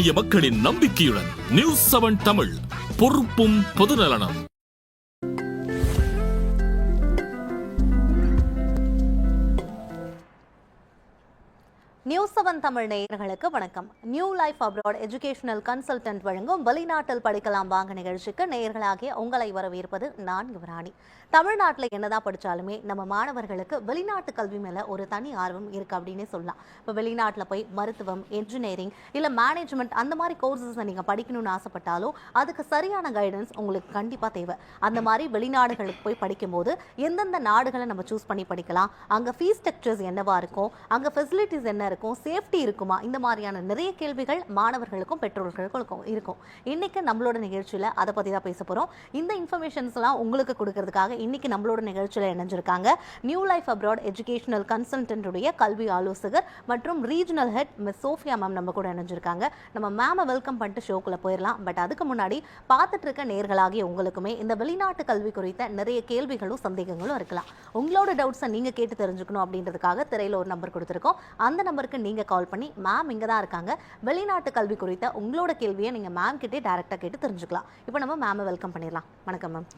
சாமானிய மக்களின் நம்பிக்கையுடன் நியூஸ் 7 தமிழ், பொறுப்பும் பொதுநலனும். நியூஸ் 7 தமிழ் நேயர்களுக்கு வணக்கம். New life abroad educational consultant வழங்கும் வெளிநாட்டில் படிக்கலாம் வாங்க நிகழ்ச்சிக்கு நேயர்களாகிய உங்களை வரவேற்பது நான் யுவராணி. தமிழ்நாட்டில் என்னதான் படித்தாலுமே நம்ம மாணவர்களுக்கு வெளிநாட்டு கல்வி மேலே ஒரு தனி ஆர்வம் இருக்குது அப்படின்னே சொல்லலாம். இப்போ வெளிநாட்டில் போய் மருத்துவம், என்ஜினியரிங் இல்லை மேனேஜ்மெண்ட் அந்த மாதிரி கோர்சஸை நீங்கள் படிக்கணும்னு ஆசைப்பட்டாலும் அதுக்கு சரியான கைடன்ஸ் உங்களுக்கு கண்டிப்பாக தேவை. அந்த மாதிரி வெளிநாடுகளுக்கு போய் படிக்கும்போது எந்தெந்த நாடுகளை நம்ம சூஸ் பண்ணி படிக்கலாம், அங்கே ஃபீஸ் ஸ்ட்ரக்சர்ஸ் என்னவா இருக்கும், அங்கே ஃபெசிலிட்டிஸ் என்ன இருக்கும், சேஃப்டி இருக்குமா, இந்த மாதிரியான நிறைய கேள்விகள் மாணவர்களுக்கும் பெற்றோர்களுக்கும் இருக்கும். இன்னைக்கு நம்மளோட நிகழ்ச்சியில் அதை பற்றி தான் பேச போகிறோம். இந்த இன்ஃபர்மேஷன்ஸ்லாம் உங்களுக்கு கொடுக்கறதுக்காக இன்னைக்கு நம்மளோட நிகழ்ச்சியில் இணைஞ்சிருக்காங்க நியூ லைஃப் அப்ராட் எஜுகேஷனல் கன்சல்டன்ட்டுடைய கல்வி ஆலோசகர் மற்றும் regional head miss Sophia ma'am நம்ம கூட இணைஞ்சிருக்காங்க. நம்ம மேமை வெல்கம் பண்ணிட்டு ஷோக்குள்ள போயிடலாம். பட் அதுக்கு முன்னாடி பார்த்துட்டு இருக்க நேர்களாகிய உங்களுக்குமே இந்த வெளிநாட்டு கல்வி குறித்த நிறைய கேள்விகளும் சந்தேகங்களும் இருக்கலாம். உங்களோட டவுட்ஸை நீங்கள் கேட்டு தெரிஞ்சுக்கணும் அப்படின்றதுக்காக திரையில் ஒரு நம்பர் கொடுத்துருக்கோம். அந்த நம்பருக்கு நீங்கள் கால் பண்ணி மேம் இங்கே தான் இருக்காங்க, வெளிநாட்டு கல்வி குறித்த உங்களோட கேள்வியை நீங்கள் மேம் கிட்டே டேரெக்டாக கேட்டு தெரிஞ்சுக்கலாம். இப்போ நம்ம மேமை வெல்கம் பண்ணிடலாம். வணக்கம் மேம்.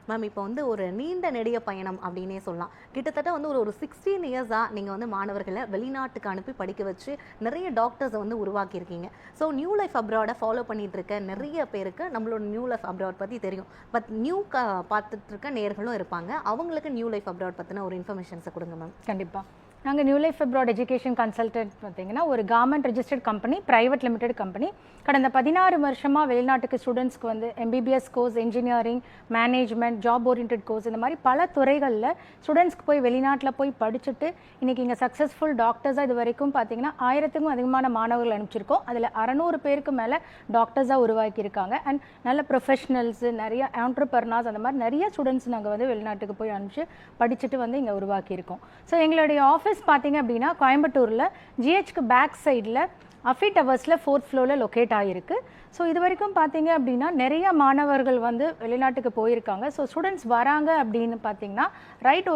மேம், இப்போ ஒரு நீண்ட நெடிய பயணம் அப்படின்னே சொல்லலாம். கிட்டத்தட்ட ஒரு 16 இயர்ஸாக நீங்கள் மாணவர்களை வெளிநாட்டுக்கு அனுப்பி படிக்க வச்சு நிறைய டாக்டர்ஸை உருவாக்கியிருக்கீங்க. ஸோ நியூ லைஃப் அப்ராடை ஃபாலோ பண்ணிட்டு இருக்க நிறைய பேருக்கு நம்மளோட நியூ லைஃப் அப்ராட் பற்றி தெரியும். பட் பார்த்துட்டு இருக்க நேர்களும் இருப்பாங்க. அவங்களுக்கு நியூ லைஃப் அப்ராட் பற்றின ஒரு இன்ஃபர்மேஷன்ஸை கொடுங்க மேம். கண்டிப்பாக. நாங்கள் new life abroad education consultant பார்த்தீங்கன்னா ஒரு government registered company, private limited company. கடந்த 16 வருஷமாக வெளிநாட்டுக்கு ஸ்டூடெண்ட்ஸ்க்கு MBBS course, engineering, management, job orient course, இந்த மாதிரி பல துறைகளில் ஸ்டூடெண்ட்ஸ்க்கு போய் வெளிநாட்டில் போய் படிச்சுட்டு இன்றைக்கி இங்கே சக்ஸஸ்ஃபுல் டாக்டர்ஸாக இது வரைக்கும் பார்த்தீங்கன்னா 1000க்கும் அதிகமான மாணவர்கள் அனுப்பிச்சிருக்கோம். அதில் 600 பேருக்கு மேலே டாக்டர்ஸாக உருவாக்கியிருக்காங்க. அண்ட் நல்ல ப்ரொஃபஷனல்ஸு, நிறைய ஆண்டர்பிரனர்ஸ், அந்த மாதிரி நிறைய ஸ்டூடெண்ட்ஸ் நாங்கள் வெளிநாட்டுக்கு போய் அனுப்பிச்சு படிச்சுட்டு இங்கே உருவாக்கியிருக்கோம். ஸோ எங்களுடைய ஆஃபீஸ் பார்த்தீங்க அப்படின்னா கோயம்புத்தூரில் ஜிஹெச்க்கு பேக் சைடில் அஃபி டவர்ஸில் 4th ஃப்ளோரில் லொக்கேட் ஆகிருக்கு. ஸோ இது வரைக்கும் பார்த்தீங்க அப்படின்னா நிறைய மாணவர்கள் வெளிநாட்டுக்கு போயிருக்காங்க. ஸோ ஸ்டூடெண்ட்ஸ் வராங்க அப்படின்னு பார்த்தீங்கன்னா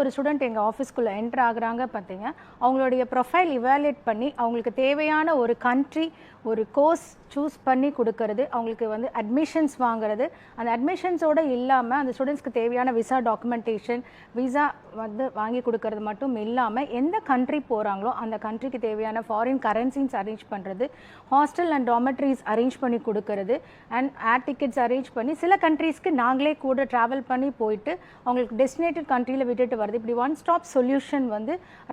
ஒரு ஸ்டூடெண்ட் எங்கள் ஆஃபீஸ்க்குள்ளே என்ட்ரு ஆகுறாங்க பார்த்தீங்க, அவங்களுடைய ப்ரொஃபைல் இவாலுவேட் பண்ணி அவங்களுக்கு தேவையான ஒரு கண்ட்ரி, ஒரு கோர்ஸ் சூஸ் பண்ணி கொடுக்கறது, அவங்களுக்கு அட்மிஷன்ஸ் வாங்குறது, அந்த அட்மிஷன்ஸோடு இல்லாமல் அந்த ஸ்டூடெண்ட்ஸ்க்கு தேவையான விசா டாக்குமெண்டேஷன், விசா வாங்கி கொடுக்கறது மட்டும் இல்லாமல் எந்த கண்ட்ரி போகிறாங்களோ அந்த கண்ட்ரிக்கு தேவையான ஃபாரின் கரன்சிஸ் அரேஞ்ச் பண்ணுறது, ஹாஸ்டல் அண்ட் டாமெட்ரிஸ் அரேஞ்ச் பண்ணி கொடுக்கறது, அண்ட் ஏர் டிக்கெட்ஸ் அரேஞ்ச் பண்ணி சில கண்ட்ரீஸ்க்கு நாங்களே கூட ட்ராவல் பண்ணி போயிட்டு அவங்களுக்கு டெஸ்டினேட்டட் கண்ட்ரியில் விட்டுட்டு வருது. இப்படி one stop solution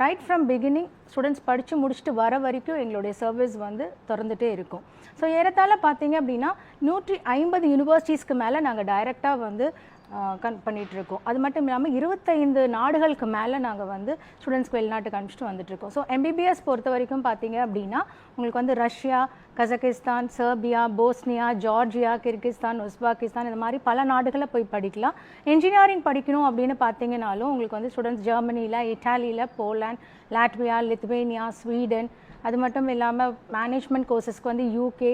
right from beginning students படித்து முடிச்சுட்டு வர வரைக்கும் எங்களுடைய சர்வீஸ் திறந்துட்டே இருக்கும். ஸோ ஏறத்தாழ பார்த்தீங்க அப்படின்னா 150 யூனிவர்சிட்டிஸ்க்கு மேலே நாங்கள் டைரெக்டாக பண்ணிகிட்ருக்கோம். அது மட்டும் இல்லாமல் 25 நாடுகளுக்கு மேலே நாங்கள் ஸ்டூடெண்ட்ஸ்க்கு வெளிநாட்டுக்கு அனுப்பிச்சிட்டு வந்துட்டுருக்கோம். ஸோ எம்பிபிஎஸ் பொறுத்த வரைக்கும் பார்த்தீங்க அப்படின்னா உங்களுக்கு Russia, Kazakhstan, Serbia, Bosnia, Georgia, Kyrgyzstan, Uzbekistan, இந்த மாதிரி பல நாடுகளில் போய் படிக்கலாம். இன்ஜினியரிங் படிக்கணும் அப்படின்னு பார்த்தீங்கன்னாலும் உங்களுக்கு ஸ்டூடெண்ட்ஸ் ஜெர்மனியில், இட்டாலியில், போலாண்ட், லாட்வியா, லித்வேனியா, ஸ்வீடன், அது மட்டும் இல்லாமல் மேனேஜ்மெண்ட் கோர்சஸ்க்கு UK,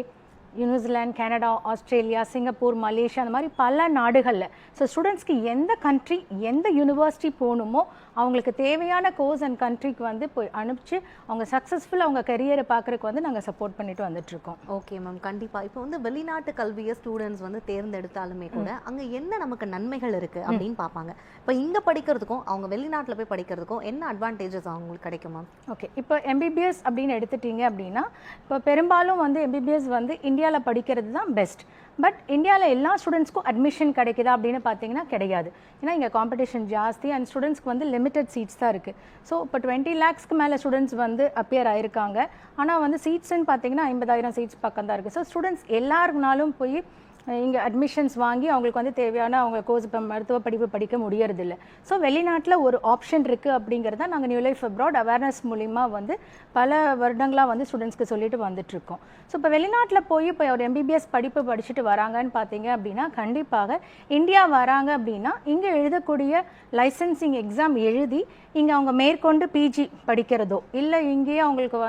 New Zealand, Canada, Australia, Singapore, Malaysia, அந்த மாதிரி பல நாடுகளில். ஸோ ஸ்டூடெண்ட்ஸ்க்கு எந்த கண்ட்ரி, எந்த யூனிவர்சிட்டி போகணுமோ அவங்களுக்கு தேவையான கோர்ஸ் அண்ட் கண்ட்ரிக்கு போய் அனுப்பிச்சு அவங்க சக்ஸஸ்ஃபுல்லாக அவங்க கரியரை பார்க்குறதுக்கு நாங்கள் சப்போர்ட் பண்ணிட்டு வந்துட்டுருக்கோம். ஓகே மேம், கண்டிப்பாக. இப்போ வெளிநாட்டு கல்வியை ஸ்டூடெண்ட்ஸ் தேர்ந்தெடுத்தாலுமே கூட அங்கே என்ன நமக்கு நன்மைகள் இருக்குது அப்படின்னு பார்ப்பாங்க. இப்போ இங்கே படிக்கிறதுக்கும் அவங்க வெளிநாட்டில் போய் படிக்கிறதுக்கும் என்ன அட்வான்டேஜஸ் அவங்களுக்கு கிடைக்கும் மேம்? ஓகே, இப்போ எம்பிபிஎஸ் அப்படின்னு எடுத்துட்டீங்க அப்படின்னா இப்போ பெரும்பாலும் எம்பிபிஎஸ் இந்தியாவில் படிக்கிறது தான் பெஸ்ட். பட் இந்தியாவில் எல்லா ஸ்டூடெண்ட்ஸ்க்கும் அட்மிஷன் கிடைக்குதா அப்படின்னு பார்த்தீங்கன்னா கிடையாது. ஏன்னா இங்கே காம்படிஷன் ஜாஸ்தி அண்ட் ஸ்டூடெண்ட்ஸ்க்கு லிமிட்டட் சீட்ஸ் தான் இருக்குது. ஸோ இப்போ 20 lakhsக்கு மேலே ஸ்டூடெண்ட்ஸ் அப்பியர் ஆயிருக்காங்க. ஆனால் சீட்ஸ்ன்னு பார்த்தீங்கன்னா 50,000 சீட்ஸ் பக்கம் தான் இருக்குது. ஸோ ஸ்டூடெண்ட்ஸ் எல்லாருனாலும் போய் இங்கே அட்மிஷன்ஸ் வாங்கி அவங்களுக்கு தேவையான அவங்க கோர்ஸ் இப்போ மருத்துவ படிப்பு படிக்க முடியறதில்ல. ஸோ வெளிநாட்டில் ஒரு ஆப்ஷன் இருக்குது அப்படிங்கிறத நாங்கள் நியூ லைஃப் அப்ராட் அவேர்னஸ் மூலிமா பல வருடங்களாக ஸ்டூடெண்ட்ஸ்க்கு சொல்லிட்டு வந்துட்டுருக்கோம். ஸோ இப்போ வெளிநாட்டில் போய் இப்போ ஒரு எம்பிபிஎஸ் படிப்பு படிச்சுட்டு வராங்கன்னு பார்த்தீங்க அப்படின்னா கண்டிப்பாக இந்தியா வராங்க அப்படின்னா இங்கே எழுதக்கூடிய லைசன்சிங் எக்ஸாம் எழுதி இங்கே அவங்க மேற்கொண்டு பிஜி படிக்கிறதோ இல்லை இங்கேயே அவங்களுக்கு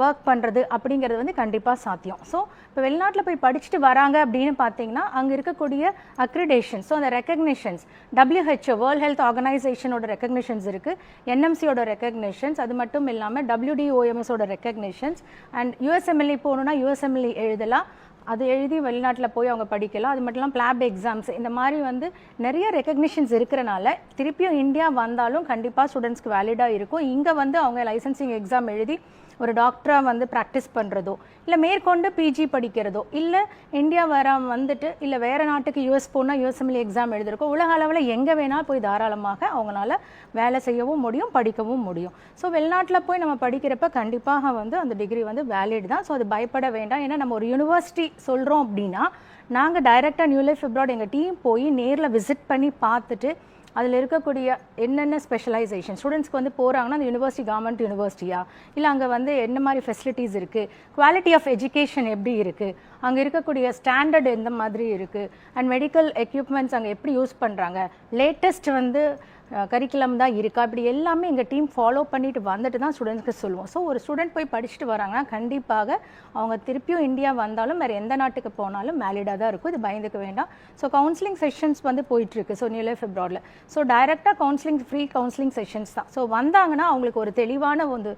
ஒர்க் பண்ணுறது அப்படிங்கிறது வந்து கண்டிப்பாக சாத்தியம். ஸோ இப்போ வெளிநாட்டில் போய் படிச்சுட்டு வராங்க அப்படின்னு பார்த்தீங்கன்னா அங்கே இருக்கக்கூடிய அக்ரிடேஷன், ஸோ அந்த ரெக்கக்னிஷன்ஸ், WHO வேர்ல்ட் ஹெல்த் ஆர்கனைசேஷனோட ரெக்கக்னிஷன்ஸ் இருக்குது, NMCயோட ரெக்கக்னிஷன்ஸ், அது மட்டும் இல்லாமல் WDOMSோட ரெக்கக்னிஷன்ஸ், அண்ட் USMLE போகணுன்னா USMLE எழுதலாம், அது எழுதி வெளிநாட்டில் போய் அவங்க படிக்கலாம். அது மட்டும் இல்லாமல் பிளாப் எக்ஸாம்ஸ், இந்த மாதிரி வந்து நிறைய ரெக்கக்னிஷன்ஸ் இருக்கிறனால திருப்பியும் இந்தியா வந்தாலும் கண்டிப்பாக ஸ்டூடெண்ட்ஸ்க்கு வேலிடாக இருக்கும். இங்கே வந்து அவங்க லைசன்சிங் எக்ஸாம் எழுதி ஒரு டாக்டராக வந்து ப்ராக்டிஸ் பண்ணுறதோ, இல்லை மேற்கொண்டு பிஜி படிக்கிறதோ, இல்லை இந்தியா வந்துட்டு இல்லை வேறு நாட்டுக்கு US போனால் USMLE எக்ஸாம் எழுதிருக்கோ, உலக அளவில் எங்கே வேணால் போய் தாராளமாக அவங்களால வேலை செய்யவும் முடியும், படிக்கவும் முடியும். ஸோ வெளிநாட்டில் போய் நம்ம படிக்கிறப்ப கண்டிப்பாக வந்து அந்த டிகிரி வந்து வேலிட் தான். ஸோ அது பயப்பட வேண்டாம். ஏன்னா நம்ம ஒரு யூனிவர்சிட்டி சொல்கிறோம் அப்படின்னா நாங்கள் டைரெக்டாக நியூ லைஃப் அப்ராட் எங்கள் டீம் போய் நேரில் விசிட் பண்ணி பார்த்துட்டு அதில் இருக்கக்கூடிய என்னென்ன ஸ்பெஷலைசேஷன் ஸ்டூடெண்ட்ஸ்க்கு வந்து போகிறாங்கன்னா அந்த யூனிவர்சிட்டி கவர்மெண்ட் யூனிவர்சிட்டியா, இல்லை அங்கே வந்து என்ன மாதிரி ஃபெசிலிட்டிஸ் இருக்குது, குவாலிட்டி ஆஃப் எஜுகேஷன் எப்படி இருக்குது, அங்கே இருக்கக்கூடிய ஸ்டாண்டர்ட் எந்த மாதிரி இருக்குது, அண்ட் மெடிக்கல் எக்யூப்மெண்ட்ஸ் அங்கே எப்படி யூஸ் பண்ணுறாங்க, லேட்டஸ்ட் வந்து கரிக்குலம் தான் இருக்கா, இப்படி எல்லாமே எங்கள் டீம் ஃபாலோ பண்ணிட்டு வந்துட்டு தான் ஸ்டூடெண்ட்ஸ்க்கு சொல்லுவோம். ஸோ ஒரு ஸ்டூடெண்ட் போய் படிச்சுட்டு வராங்கன்னா கண்டிப்பாக அவங்க திருப்பியும் இந்தியா வந்தாலும் வேறு எந்த நாட்டுக்கு போனாலும் வேலிடாக தான் இருக்கும். இது பயந்துக்க வேண்டாம். ஸோ கவுன்சிலிங் செஷன்ஸ் வந்து போயிட்டுருக்கு. ஸோ நியூ லைஃப் அப்ராடில் ஸோ டைரெக்டாக கவுன்சிலிங் ஃப்ரீ கவுன்சிலிங் செஷன்ஸ் தான். ஸோ வந்தாங்கன்னா அவங்களுக்கு ஒரு தெளிவான ஒரு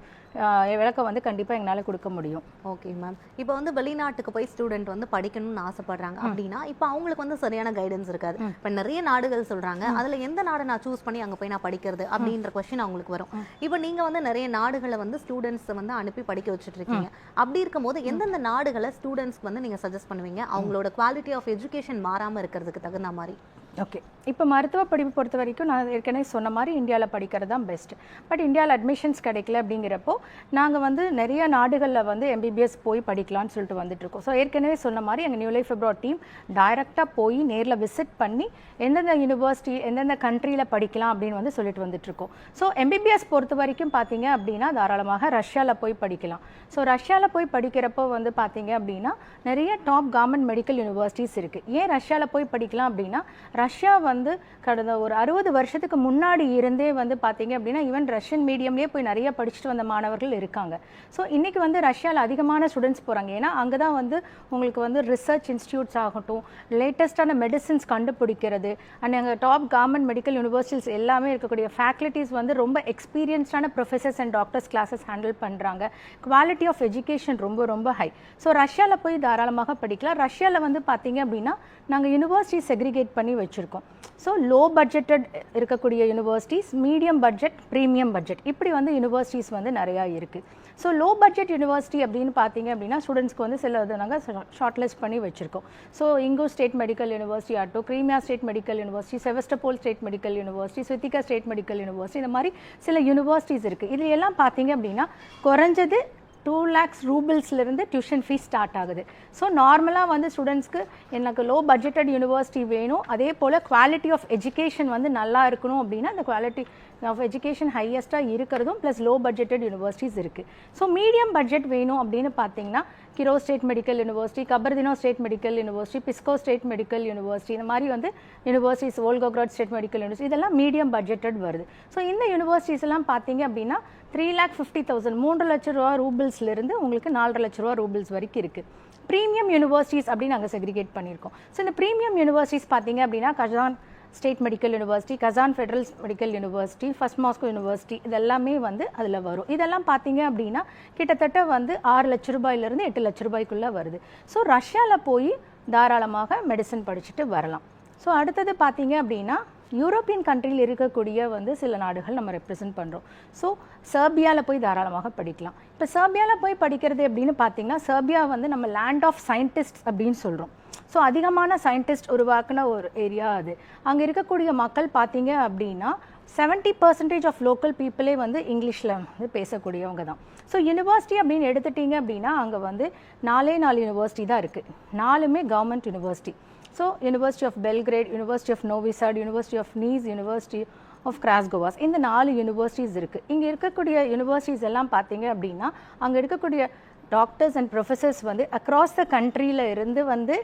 விளக்கம் வந்து கண்டிப்பாக எங்களால் கொடுக்க முடியும். Okay ma'am. இப்போ வந்து வெளிநாட்டுக்கு போய் ஸ்டூடெண்ட் வந்து படிக்கணும்னு ஆசைப்படுறாங்க அப்படின்னா இப்போ அவங்களுக்கு வந்து சரியான கைடன்ஸ் இருக்காது. இப்போ நிறைய நாடுகள் சொல்றாங்க, அதுல எந்த நாடு நான் சூஸ் பண்ணி அங்கே போய் நான் படிக்கிறது அப்படின்ற கொஸ்டின் அவங்களுக்கு வரும். இப்போ நீங்க வந்து நிறைய நாடுகளை வந்து ஸ்டூடெண்ட்ஸ் வந்து அனுப்பி படிக்க வச்சுட்டு இருக்கீங்க. அப்படி இருக்கும்போது எந்தெந்த நாடுகளை ஸ்டூடெண்ட்ஸ்க்கு வந்து நீங்க சஜஸ்ட் பண்ணுவீங்க அவங்களோட குவாலிட்டி ஆஃப் எஜுகேஷன் மாறாம இருக்கிறதுக்கு தகுந்த மாதிரி? ஓகே, இப்போ மருத்துவ படிப்பு பொறுத்த வரைக்கும் நான் ஏற்கனவே சொன்ன மாதிரி இந்தியாவில் படிக்கிறது தான் பெஸ்ட். பட் இந்தியாவில் அட்மிஷன்ஸ் கிடைக்கல அப்படிங்கிறப்போ நாங்கள் வந்து நிறைய நாடுகளில் வந்து MBBS போய் படிக்கலாம்னு சொல்லிட்டு வந்துட்டுருக்கோம். ஸோ ஏற்கனவே சொன்ன மாதிரி எங்கள் நியூ லைஃப் அப்ராட் டீம் டைரெக்டாக போய் நேரில் விசிட் பண்ணி எந்தெந்த யூனிவர்சிட்டி எந்தெந்த கண்ட்ரியில் படிக்கலாம் அப்படின்னு வந்து சொல்லிட்டு வந்துட்டுருக்கோம். ஸோ MBBS பொறுத்த வரைக்கும் பார்த்தீங்க அப்படின்னா தாராளமாக ரஷ்யாவில் போய் படிக்கலாம். ஸோ ரஷ்யாவில் போய் படிக்கிறப்போ வந்து பார்த்தீங்க அப்படின்னா நிறைய டாப் கவர்மெண்ட் மெடிக்கல் யூனிவர்சிட்டிஸ் இருக்குது. ஏன் ரஷ்யாவில் போய் படிக்கலாம் அப்படின்னா ரஷ்யா வந்து கடந்த ஒரு 60 வருஷத்துக்கு முன்னாடி இருந்தே வந்து பார்த்தீங்க அப்படின்னா ஈவன் ரஷ்யன் மீடியம்லேயே போய் நிறைய படிச்சுட்டு வந்த மாணவர்கள் இருக்காங்க. ஸோ இன்றைக்கி வந்து ரஷ்யாவில் அதிகமான ஸ்டூடெண்ட்ஸ் போகிறாங்க. ஏன்னா அங்கே தான் வந்து உங்களுக்கு வந்து ரிசர்ச் இன்ஸ்டியூட்ஸ் ஆகட்டும், லேட்டஸ்டான மெடிசின்ஸ் கண்டுபிடிக்கிறது, அண்ட் அங்கே டாப் கவர்மெண்ட் மெடிக்கல் யூனிவர்சிட்டிஸ் எல்லாமே இருக்கக்கூடிய ஃபேக்கல்ட்டிஸ் வந்து ரொம்ப எக்ஸ்பீரியன்ஸ்டான professors and doctors classes handle பண்ணுறாங்க. குவாலிட்டி ஆஃப் எஜுகேஷன் ரொம்ப ரொம்ப ஹை. ஸோ ரஷ்யாவில் போய் தாராளமாக படிக்கலாம். ரஷ்யாவில் வந்து பார்த்தீங்க அப்படின்னா நாங்கள் யூனிவர்சிட்டி செக்ரிகேட் பண்ணி வச்சுருக்கோம். ஸோ லோ பட்ஜெட்டட் இருக்கக்கூடிய universities, medium budget, premium budget, இப்படி வந்து யூனிவர்சிட்டிஸ் வந்து நிறையா இருக்குது. ஸோ லோ பட்ஜெட் யூனிவர்சிட்டி அப்படின்னு பார்த்தீங்க அப்படின்னா ஸ்டூடெண்ட்ஸ்க்கு வந்து சில இது நாங்கள் ஷார்ட் லிஸ்ட் பண்ணி வச்சுருக்கோம். ஸோ இங்கோ ஸ்டேட் மெடிக்கல் யூனிவர்சிட்டி ஆகட்டும், Crimea state medical university, Sevastopol state medical university, ஸ்வித்திகா ஸ்டேட் மெடிக்கல் யூனிவர்சிட்டி, இந்த மாதிரி சில யூனிவர்சிட்டிஸ் இருக்குது. இது எல்லாம் பார்த்தீங்க அப்படின்னா குறைஞ்சது 2 lakhs ரூபிள்ஸ்லேருந்து டியூஷன் ஃபீஸ் ஸ்டார்ட் ஆகுது. ஸோ நார்மலாக வந்து ஸ்டூடெண்ட்ஸ்க்கு எனக்கு லோ பட்ஜெட்டட் யூனிவர்சிட்டி வேணும், அதே போல் குவாலிட்டி ஆஃப் எஜுகேஷன் வந்து நல்லா இருக்கணும் அப்படின்னா அந்த குவாலிட்டி ஆஃப் எஜுகேஷன் ஹையஸ்ட்டாக இருக்கிறதும் ப்ளஸ் லோ பட்ஜெட்டட் யூனிவர்சிட்டிஸ் இருக்குது. ஸோ மீடியம் பட்ஜெட் வேணும் அப்படின்னு பார்த்தீங்கன்னா Kirov state medical university, Kabardino state medical university, Pskov state medical university, இந்த மாதிரி வந்து universities, Volgograd state medical university, இதெல்லாம் மீடியம் பட்ஜெட்டட் வருது. ஸோ இந்த யூனிவர்சிட்டிஸ் எல்லாம் பார்த்தீங்க அப்படின்னா 3,50,000 3 லட்ச ரூபா ரூபிள்ஸ்லேருந்து உங்களுக்கு 4.5 லட்ச ரூபா ரூபிள்ஸ் வரைக்கும் இருக்குது. ப்ரீமியம் யூனிவர்சிட்டிஸ் அப்படின்னு நாங்கள் செக்ரிகேட் பண்ணியிருக்கோம். ஸோ இந்த ப்ரீமியம் யூனிவர்சிட்டிஸ் பார்த்தீங்க அப்படின்னா Kazan state medical university, Kazan federal medical university, first Moscow university, இதெல்லாமே வந்து அதில் வரும். இதெல்லாம் பார்த்தீங்க அப்படின்னா கிட்டத்தட்ட வந்து 6 லட்ச ரூபாயிலிருந்து 8 லட்ச ரூபாய்க்குள்ளே வருது. ஸோ ரஷ்யாவில் போய் தாராளமாக மெடிசன் படிச்சுட்டு வரலாம். ஸோ அடுத்தது பார்த்தீங்க அப்படின்னா யூரோப்பியன் கண்ட்ரியில் இருக்கக்கூடிய வந்து சில நாடுகள் நம்ம ரெப்ரசென்ட் பண்ணுறோம். ஸோ சர்பியாவில் போய் தாராளமாக படிக்கலாம். இப்போ சர்பியாவில் போய் படிக்கிறது அப்படின்னு பார்த்தீங்கன்னா சர்பியா வந்து நம்ம லேண்ட் ஆஃப் சயின்டிஸ்ட் அப்படின்னு சொல்கிறோம். ஸோ அதிகமான சயின்டிஸ்ட் உருவாக்குன ஒரு ஏரியா அது. அங்கே இருக்கக்கூடிய மக்கள் பார்த்தீங்க அப்படின்னா 70% ஆஃப் லோக்கல் பீப்புளே வந்து இங்கிலீஷில் வந்து பேசக்கூடியவங்க தான். ஸோ யூனிவர்சிட்டி அப்படின்னு எடுத்துட்டிங்க அப்படின்னா அங்கே வந்து 4 யூனிவர்சிட்டி தான் இருக்குது. 4மே government university. So university of Belgrade, university of Novi Sad, university of Nis, university of Kragujevac, இந்த 4 யூனிவர்சிட்டிஸ் இருக்குது. இங்கே இருக்கக்கூடிய யூனிவர்சிட்டிஸ் எல்லாம் பார்த்தீங்க அப்படின்னா அங்கே இருக்கக்கூடிய டாக்டர்ஸ் அண்ட் ப்ரொஃபஸர்ஸ் வந்து அக்ராஸ் த கண்ட்ரியில் இருந்து வந்து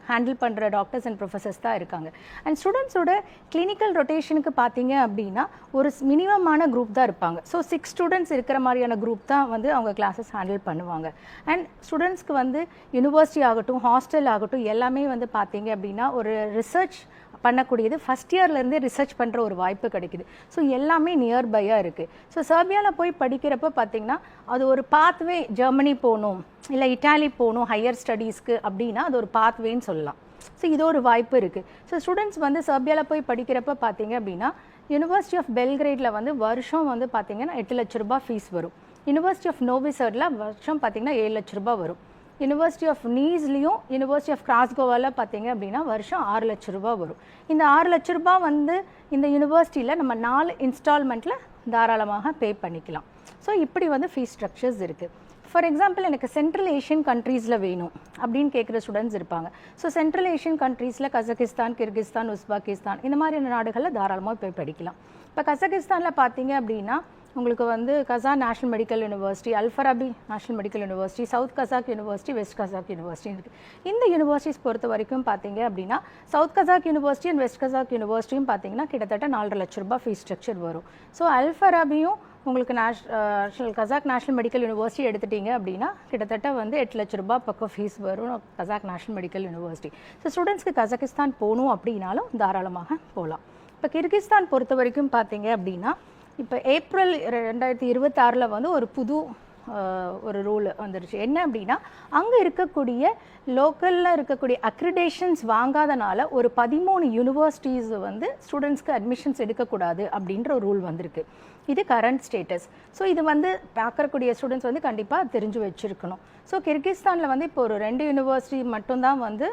ஹேண்டில் பண்ணுற டாக்டர்ஸ் அண்ட் ப்ரொஃபஸர்ஸ் தான் இருக்காங்க. அண்ட் ஸ்டூடெண்ட்ஸோட கிளினிக்கல் ரொட்டேஷனுக்கு பார்த்தீங்க அப்படின்னா ஒரு மினிமமான குரூப் தான் இருப்பாங்க. ஸோ 6 ஸ்டூடெண்ட்ஸ் இருக்கிற மாதிரியான குரூப் தான் வந்து அவங்க கிளாஸஸ் ஹேண்டில் பண்ணுவாங்க. அண்ட் ஸ்டூடெண்ட்ஸ்க்கு வந்து யூனிவர்சிட்டி ஆகட்டும் ஹாஸ்டல் ஆகட்டும் எல்லாமே வந்து பார்த்தீங்க அப்படின்னா ஒரு ரிசர்ச் பண்ணக்கூடியது ஃபஸ்ட் இயர்லேருந்தே ரிசர்ச் பண்ணுற ஒரு வாய்ப்பு கிடைக்குது. ஸோ எல்லாமே நியர்பையாக இருக்குது. ஸோ சர்பியாவில் போய் படிக்கிறப்ப பார்த்திங்கன்னா அது ஒரு பாத்வே, ஜெர்மனி போகணும் இல்லை இட்டாலி போகணும் ஹையர் ஸ்டடீஸ்க்கு அப்படின்னா அது ஒரு பாத்வேன்னு சொல்லலாம். ஸோ இது ஒரு வாய்ப்பு இருக்குது. ஸோ ஸ்டூடெண்ட்ஸ் வந்து சர்பியாவில் போய் படிக்கிறப்ப பார்த்தீங்க அப்படின்னா யூனிவர்சிட்டி ஆஃப் பெல்கிரேடில் வந்து வருஷம் வந்து பார்த்திங்கன்னா 8 லட்ச ரூபாய் ஃபீஸ் வரும். யூனிவர்சிட்டி ஆஃப் நோவி சர்டில் வருஷம் பார்த்திங்கன்னா 7 லட்ச ரூபாய் வரும். யூனிவர்சிட்டி ஆஃப் நீஸ்லேயும் யூனிவர்சிட்டி ஆஃப் கிராஸ்கோவாவில் பார்த்தீங்க அப்படின்னா வருஷம் 6 லட்ச ரூபாய் வரும். இந்த 6 லட்ச ரூபாய் வந்து இந்த யூனிவர்சிட்டியில் நம்ம 4 இன்ஸ்டால்மெண்ட்டில் தாராளமாக பே பண்ணிக்கலாம். ஸோ இப்படி வந்து ஃபீஸ் ஸ்ட்ரக்சர்ஸ் இருக்குது. ஃபார் எக்ஸாம்பிள் எனக்கு சென்ட்ரல் ஏஷியன் கண்ட்ரீஸில் வேணும் அப்படின்னு கேட்குற ஸ்டூடெண்ட்ஸ் இருப்பாங்க. ஸோ சென்ட்ரல் ஏஷியன் கண்ட்ரீஸில் கசகிஸ்தான், கிர்கிஸ்தான், உஸ்பெகிஸ்தான் இந்த மாதிரியான நாடுகளில் தாராளமாக போய் படிக்கலாம். இப்போ கசகிஸ்தானில் பார்த்தீங்க அப்படின்னா உங்களுக்கு வந்து Kazan national medical university, Al-Farabi national medical university, south Kazakh university, west Kazakh university இருக்குது. இந்த யூனிவர்சிட்டிஸ் பொறுத்த வரைக்கும் பார்த்தீங்க அப்படின்னா south Kazakh university and west Kazakh யூனிவர்சிட்டியும் பார்த்தீங்கன்னா கிட்டத்தட்ட 4.5 லட்ச ரூபாய் ஃபீஸ் ஸ்ட்ரக்சர் வரும். ஸோ அல்ஃபராபியும் உங்களுக்கு கசாக் நேஷனல் மெடிக்கல் யூனிவர்சிட்டி எடுத்துட்டீங்க அப்படின்னா கிட்டத்தட்ட வந்து 8 லட்ச ரூபாய் பக்கம் ஃபீஸ் வரும் Kazakh national medical university. So ஸ்டூடெண்ட்ஸ்க்கு கசகிஸ்தான் போகணும் அப்படின்னாலும் தாராளமாக போகலாம். இப்போ கிர்கிஸ்தான் பொறுத்த வரைக்கும் பார்த்தீங்க அப்படின்னா இப்போ ஏப்ரல் 2026 வந்து ஒரு புது ஒரு ரூல் வந்துருச்சு. என்ன அப்படின்னா அங்கே இருக்கக்கூடிய லோக்கலில் இருக்கக்கூடிய அக்ரிடேஷன்ஸ் வாங்காதனால ஒரு 13 யூனிவர்சிட்டிஸ் வந்து ஸ்டூடெண்ட்ஸ்க்கு அட்மிஷன்ஸ் எடுக்கக்கூடாது அப்படின்ற ஒரு ரூல் வந்திருக்கு. இது கரண்ட் ஸ்டேட்டஸ். ஸோ இது வந்து பார்க்கக்கூடிய ஸ்டூடெண்ட்ஸ் வந்து கண்டிப்பாக தெரிஞ்சு வச்சுருக்கணும். ஸோ கிர்கிஸ்தானில் வந்து இப்போ ஒரு 2 யூனிவர்சிட்டி மட்டும்தான் வந்து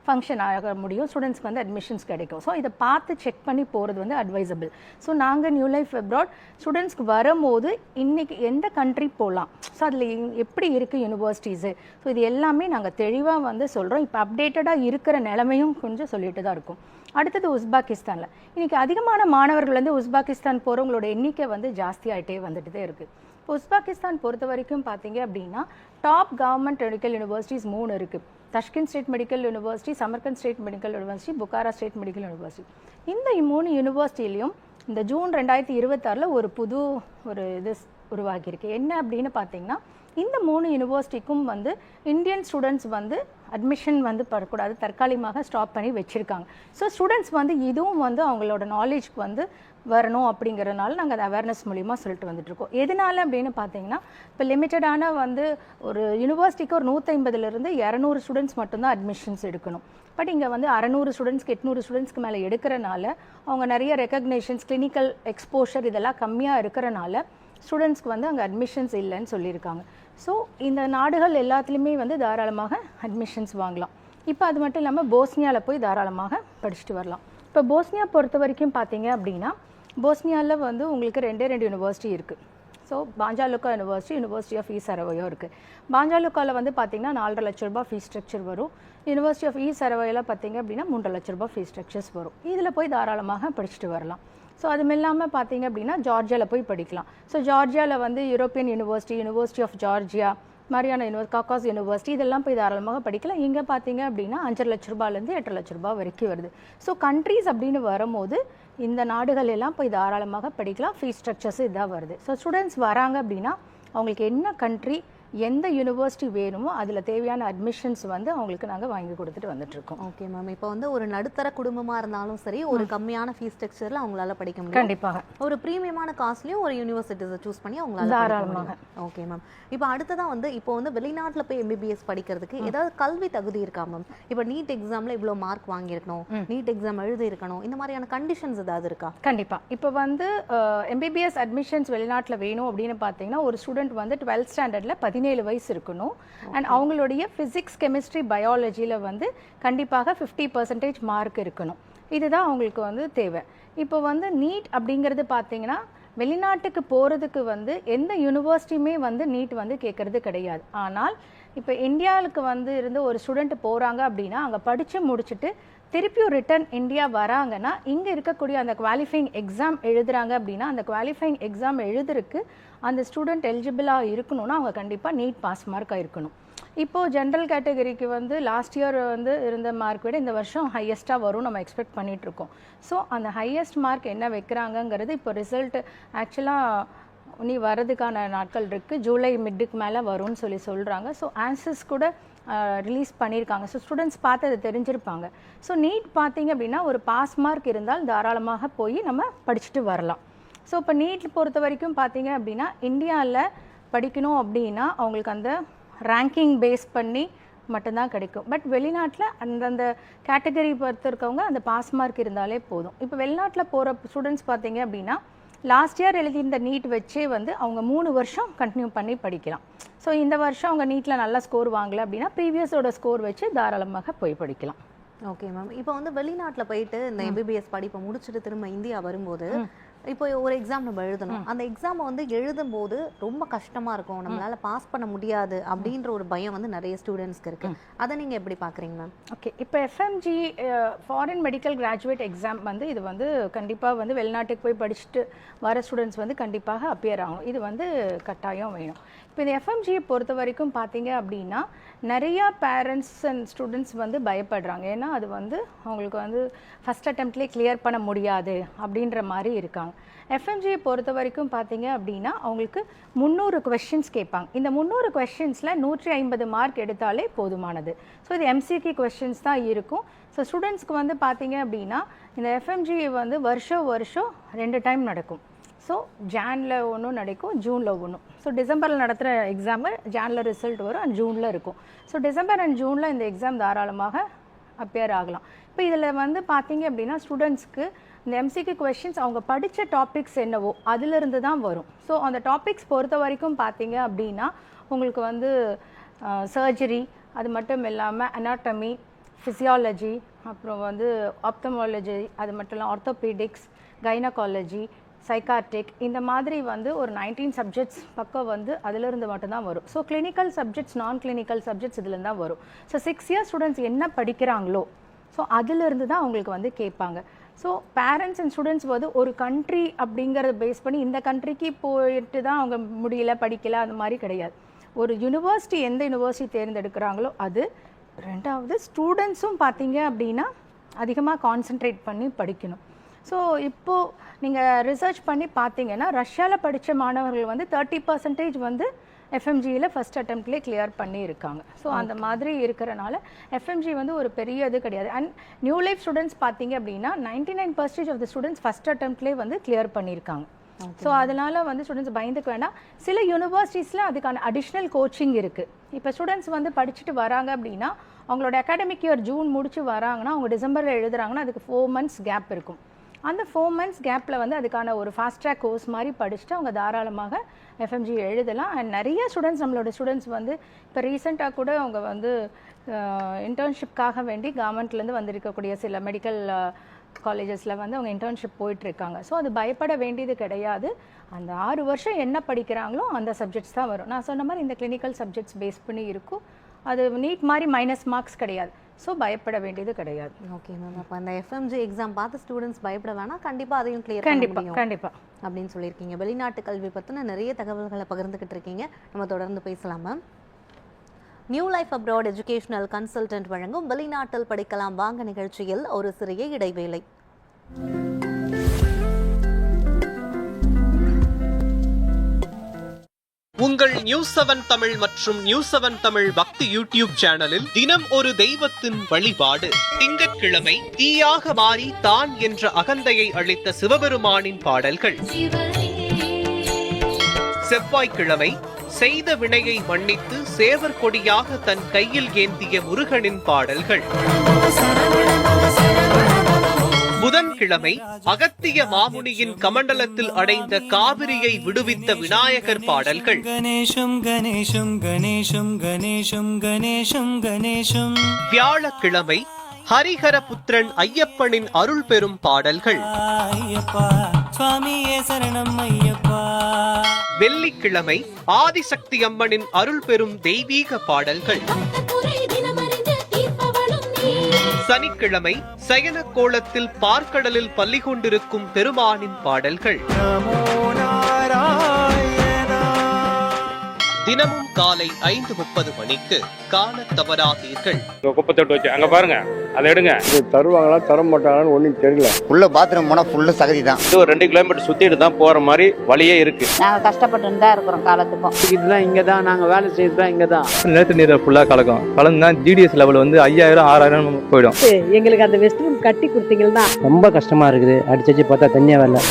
ஃபங்க்ஷன் ஆக முடியும், ஸ்டூடெண்ட்ஸ்க்கு வந்து அட்மிஷன்ஸ் கிடைக்கும். ஸோ இதை பார்த்து செக் பண்ணி போகிறது வந்து அட்வைசபிள். ஸோ நாங்கள் நியூ லைஃப் அப்ராட் ஸ்டூடெண்ட்ஸ்க்கு வரும்போது இன்றைக்கி எந்த கண்ட்ரி போகலாம், ஸோ அதில் எப்படி இருக்குது யூனிவர்சிட்டிஸு, ஸோ இது எல்லாமே நாங்கள் தெளிவாக வந்து சொல்கிறோம். இப்போ அப்டேட்டடாக இருக்கிற நிலைமையும் கொஞ்சம் சொல்லிட்டு தான் இருக்கும். அடுத்தது உஸ்பெகிஸ்தானில் இன்றைக்கி அதிகமான மாணவர்கள் வந்து உஸ்பெகிஸ்தான் போகிறவங்களோட எண்ணிக்கை வந்து ஜாஸ்தியாகிட்டே வந்துட்டு தான் இருக்குது. இப்போ உஸ்பெகிஸ்தான் பொறுத்த வரைக்கும் பார்த்தீங்க அப்படின்னா டாப் கவர்மெண்ட் மெடிக்கல் யூனிவர்சிட்டிஸ் 3 இருக்குது. Tashkent state medical university, Samarkand state medical university, Bukhara state medical university. இந்த 3 யூனிவர்சிட்டிலையும் இந்த ஜூன் 2026 ஒரு புது ஒரு இது உருவாகியிருக்கு. என்ன அப்படின்னு பார்த்தீங்கன்னா இந்த 3 யூனிவர்சிட்டிக்கும் வந்து இந்தியன் ஸ்டூடெண்ட்ஸ் வந்து அட்மிஷன் வந்து பெறக்கூடாது, தற்காலிகமாக ஸ்டாப் பண்ணி வச்சுருக்காங்க. ஸோ ஸ்டூடெண்ட்ஸ் வந்து இதுவும் வந்து அவங்களோட நாலேஜ்க்கு வந்து வரணும் அப்படிங்கிறதுனால நாங்கள் அதை அவேர்னஸ் மூலிமா சொல்லிட்டு வந்துட்டுருக்கோம். எதனால அப்படின்னு பார்த்தீங்கன்னா இப்போ லிமிட்டடான வந்து ஒரு யூனிவர்சிட்டிக்கு ஒரு 150லேருந்து 200 ஸ்டூடெண்ட்ஸ் மட்டும்தான் அட்மிஷன்ஸ் எடுக்கணும். பட் இங்கே வந்து 600 ஸ்டூடெண்ட்ஸ்க்கு 800 ஸ்டூடெண்ட்ஸ்க்கு மேலே எடுக்கிறனால அவங்க நிறைய ரெக்கக்னேஷன்ஸ், கிளினிக்கல் எக்ஸ்போஷர் இதெல்லாம் கம்மியாக இருக்கிறனால ஸ்டூடெண்ட்ஸ்க்கு வந்து அங்கே அட்மிஷன்ஸ் இல்லைன்னு சொல்லியிருக்காங்க. ஸோ இந்த நாடுகள் எல்லாத்துலேயுமே வந்து தாராளமாக அட்மிஷன்ஸ் வாங்கலாம். இப்போ அது மட்டும் இல்லாமல் போஸ்னியாவில் போய் தாராளமாக படிச்சுட்டு வரலாம். இப்போ போஸ்னியா பொறுத்த வரைக்கும் பார்த்தீங்க அப்படின்னா போஸ்னியாவில் வந்து உங்களுக்கு 2 யூனிவர்சிட்டி இருக்குது. ஸோ பாஞ்சாலுக்கா யூனிவர்சிட்டி, யூனிவர்சிட்டி ஆஃப் சரவையோ இருக்குது. பாஞ்சாலுக்காவில் வந்து பார்த்திங்கன்னா 4.5 லட்ச ரூபாய் ஃபீஸ் ஸ்ட்ரக்சர் வரும். யூனிவர்சிட்டி ஆஃப் சரவையில் பார்த்திங்க அப்படின்னா 3 லட்ச ரூபாய் ஃபீஸ் ஸ்ட்ரக்சர்ஸ் வரும். இதில் போய் தாராளமாக படிச்சுட்டு வரலாம். ஸோ அதுவும் இல்லாமல் பார்த்தீங்க அப்படின்னா ஜார்ஜியாவில் போய் படிக்கலாம். ஸோ ஜார்ஜியாவில் வந்து European university, university of Georgia, மாதிரியான காக்காஸ் யூனிவர்சிட்டி இதெல்லாம் போய் தாராளமாக படிக்கலாம். இங்கே பார்த்தீங்க அப்படின்னா 5 லட்ச ரூபாயிலேருந்து 8 லட்ச ரூபாய் வரைக்கும் வருது. ஸோ கண்ட்ரீஸ் அப்படின்னு வரும்போது இந்த நாடுகள் எல்லாம் போய் தாராளமாக படிக்கலாம். ஃபீஸ் ஸ்ட்ரக்சர்ஸ் இதாக வருது. ஸோ ஸ்டூடெண்ட்ஸ் வராங்க அப்படின்னா அவங்களுக்கு என்ன கண்ட்ரி, எந்த யூனிவர்சிட்டி வேணுமோ அதில் தேவையான அட்மிஷன்ஸ் வந்து அவங்களுக்கு நாங்கள் வாங்கி கொடுத்துட்டு வந்துட்டுருக்கோம். Okay ma'am. இப்போ வந்து ஒரு நடுத்தர குடும்பமாக இருந்தாலும் சரி, ஒரு கம்மியான ஃபீஸ் ஸ்ட்ரக்சரில் அவங்களால படிக்க முடியும். கண்டிப்பாக ஒரு ப்ரீமியமான காஸ்ட்லையும் ஒரு யூனிவர்சிட்டிஸை சூஸ் பண்ணி அவங்களால தாராளமாக. Okay ma'am. இப்போ அடுத்ததான் வந்து இப்போ வந்து வெளிநாட்டில் போய் MBBS படிக்கிறதுக்கு ஏதாவது கல்வி தகுதி இருக்கா மேம்? இப்போ நீட் எக்ஸாமில் இவ்வளோ மார்க் வாங்கியிருக்கணும், நீட் எக்ஸாம் எழுதி இருக்கணும், இந்த மாதிரியான கண்டிஷன்ஸ் ஏதாவது இருக்கா? கண்டிப்பாக. இப்போ வந்து MBBS அட்மிஷன்ஸ் வெளிநாட்டில் வேணும் அப்படின்னு பார்த்தீங்கன்னா ஒரு ஸ்டூடெண்ட் வந்து 12th ஸ்டாண்டர்டில் 17 வயசு இருக்கணும். அண்ட் அவங்களுடைய ஃபிசிக்ஸ், கெமிஸ்ட்ரி, பயாலஜியில் வந்து கண்டிப்பாக 50% மார்க் இருக்கணும். இதுதான் அவங்களுக்கு வந்து தேவை. இப்போ வந்து நீட் அப்படிங்கிறது பார்த்தீங்கன்னா வெளிநாட்டுக்கு போகிறதுக்கு வந்து எந்த யூனிவர்சிட்டியுமே வந்து நீட் வந்து கேட்குறது கிடையாது. ஆனால் இப்போ இந்தியாவுக்கு வந்து இருந்து ஒரு ஸ்டூடெண்ட் போகிறாங்க அப்படின்னா அங்கே படித்து முடிச்சுட்டு திருப்பியும் ரிட்டர்ன் இந்தியா வராங்கன்னா இங்கே இருக்கக்கூடிய அந்த குவாலிஃபைங் எக்ஸாம் எழுதுறாங்க அப்படின்னா அந்த குவாலிஃபைங் எக்ஸாம் எழுதுறதுக்கு அந்த ஸ்டூடெண்ட் எலிஜிபிளாக இருக்கணும்னா அவங்க கண்டிப்பாக நீட் பாஸ் மார்க்காக இருக்கணும். இப்போது ஜென்ரல் கேட்டகரிக்கு வந்து லாஸ்ட் இயர் வந்து இருந்த மார்க் விட இந்த வருஷம் ஹையஸ்ட்டாக வரும் நம்ம எக்ஸ்பெக்ட் பண்ணிகிட்ருக்கோம். ஸோ அந்த ஹையஸ்ட் மார்க் என்ன வைக்கிறாங்கங்கிறது இப்போ ரிசல்ட் ஆக்சுவலாக இனி வரதுக்கான நாட்கள் இருக்குது. ஜூலை மிட்டுக்கு மேலே வரும்னு சொல்கிறாங்க. ஸோ ஆன்சர்ஸ் கூட ரிலீஸ் பண்ணியிருக்காங்க. ஸோ ஸ்டூடெண்ட்ஸ் பார்த்து அதை தெரிஞ்சிருப்பாங்க. ஸோ நீட் பார்த்தீங்க அப்படின்னா ஒரு பாஸ் மார்க் இருந்தால் தாராளமாக போய் நம்ம படிச்சுட்டு வரலாம். ஸோ இப்போ நீட் பொறுத்த வரைக்கும் பார்த்தீங்க அப்படின்னா இந்தியாவில் படிக்கணும் அப்படின்னா அவங்களுக்கு அந்த ரேங்கிங் பேஸ் பண்ணி மட்டும்தான் கிடைக்கும். பட் வெளிநாட்டில் அந்தந்த கேட்டகரி பொறுத்து இருக்கவங்க அந்த பாஸ் மார்க் இருந்தாலே போதும். இப்போ வெளிநாட்டில் போகிற ஸ்டூடெண்ட்ஸ் பார்த்தீங்க அப்படின்னா லாஸ்ட் இயர் எழுதியிருந்த நீட் வச்சே வந்து அவங்க 3 வருஷம் கண்டினியூ பண்ணி படிக்கலாம். ஸோ இந்த வருஷம் அவங்க நீட்டில் நல்ல ஸ்கோர் வாங்கலை அப்படின்னா ப்ரீவியஸோட ஸ்கோர் வச்சு தாராளமாக போய் படிக்கலாம். Okay ma'am. இப்போ வந்து வெளிநாட்டில் போயிட்டு இந்த எம்பிபிஎஸ் படிப்பை முடிச்சுட்டு திரும்ப இந்தியா வரும்போது இப்போ ஒரு எக்ஸாம் நம்ம எழுதணும். அந்த எக்ஸாமை வந்து எழுதும்போது ரொம்ப கஷ்டமாக இருக்கும், நம்மளால் பாஸ் பண்ண முடியாது அப்படின்ற ஒரு பயம் வந்து நிறைய ஸ்டூடெண்ட்ஸ்க்கு இருக்குது. அதை நீங்கள் எப்படி பார்க்குறீங்க மேம்? ஓகே, இப்போ FMG foreign medical graduate exam வந்து இது வந்து கண்டிப்பாக வந்து வெளிநாட்டுக்கு போய் படிச்சுட்டு வர ஸ்டூடெண்ட்ஸ் வந்து கண்டிப்பாக அப்பியர் ஆகும். இது வந்து கட்டாயம் வேணும். இப்போ இந்த எஃப்எம்ஜியை பொறுத்த வரைக்கும் பார்த்தீங்க அப்படின்னா நிறையா பேரண்ட்ஸ் அண்ட் ஸ்டூடெண்ட்ஸ் வந்து பயப்படுறாங்க. ஏன்னா அது வந்து அவங்களுக்கு வந்து ஃபஸ்ட் அட்டெம்ப்ட்லேயே கிளியர் பண்ண முடியாது அப்படின்ற மாதிரி இருக்காங்க. எஃப்எம்ஜியை பொறுத்த வரைக்கும் பார்த்தீங்க அப்படின்னா அவங்களுக்கு 300 கொஸ்டின்ஸ் கேட்பாங்க. இந்த 300 கொஸ்டின்ஸில் 150 மார்க் எடுத்தாலே போதுமானது. ஸோ இது எம்சிக்யூ கொஸ்டின்ஸ் தான் இருக்கும். ஸோ ஸ்டூடெண்ட்ஸ்க்கு வந்து பார்த்தீங்க அப்படின்னா இந்த எஃப்எம்ஜி வந்து வருஷம் 2 டைம் நடக்கும். ஸோ ஜானில் ஒன்றும் நடக்கும், ஜூனில் ஒன்றும். ஸோ டிசம்பரில் நடத்துகிற எக்ஸாமு ஜானில் ரிசல்ட் வரும் அண்ட் ஜூனில் இருக்கும். ஸோ டிசம்பர் அண்ட் ஜூனில் இந்த எக்ஸாம் தாராளமாக அப்பியர் ஆகலாம். இப்போ இதில் வந்து பார்த்தீங்க அப்படின்னா ஸ்டூடெண்ட்ஸ்க்கு இந்த எம்சிக்யூ கொஸ்டின்ஸ் அவங்க படித்த டாபிக்ஸ் என்னவோ அதிலிருந்து தான் வரும். ஸோ அந்த டாபிக்ஸ் பொறுத்த வரைக்கும் பார்த்தீங்க அப்படின்னா உங்களுக்கு வந்து சர்ஜரி, அது மட்டும் இல்லாமல் அனாட்டமி, ஃபிசியாலஜி, அப்புறம் வந்து ஆப்தமாலஜி, அது மட்டும் இல்லாமல் ஆர்த்தோபீடிக்ஸ், கைனகாலஜி, சைக்காட்ரிக், இந்த மாதிரி வந்து ஒரு 19 சப்ஜெக்ட்ஸ் பக்கம் வந்து அதிலிருந்து மட்டும்தான் வரும். ஸோ கிளினிக்கல் சப்ஜெக்ட்ஸ், நான் கிளினிக்கல் சப்ஜெக்ட்ஸ் இதுலேருந்து தான் வரும். ஸோ 6 இயர்ஸ் ஸ்டூடெண்ட்ஸ் என்ன படிக்கிறாங்களோ ஸோ அதிலிருந்து தான் அவங்களுக்கு வந்து கேட்பாங்க. ஸோ பேரண்ட்ஸ் அண்ட் ஸ்டூடெண்ட்ஸ் வந்து ஒரு கண்ட்ரி அப்படிங்கிறத பேஸ் பண்ணி இந்த கண்ட்ரிக்கு போயிட்டு தான் அவங்க முடியல படிக்கல அந்த மாதிரி கிடையாது. ஒரு யூனிவர்சிட்டி எந்த யூனிவர்சிட்டி தேர்ந்தெடுக்கிறாங்களோ அது. ரெண்டாவது ஸ்டூடெண்ட்ஸும் பார்த்தீங்க அப்படின்னா அதிகமாக கான்சென்ட்ரேட் பண்ணி படிக்கணும். ஸோ இப்போது நீங்கள் ரிசர்ச் பண்ணி பார்த்தீங்கன்னா ரஷ்யாவில் படித்த மாணவர்கள் வந்து 30% வந்து எஃப்எம்ஜியில் ஃபஸ்ட் அட்டெம்ப்ட்லேயே கிளியர் பண்ணியிருக்காங்க. ஸோ அந்த மாதிரி இருக்கிறனால எஃப்எம்ஜி வந்து ஒரு பெரிய இது கிடையாது. அண்ட் நியூ லைஃப் ஸ்டூடெண்ட்ஸ் பார்த்தீங்க அப்படின்னா 99% ஆஃப் த ஸ்டூடெண்ட்ஸ் ஃபஸ்ட் அட்டெம்ப்ட்லேயே வந்து கிளியர் பண்ணியிருக்காங்க. ஸோ அதனால் வந்து ஸ்டூடெண்ட்ஸ் பயந்துக்க வேண்டாம். சில யூனிவர்சிட்டிஸில் அதுக்கான அடிஷ்னல் கோச்சிங் இருக்குது. இப்போ ஸ்டூடெண்ட்ஸ் வந்து படிச்சுட்டு வராங்க அப்படின்னா அவங்களோட அகாடமிக் இயர் ஜூன் முடிச்சு வராங்கன்னா அவங்க டிசம்பரில் எழுதுறாங்கன்னா அதுக்கு 4 months கேப் இருக்கும். அந்த 4 months கேப்பில் வந்து அதுக்கான ஒரு ஃபாஸ்ட் ட்ராக் கோர்ஸ் மாதிரி படிச்சுட்டு அவங்க தாராளமாக எஃப்எம்ஜி எழுதலாம். அண்ட் நிறைய ஸ்டூடெண்ட்ஸ், நம்மளோட ஸ்டூடெண்ட்ஸ் வந்து இப்போ ரீசெண்டாக கூட அவங்க வந்து இன்டர்ன்ஷிப்காக வேண்டி கவர்மெண்ட்லேருந்து வந்திருக்கக்கூடிய சில மெடிக்கல் காலேஜஸில் வந்து அவங்க இன்டர்ன்ஷிப் போயிட்டுருக்காங்க. ஸோ அது பயப்பட வேண்டியது கிடையாது. அந்த 6 வருஷம் என்ன படிக்கிறாங்களோ அந்த சப்ஜெக்ட்ஸ் தான் வரும். நான் சொன்ன மாதிரி இந்த கிளினிக்கல் சப்ஜெக்ட்ஸ் பேஸ் பண்ணி இருக்கும். அது நீட் மாதிரி மைனஸ் மார்க்ஸ் கிடையாது. ஸோ பயப்பட வேண்டியது கிடையாது. Okay ma'am. அப்போ அந்த எஃப்எம்ஜி எக்ஸாம் பார்த்து ஸ்டூடெண்ட்ஸ் பயப்பட வேணாம், கண்டிப்பாக அதையும் கிளியர் பண்ண முடியும் கண்டிப்பாக அப்படின்னு சொல்லியிருக்கீங்க. வெளிநாட்டு கல்வி பற்றின நிறைய தகவல்களை பகிர்ந்துக்கிட்டு இருக்கீங்க. நம்ம தொடர்ந்து பேசலாம் ma'am. New life abroad educational consultant வழங்கும் வெளிநாட்டில் படிக்கலாம் வாங்க நிகழ்ச்சியில் ஒரு சிறிய இடைவேளை. உங்கள் நியூஸ் 7 தமிழ் மற்றும் நியூஸ் 7 தமிழ் பக்தி யூடியூப் சேனலில் தினம் ஒரு தெய்வத்தின் வழிபாடு. திங்கட்கிழமை தீயாக மாறி தான் என்ற அகந்தையை அளித்த சிவபெருமானின் பாடல்கள். செவ்வாய்க்கிழமை செய்த வினையை மன்னித்து சேவர் கொடியாக தன் கையில் ஏந்திய முருகனின் பாடல்கள். புதன்கிழமை அகத்திய மாமுனியின் கமண்டலத்தில் அடைந்த காவிரியை விடுவித்த விநாயகர் பாடல்கள். கணேசம் கணேசம் கணேசம் கணேசம் கணேசம் கணேசம். வியாழக்கிழமை ஹரிஹர புத்திரன் ஐயப்பனின் அருள் பெறும் பாடல்கள். ஐயப்பா சுவாமியே சரணம் ஐயப்பா. வெள்ளிக்கிழமை ஆதிசக்தி அம்மனின் அருள் பெறும் தெய்வீக பாடல்கள். சனிக்கிழமை சயன கோலத்தில் பார்க்கடலில் பள்ளி கொண்டிருக்கும் பெருமானின் பாடல்கள். தினமும் காலை 5:30 மணிக்கு காண தவறாதீர்கள். குப்பத்தொட்டு வச்சு அங்க பாருங்க, அதை எடுங்க. தருவாங்களா தர மாட்டாங்களான்னு ஒன்றும் தெரியல. உள்ள பாத்ரூம் போனா ஃபுல்லு சகதி தான். இது ஒரு 2 கிலோமீட்டர் சுத்திட்டு தான் போற மாதிரி வழியே இருக்கு. நாங்க கஷ்டப்பட்டு தான் இருக்கிறோம் காலத்துக்கும். இதுதான் இங்க தான் நாங்க வேலை செய்யறதுதான் இங்க தான். நிலத்து நீரை ஃபுல்லா கலக்கும். கலந்து தான் ஜிடிஎஸ் லெவல் வந்து 5000 6000 போயிடும். எங்களுக்கு அந்த வெஸ்ட் ரூம் கட்டி கொடுத்தீங்கன்னா ரொம்ப கஷ்டமா இருக்குது. அடிச்சு பார்த்தா தண்ணியா வரல.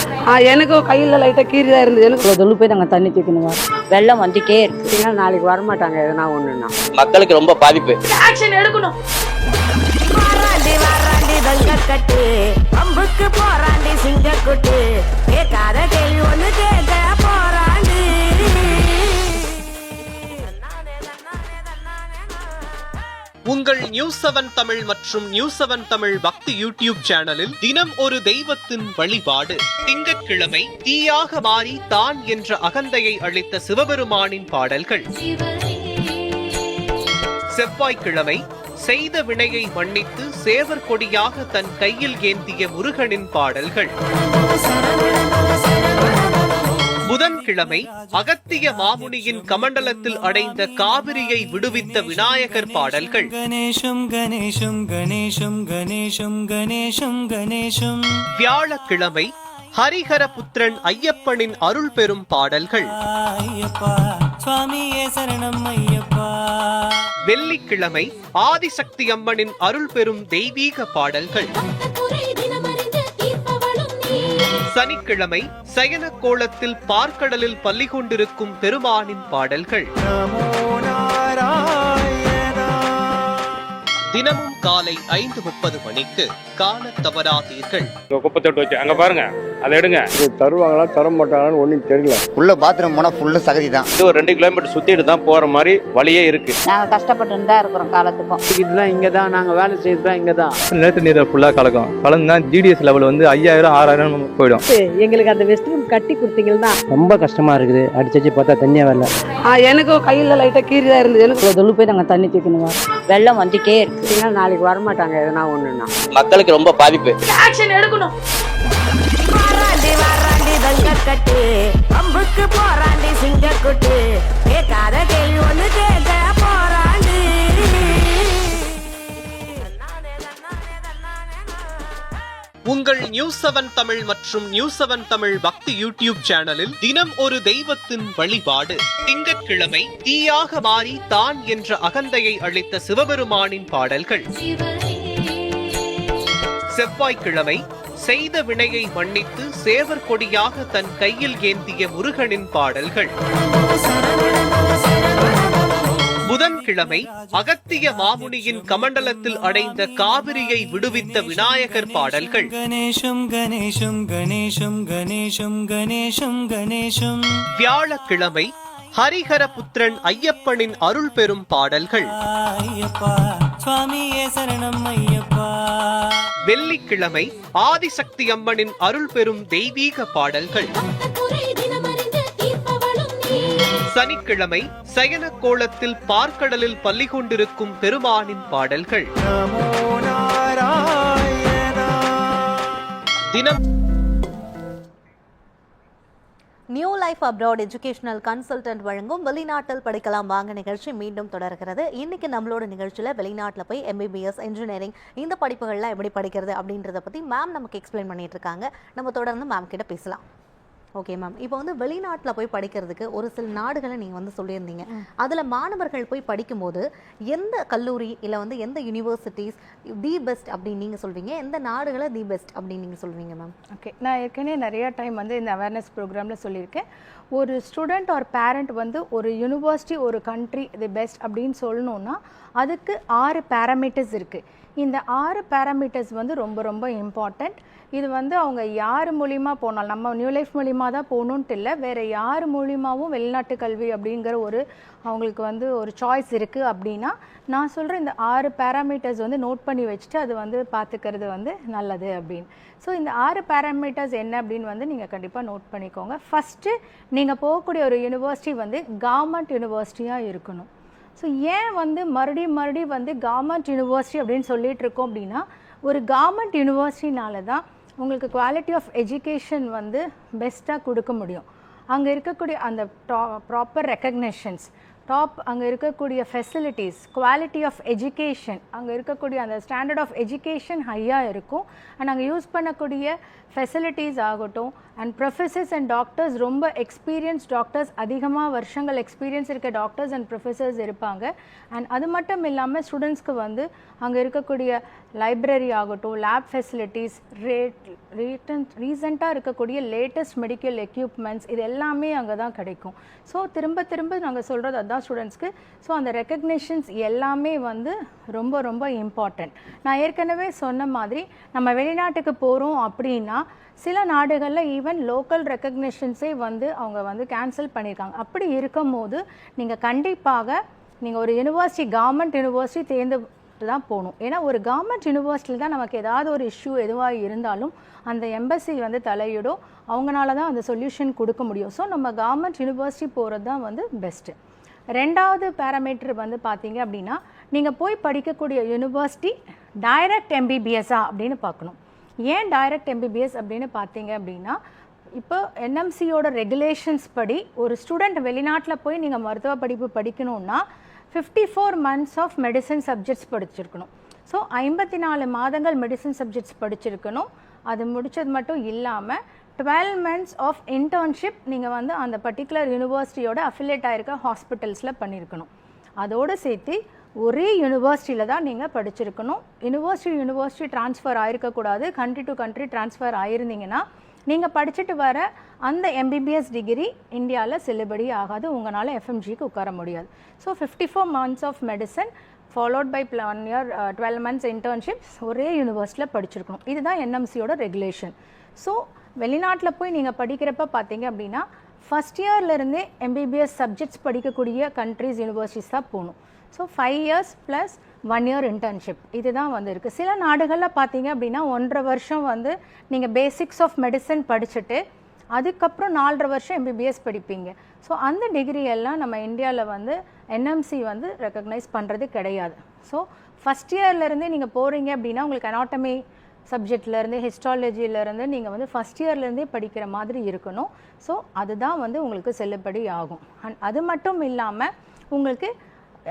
எனக்கும் கையில லைட்டா கீறி தான் இருந்தது. எனக்கு தொழு போய் நாங்கள் தண்ணி தூக்கணும். வெள்ளம் வந்துட்டே இருக்கு. நாளைக்கு வரமாட்டாங்க எதனா ஒண்ணுன்னா. மக்களுக்கு ரொம்ப பாதிப்பு. ஆக்ஷன் எடுக்கணும். உங்கள் நியூஸ் 7 தமிழ் மற்றும் நியூஸ் 7 தமிழ் பக்தி யூடியூப் சேனலில் தினம் ஒரு தெய்வத்தின் வழிபாடு. திங்கட்கிழமை தீயாக மாறி தான் என்ற அகந்தையை அளித்த சிவபெருமானின் பாடல்கள். செவ்வாய்க்கிழமை செய்த வினையை மன்னித்து சேவர் கொடியாக தன் கையில் ஏந்திய முருகனின் பாடல்கள். புதன்கிழமை அகத்திய மாமுனியின் கமண்டலத்தில் அடைந்த காவிரியை விடுவித்த விநாயகர் பாடல்கள். கணேசம் கணேசம் கணேசம் கணேசம் கணேசம் கணேசம். வியாழக்கிழமை ஹரிஹர புத்திரன் ஐயப்பனின் அருள் பெறும் பாடல்கள். ஐயப்பா சுவாமியே சரணம் ஐயப்பா. வெள்ளிக்கிழமை ஆதிசக்தி அம்மனின் அருள் பெறும் தெய்வீக பாடல்கள். சனிக்கிழமை சயன கோலத்தில் பார்க்கடலில் பள்ளி கொண்டிருக்கும் பெருமானின் பாடல்கள். தினமும் காலை 5:30 மணிக்கு காண தவறாதீர்கள். குப்பத்தொட்டு வச்சு அங்க பாருங்க, அதை எடுங்க. தருவாங்களா தர மாட்டாங்களான்னு ஒன்றும் தெரியல. உள்ள பாத்ரூம் போனா ஃபுல்லு சகதி தான். இது ஒரு 2 கிலோமீட்டர் சுத்திட்டு தான் போற மாதிரி வழியே இருக்கு. நாங்க கஷ்டப்பட்டு தான் இருக்கிறோம் காலத்துக்கும். இதுதான் இங்க தான் நாங்க வேலை செய்யறதுதான் இங்க தான். நிலத்து நீரை ஃபுல்லா கலக்கும். கலந்து தான் ஜிடிஎஸ் லெவல் வந்து 5000 6000 போயிடும். எங்களுக்கு அந்த வெஸ்ட் ரூம் கட்டி கொடுத்தீங்கன்னா. ரொம்ப கஷ்டமா இருக்குது. அடிச்சு பார்த்தா தண்ணியா வரல. எனக்கும் கையில லைட்டா கீறி தான் இருந்தது. எனக்கு தொழு போய் நாங்கள் தண்ணி தூக்கணும். வெள்ளம் வந்துட்டே இருக்கு. நாளைக்கு வரமாட்டாங்க எதனா ஒண்ணுன்னா. மக்களுக்கு ரொம்ப பாதிப்பு. ஆக்ஷன் எடுக்கணும். உங்கள் நியூஸ் 7 தமிழ் மற்றும் நியூஸ் 7 தமிழ் பக்தி யூடியூப் சேனலில் தினம் ஒரு தெய்வத்தின் வழிபாடு. திங்கட்கிழமை தீயாக மாறி தான் என்ற அகந்தையை அளித்த சிவபெருமானின் பாடல்கள். செவ்வாய்க்கிழமை செய்த வினையை மன்னித்து சேவர் கொடியாக தன் கையில் ஏந்திய முருகனின் பாடல்கள். புதன்கிழமை அகத்திய மாமுனியின் கமண்டலத்தில் அடைந்த காவிரியை விடுவித்த விநாயகர் பாடல்கள். கணேசம் கணேசம் கணேசம் கணேசம் கணேசம் கணேசம். வியாழக்கிழமை ஹரிஹர புத்திரன் ஐயப்பனின் அருள் பெறும் பாடல்கள். ஐயப்பா சுவாமியே சரணம் ஐயப்பா. வெள்ளிக்கிழமை ஆதிசக்தி அம்மனின் அருள் பெறும் தெய்வீக பாடல்கள். சனிக்கிழமை சயன கோலத்தில் பார்க்கடலில் பள்ளி கொண்டிருக்கும் பெருமானின் பாடல்கள். தினம் new life abroad educational consultant வழங்கும் வெளிநாட்டில் படிக்கலாம் வாங்க நிகழ்ச்சி மீண்டும் தொடர்கிறது. இன்னைக்கு நம்மளோட நிகழ்ச்சியில் வெளிநாட்டில் போய் எம்பிபிஎஸ் இன்ஜினியரிங் இந்த படிப்புகள்லாம் எப்படி படிக்கிறது அப்படின்றத பற்றி மேம் நமக்கு எக்ஸ்பிளைன் பண்ணிட்டு இருக்காங்க. நம்ம தொடர்ந்து மேம் கிட்ட பேசலாம். ஓகே மேம், இப்போ வந்து வெளிநாட்டில் போய் படிக்கிறதுக்கு ஒரு சில நாடுகளை நீங்கள் வந்து சொல்லியிருந்தீங்க. அதில் மாணவர்கள் போய் படிக்கும்போது எந்த கல்லூரி இல்லை வந்து எந்த யூனிவர்சிட்டிஸ் தி பெஸ்ட் அப்படின்னு நீங்கள் சொல்வீங்க, எந்த நாடுகளை தி பெஸ்ட் அப்படின்னு நீங்கள் சொல்வீங்க மேம்? ஓகே, நான் ஏற்கனவே நிறையா டைம் வந்து இந்த அவேர்னஸ் ப்ரோக்ராமில் சொல்லியிருக்கேன். ஒரு ஸ்டூடெண்ட் ஒரு பேரண்ட் வந்து ஒரு யூனிவர்சிட்டி ஒரு கண்ட்ரி தி பெஸ்ட் அப்படின்னு சொல்லணுன்னா அதுக்கு 6 பேராமீட்டர்ஸ் இருக்குது. இந்த 6 பேராமீட்டர்ஸ் வந்து ரொம்ப ரொம்ப இம்பார்ட்டண்ட். இது வந்து அவங்க யார் மூலிமா போனாலும், நம்ம நியூ லைஃப் மூலிமா தான் போகணுன்ட்டு இல்லை, வேறு யார் மூலிமாவும் வெளிநாட்டு கல்வி அப்படிங்கிற ஒரு அவங்களுக்கு வந்து ஒரு சாய்ஸ் இருக்குது. அப்படின்னா நான் சொல்கிறேன் இந்த 6 பேராமீட்டர்ஸ் வந்து நோட் பண்ணி வச்சுட்டு அது வந்து பார்த்துக்கிறது வந்து நல்லது அப்படின்னு. ஸோ இந்த 6 பேராமீட்டர்ஸ் என்ன அப்படின்னு வந்து நீங்கள் கண்டிப்பாக நோட் பண்ணிக்கோங்க. ஃபஸ்ட்டு நீங்கள் போகக்கூடிய ஒரு யூனிவர்சிட்டி வந்து கவர்மெண்ட் யூனிவர்சிட்டியாக இருக்கணும். ஸோ ஏன் வந்து மறுபடியும் வந்து கவர்மெண்ட் யூனிவர்சிட்டி அப்படின்னு சொல்லிட்டு இருக்கோம் அப்படின்னா, ஒரு கவர்மெண்ட் யூனிவர்சிட்டினால தான் உங்களுக்கு குவாலிட்டி ஆஃப் எஜுகேஷன் வந்து பெஸ்ட்டாக கொடுக்க முடியும். அங்கே இருக்கக்கூடிய அந்த ப்ராப்பர் ரெக்கக்னேஷன்ஸ், டாப் அங்கே இருக்கக்கூடிய ஃபெசிலிட்டிஸ், குவாலிட்டி ஆஃப் எஜுகேஷன், அங்கே இருக்கக்கூடிய அந்த ஸ்டாண்டர்ட் ஆஃப் எஜுகேஷன் ஹையாக இருக்கும். அண்ட் அங்கே யூஸ் பண்ணக்கூடிய ஃபெசிலிட்டிஸ் ஆகட்டும், அண்ட் ப்ரொஃபஸர்ஸ் அண்ட் டாக்டர்ஸ் ரொம்ப எக்ஸ்பீரியன்ஸ் டாக்டர்ஸ், அதிகமாக வருஷங்கள் எக்ஸ்பீரியன்ஸ் இருக்க டாக்டர்ஸ் அண்ட் ப்ரொஃபஸர்ஸ் இருப்பாங்க. அண்ட் அது மட்டும் இல்லாமல் ஸ்டூடெண்ட்ஸ்க்கு வந்து அங்கே இருக்கக்கூடிய லைப்ரரி ஆகட்டும், லேப் ஃபெசிலிட்டிஸ், ரீசெண்டாக இருக்கக்கூடிய லேட்டஸ்ட் மெடிக்கல் எக்யூப்மெண்ட்ஸ், இது எல்லாமே அங்கே தான் கிடைக்கும். ஸோ திரும்ப திரும்ப நாங்கள் சொல்கிறது அதுதான் ஸ்டூடெண்ட்ஸ்க்கு. ஸோ அந்த ரெக்கக்னிஷன்ஸ் எல்லாமே வந்து ரொம்ப ரொம்ப இம்பார்ட்டண்ட். நான் ஏற்கனவே சொன்ன மாதிரி நம்ம வெளிநாட்டுக்கு போகிறோம் அப்படின்னா சில நாடுகளில் ஈவன் லோக்கல் ரெக்கக்னிஷன்ஸே வந்து அவங்க வந்து கேன்சல் பண்ணியிருக்காங்க. அப்படி இருக்கும் போது நீங்கள் கண்டிப்பாக நீங்கள் ஒரு யூனிவர்சிட்டி, கவர்மெண்ட் யூனிவர்சிட்டி தேர்ந்து தான் போகணும். ஏன்னா ஒரு கவர்மெண்ட் யூனிவர்சிட்டியில் தான் நமக்கு ஏதாவது ஒரு இஷ்யூ எதுவாக இருந்தாலும் அந்த எம்பசி வந்து தலையிடும், அவங்களால தான் அந்த சொல்யூஷன் கொடுக்க முடியும். ஸோ நம்ம கவர்மெண்ட் யூனிவர்சிட்டி போகிறது தான் வந்து பெஸ்ட்டு. ரெண்டாவது பேராமீட்டர் வந்து பார்த்தீங்க அப்படின்னா நீங்கள் போய் படிக்கக்கூடிய யூனிவர்சிட்டி டைரக்ட் எம்பிபிஎஸ்ஸா அப்படின்னு பார்க்கணும். ஏன் டைரக்ட் எம்பிபிஎஸ் அப்படின்னு பார்த்தீங்க அப்படின்னா இப்போ என்எம்சியோட ரெகுலேஷன்ஸ் படி ஒரு ஸ்டூடெண்ட் வெளிநாட்டில் போய் நீங்கள் மருத்துவ படிப்பு படிக்கணும்னா 54 months ஆஃப் மெடிசன் சப்ஜெக்ட்ஸ் படிச்சிருக்கணும். ஸோ 54 மாதங்கள் மெடிசன் சப்ஜெக்ட்ஸ் படிச்சிருக்கணும். அது முடித்தது மட்டும் இல்லாமல் 12 months ஆஃப் இன்டர்ன்ஷிப் நீங்கள் வந்து அந்த பர்டிகுலர் யூனிவர்சிட்டியோட அஃபிலியேட் ஆகிருக்க ஹாஸ்பிட்டல்ஸில் பண்ணியிருக்கணும். அதோடு சேர்த்து ஒரே யூனிவர்சிட்டியில் தான் நீங்கள் படிச்சிருக்கணும். யூனிவர்சிட்டி ட்ரான்ஸ்ஃபர் ஆகிருக்கக்கூடாது. கண்ட்ரி டு கண்ட்ரி ட்ரான்ஸ்ஃபர் ஆகிருந்தீங்கன்னா நீங்கள் படிச்சுட்டு வர அந்த எம்பிபிஎஸ் டிகிரி இந்தியாவில் செல்லுபடி ஆகாது, உங்களால் எஃப்எம்ஜிக்கு உட்கார முடியாது. So 54 months of medicine followed by 1 year 12 months internships ஒரே யூனிவர்சிட்டியில் படிச்சிருக்கணும். இதுதான் என்எம்சியோட ரெகுலேஷன். ஸோ வெளிநாட்டில் போய் நீங்கள் படிக்கிறப்ப பார்த்தீங்க அப்படின்னா ஃபஸ்ட் இயர்லேருந்தே எம்பிபிஎஸ் சப்ஜெக்ட்ஸ் படிக்கக்கூடிய கண்ட்ரிஸ் யூனிவர்சிட்டிஸ் தான் போகணும். ஸோ 5 years + 1 year இன்டர்ன்ஷிப் இதுதான் வந்து இருக்குது. சில நாடுகளில் பார்த்தீங்க அப்படின்னா 1.5 வருஷம் வந்து நீங்கள் பேசிக்ஸ் ஆஃப் மெடிசன் படிச்சுட்டு அதுக்கப்புறம் 4.5 வருஷம் எம்பிபிஎஸ் படிப்பீங்க. ஸோ அந்த டிகிரி எல்லாம் நம்ம இந்தியாவில் வந்து என்எம்சி வந்து ரெக்கக்னைஸ் பண்ணுறது கிடையாது. ஸோ ஃபஸ்ட் இயர்லேருந்தே நீங்கள் போகிறீங்க அப்படின்னா உங்களுக்கு அனாட்டமி சப்ஜெக்ட்லேருந்து, ஹிஸ்டாலஜிலேருந்து நீங்கள் வந்து ஃபஸ்ட் இயர்லேருந்தே படிக்கிற மாதிரி இருக்கணும். ஸோ அதுதான் வந்து உங்களுக்கு செல்லுபடி ஆகும். அண்ட் அது மட்டும் இல்லாமல் உங்களுக்கு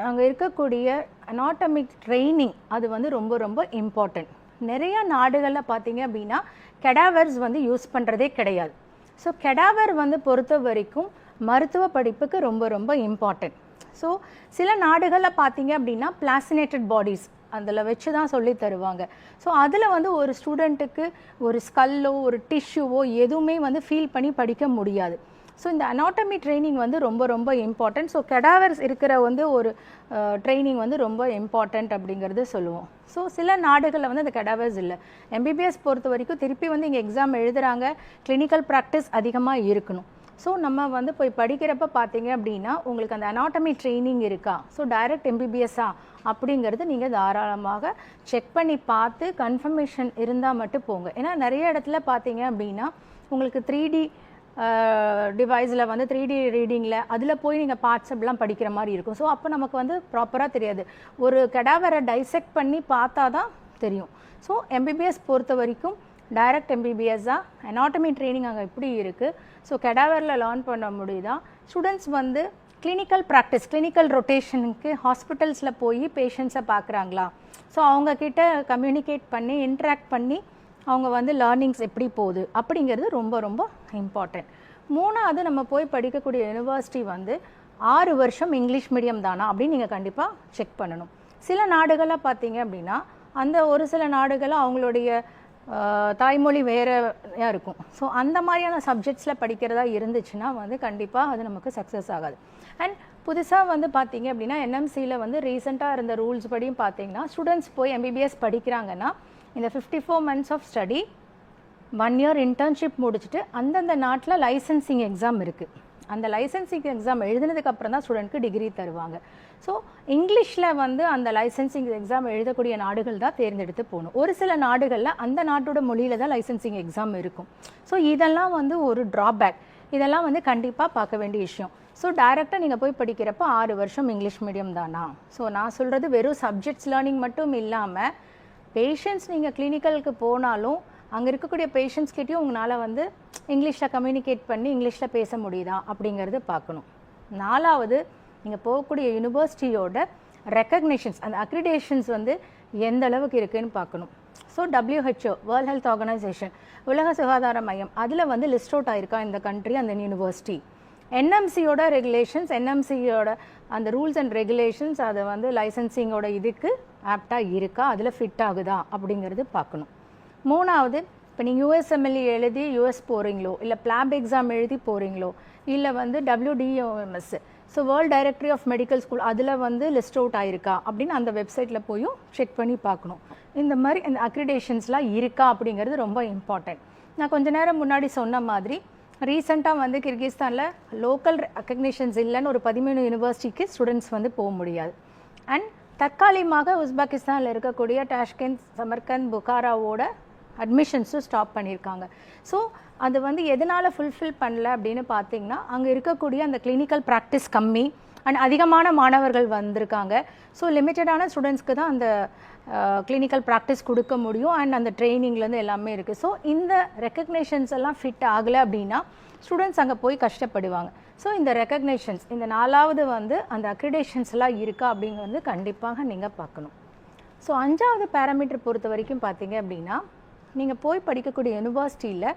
அங்கே இருக்கக்கூடிய அனாட்டமிக் ட்ரைனிங் அது வந்து ரொம்ப ரொம்ப இம்பார்ட்டண்ட். நிறைய நாடுகளில் பார்த்தீங்க அப்படின்னா கெடாவர்ஸ் வந்து யூஸ் பண்ணுறதே கிடையாது. ஸோ கெடாவர் வந்து பொறுத்த வரைக்கும் மருத்துவ படிப்புக்கு ரொம்ப ரொம்ப இம்பார்ட்டண்ட். ஸோ சில நாடுகளில் பார்த்தீங்க அப்படின்னா பிளாசினேட்டட் பாடிஸ் அதில் வச்சு தான் சொல்லி தருவாங்க. ஸோ அதில் வந்து ஒரு ஸ்டூடெண்ட்டுக்கு ஒரு ஸ்கல்லோ ஒரு டிஷ்யூவோ எதுவுமே வந்து ஃபீல் பண்ணி படிக்க முடியாது. ஸோ இந்த அனாட்டமி ட்ரைனிங் வந்து ரொம்ப ரொம்ப இம்பார்ட்டண்ட். ஸோ கெடாவர்ஸ் இருக்கிற வந்து ஒரு ட்ரைனிங் வந்து ரொம்ப இம்பார்ட்டண்ட் அப்படிங்கிறது சொல்லுவோம். ஸோ சில நாடுகளில் வந்து அந்த கெடாவர்ஸ் இல்லை. எம்பிபிஎஸ் பொறுத்த வரைக்கும் திருப்பி வந்து இங்கே எக்ஸாம் எழுதுகிறாங்க, கிளினிக்கல் ப்ராக்டிஸ் அதிகமாக இருக்கணும். ஸோ நம்ம வந்து போய் படிக்கிறப்ப பார்த்தீங்க அப்படின்னா உங்களுக்கு அந்த அனாட்டமி ட்ரைனிங் இருக்கா, ஸோ டைரக்ட் எம்பிபிஎஸ்ஸா அப்படிங்கிறது நீங்கள் தாராளமாக செக் பண்ணி பார்த்து கன்ஃபர்மேஷன் இருந்தால் மட்டும் போங்க. ஏன்னா நிறைய இடத்துல பார்த்தீங்க அப்படின்னா உங்களுக்கு 3D டிவைஸில் வந்து 3D ரீடிங்கில் அதில் போய் நீங்கள் பார்ட்ஸ் அப்படிலாம் படிக்கிற மாதிரி இருக்கும். ஸோ அப்போ நமக்கு வந்து ப்ராப்பராக தெரியாது. ஒரு கெடாவரை டைசெக்ட் பண்ணி பார்த்தா தான் தெரியும். ஸோ எம்பிபிஎஸ் பொறுத்த வரைக்கும் டைரக்ட் எம்பிபிஎஸ்ஸாக அனாட்டமி ட்ரைனிங் அங்கே எப்படி இருக்குது, ஸோ கெடாவரில் லேர்ன் பண்ண முடியுதா, ஸ்டூடெண்ட்ஸ் வந்து கிளினிக்கல் ப்ராக்டிஸ், கிளினிக்கல் ரொட்டேஷனுக்கு ஹாஸ்பிட்டல்ஸில் போய் பேஷண்ட்ஸை பார்க்குறாங்களா, ஸோ அவங்கக்கிட்ட கம்யூனிகேட் பண்ணி இன்ட்ராக்ட் பண்ணி அவங்க வந்து லேர்னிங்ஸ் எப்படி போகுது அப்படிங்கிறது ரொம்ப ரொம்ப இம்பார்ட்டண்ட். மூணாவது நம்ம போய் படிக்கக்கூடிய யூனிவர்சிட்டி வந்து 6 வருஷம் இங்கிலீஷ் மீடியம் தானா அப்படின்னு நீங்கள் கண்டிப்பாக செக் பண்ணணும். சில நாடுகளில் பார்த்தீங்க அப்படின்னா அந்த ஒரு சில நாடுகளில் அவங்களுடைய தாய்மொழி வேறையாக இருக்கும். ஸோ அந்த மாதிரியான சப்ஜெக்ட்ஸில் படிக்கிறதா இருந்துச்சுன்னா வந்து கண்டிப்பாக அது நமக்கு சக்ஸஸ் ஆகாது. அண்ட் புதுசாக வந்து பார்த்தீங்க அப்படின்னா என்எம்சியில் வந்து ரீசெண்டாக இருந்த ரூல்ஸ் படியும் பார்த்தீங்கன்னா ஸ்டூடெண்ட்ஸ் போய் எம்பிபிஎஸ் படிக்கிறாங்கன்னா இந்த 54 months of study 1 year internship முடிச்சுட்டு அந்தந்த நாட்டில் லைசன்சிங் எக்ஸாம் இருக்குது. அந்த லைசன்சிங் எக்ஸாம் எழுதினதுக்கு அப்புறம் தான் ஸ்டூடெண்ட்க்கு டிகிரி தருவாங்க. ஸோ இங்கிலீஷில் வந்து அந்த லைசன்சிங் எக்ஸாம் எழுதக்கூடிய நாடுகள் தான் தேர்ந்தெடுத்து போகணும். ஒரு சில நாடுகளில் அந்த நாட்டோட மொழியில் தான் லைசன்சிங் எக்ஸாம் இருக்கும். ஸோ இதெல்லாம் வந்து ஒரு ட்ராபேக். இதெல்லாம் வந்து கண்டிப்பாக பார்க்க வேண்டிய விஷயம். ஸோ டைரெக்டாக நீங்கள் போய் படிக்கிறப்ப 6 வருஷம் இங்கிலீஷ் மீடியம் தானா. ஸோ நான் சொல்கிறது வெறும் சப்ஜெக்ட்ஸ் லேர்னிங் மட்டும் இல்லாமல் பேஷண்ட்ஸ் நீங்கள் கிளினிக்கலுக்கு போனாலும் அங்கே இருக்கக்கூடிய பேஷண்ட்ஸ்கிட்டையும் உங்களால் வந்து இங்கிலீஷில் கம்யூனிகேட் பண்ணி இங்கிலீஷில் பேச முடியுதா அப்படிங்கிறது பார்க்கணும். 4வது நீங்கள் போகக்கூடிய யூனிவர்சிட்டியோட ரெக்கக்னிஷன்ஸ், அந்த அக்ரிடேஷன்ஸ் வந்து எந்த அளவுக்கு இருக்குதுன்னு பார்க்கணும். So WHO, world health organisation, உலக சுகாதார மையம், அதில் வந்து லிஸ்ட் அவுட் ஆயிருக்கா இந்த கண்ட்ரி, அந்த யூனிவர்சிட்டி. NMCயோட ரெகுலேஷன்ஸ், NMCயோட அந்த ரூல்ஸ் அண்ட் ரெகுலேஷன்ஸ், அதை வந்து லைசன்சிங்கோட இதுக்கு ஆப்டாக இருக்கா, அதில் ஃபிட் ஆகுதா அப்படிங்கிறது பார்க்கணும். மூணாவது, இப்போ நீங்கள் USMLE எழுதி US போகிறீங்களோ, இல்லை பிளாப் எக்ஸாம் எழுதி போகிறீங்களோ, இல்லை வந்து WDOMS, so world directory of medical school, அதில் வந்து லிஸ்ட் அவுட் ஆயிருக்கா அப்படின்னு அந்த வெப்சைட்டில் போயும் செக் பண்ணி பார்க்கணும். இந்த மாதிரி இந்த அக்ரிடேஷன்ஸ்லாம் இருக்கா அப்படிங்கிறது ரொம்ப இம்பார்ட்டன்ட். நான் கொஞ்ச நேரம் முன்னாடி சொன்ன மாதிரி ரீசெண்டாக வந்து கிர்கிஸ்தானில் லோக்கல் ரெக்கக்னிஷன்ஸ் இல்லைன்னு ஒரு 13 யூனிவர்சிட்டிக்கு ஸ்டூடெண்ட்ஸ் வந்து போக முடியாது. அண்ட் தற்காலிகமாக உஸ்பெகிஸ்தானில் இருக்கக்கூடிய டாஷ்கண்ட், சமர்கண்ட், புகாராவோட அட்மிஷன்ஸும் ஸ்டாப் பண்ணியிருக்காங்க. ஸோ அது வந்து எதனால் ஃபுல்ஃபில் பண்ணல அப்படின்னு பார்த்தீங்கன்னா, அங்கே இருக்கக்கூடிய அந்த கிளினிக்கல் ப்ராக்டிஸ் கம்மி அண்ட் அதிகமான மாணவர்கள் வந்திருக்காங்க. ஸோ லிமிட்டடான ஸ்டூடெண்ட்ஸ்க்கு தான் அந்த கிளினிக்கல் ப்ராக்டிஸ் கொடுக்க முடியும் அண்ட் அந்த ட்ரைனிங்லேருந்து எல்லாமே இருக்குது. ஸோ இந்த ரெக்கக்னேஷன்ஸ் எல்லாம் ஃபிட் ஆகலை அப்படின்னா ஸ்டூடெண்ட்ஸ் அங்கே போய் கஷ்டப்படுவாங்க. ஸோ இந்த ரெக்கக்னேஷன்ஸ், இந்த 4வது வந்து அந்த அக்ரிடேஷன்ஸ்லாம் இருக்கா அப்படிங்கிறது கண்டிப்பாக நீங்கள் பார்க்கணும். ஸோ 5வது பேராமீட்டர் பொறுத்த வரைக்கும் பார்த்தீங்க அப்படின்னா, நீங்கள் போய் படிக்கக்கூடிய யூனிவர்சிட்டியில்